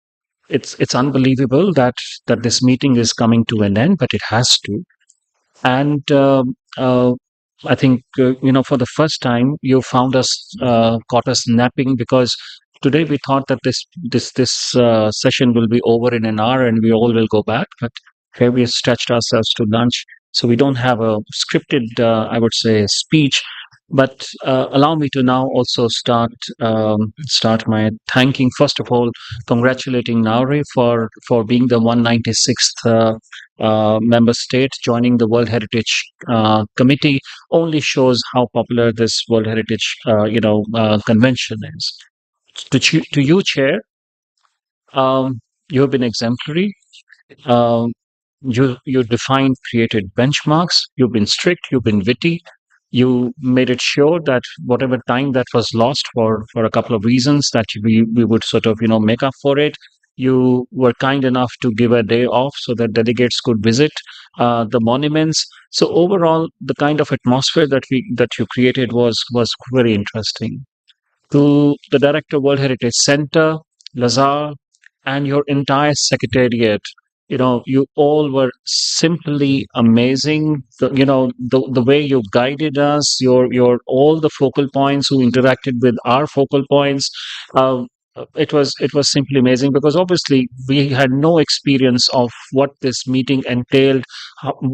it's unbelievable that this meeting is coming to an end, but it has to. And I think for the first time you found us caught us napping, because today we thought that this session will be over in an hour and we all will go back, but here we stretched ourselves to lunch, so we don't have a scripted I would say speech. But allow me to now also start my thanking, first of all, congratulating Nauri for being the 196th member state joining the World Heritage Committee. Only shows how popular this World Heritage convention is. To you, Chair, you have been exemplary. Um, you defined, created benchmarks. You've been strict. You've been witty. You made it sure that whatever time that was lost for a couple of reasons, that we would sort of make up for it. You were kind enough to give a day off so that delegates could visit the monuments. So overall, the kind of atmosphere that you created was very interesting. To the director, World Heritage Center, Lazar, and your entire secretariat. You all were simply amazing. The way you guided us, your all the focal points who interacted with our focal points. Uh, it was simply amazing, because obviously we had no experience of what this meeting entailed,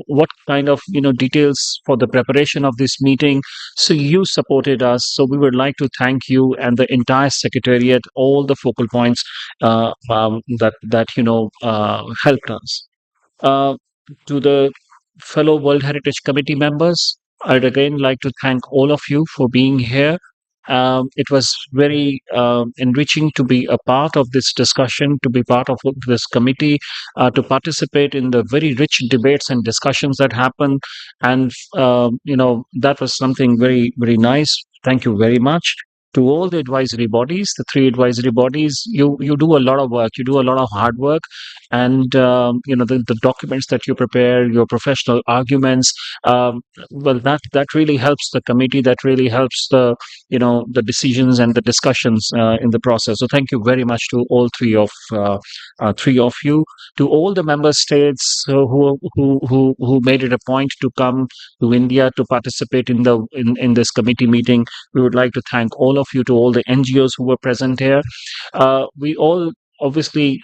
what kind of details for the preparation of this meeting. So you supported us. So we would like to thank you and the entire secretariat, all the focal points that helped us. Uh, to the fellow World Heritage Committee members, I'd again like to thank all of you for being here. It was very enriching to be a part of this discussion, to be part of this committee, to participate in the very rich debates and discussions that happen. And, that was something very, very nice. Thank you very much. To all the advisory bodies, the three advisory bodies, you do a lot of work, you do a lot of hard work, and the documents that you prepare, your professional arguments, well, that really helps the committee, that really helps the decisions and the discussions in the process. So thank you very much to all three of you. To all the member states who made it a point to come to India to participate in this committee meeting, we would like to thank all of you. To all the NGOs who were present here, we all obviously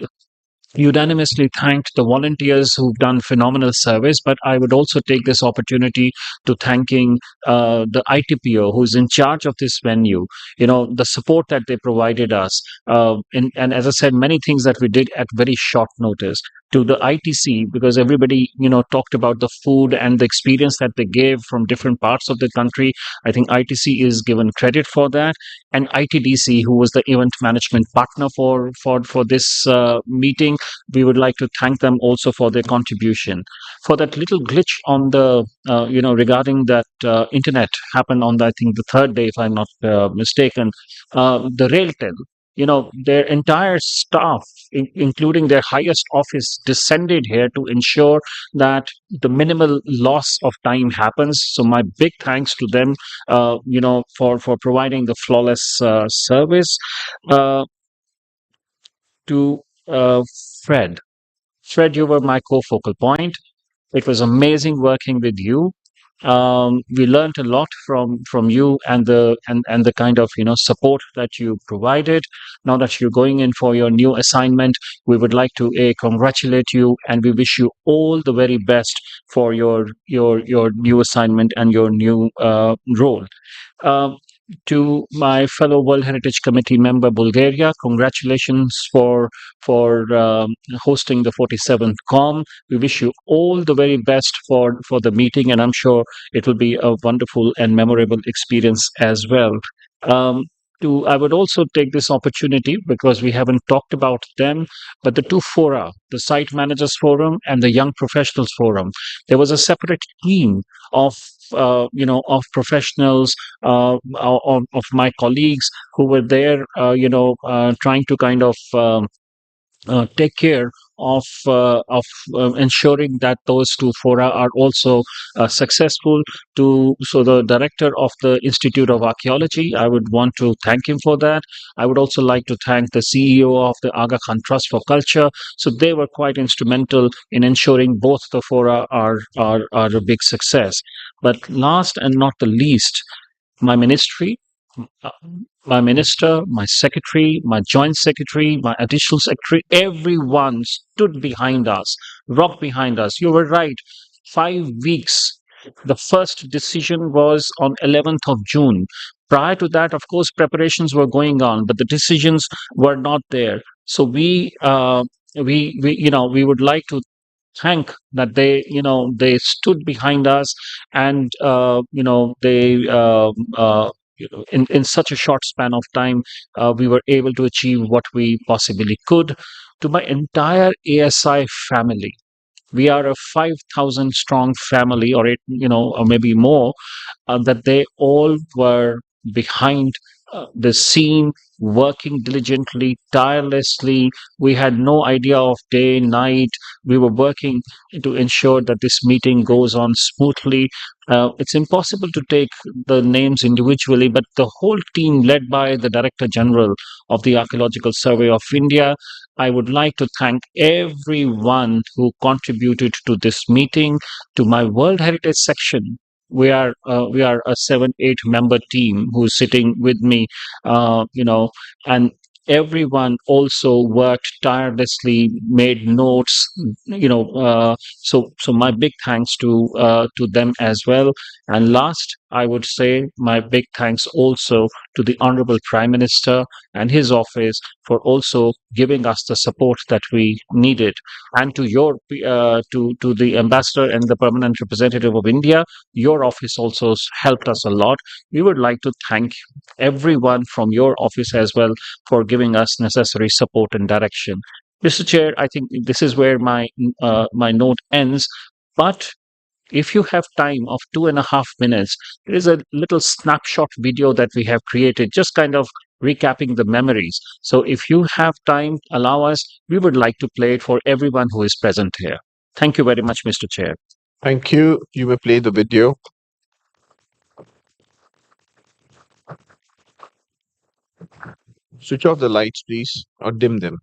unanimously thanked the volunteers who've done phenomenal service, but I would also take this opportunity to thanking the ITPO, who's in charge of this venue. The support that they provided us, and as I said, many things that we did at very short notice. To the ITC, because everybody talked about the food and the experience that they gave from different parts of the country. I think ITC is given credit for that, and ITDC, who was the event management partner for this meeting. We would like to thank them also for their contribution. For that little glitch on the, regarding that internet happened on, I think, the third day, if I'm not mistaken, the Railtel, their entire staff, including their highest office, descended here to ensure that the minimal loss of time happens. So my big thanks to them, for providing the flawless service. To Fred. Fred, you were my co-focal point. It was amazing working with you. We learned a lot from you and the kind of support that you provided. Now that you're going in for your new assignment, we would like to congratulate you and we wish you all the very best for your new assignment and your new role. Um, to my fellow World Heritage Committee member Bulgaria, congratulations for hosting the 47th COM. We wish you all the very best for the meeting, and I'm sure it will be a wonderful and memorable experience as well. Um, I would also take this opportunity because we haven't talked about them, but the two fora, the Site Managers Forum and the Young Professionals Forum, there was a separate team of of professionals, of my colleagues who were there, trying to kind of take care of ensuring that those two fora are also successful. So the director of the Institute of Archaeology, I would want to thank him for that. I would also like to thank the CEO of the Aga Khan Trust for Culture. So they were quite instrumental in ensuring both the fora are a big success. But last and not the least, my ministry, uh, my minister, my secretary, my joint secretary, my additional secretary, everyone stood behind us, rocked behind us. You were right. 5 weeks. The first decision was on 11th of June. Prior to that, of course, preparations were going on, but the decisions were not there. So we would like to thank that they stood behind us and they in such a short span of time we were able to achieve what we possibly could. To my entire ASI family, we are a 5,000 strong family, or or maybe more, that they all were behind the scene, working diligently, tirelessly. We had no idea of day, night. We were working to ensure that this meeting goes on smoothly. It's impossible to take the names individually, but the whole team, led by the Director General of the Archaeological Survey of India, I would like to thank everyone who contributed to this meeting. To my World Heritage section, we are a 7-8 member team who's sitting with me, and everyone also worked tirelessly, made notes, so my big thanks to them as well. And last, I would say my big thanks also to the Honorable Prime Minister and his office for also giving us the support that we needed, and to to the ambassador and the permanent representative of India. Your office also helped us a lot. We would like to thank everyone from your office as well for giving us necessary support and direction. Mr. Chair, I think this is where my note ends. But if you have time of 2.5 minutes, there is a little snapshot video that we have created, just kind of recapping the memories. So if you have time, allow us. We would like to play it for everyone who is present here. Thank you very much, Mr. Chair. Thank you. You may play the video. Switch off the lights, please, or dim them.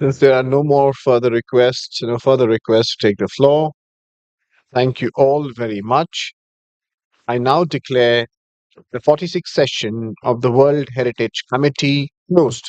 Since there are no further requests to take the floor, thank you all very much. I now declare the 46th session of the World Heritage Committee closed.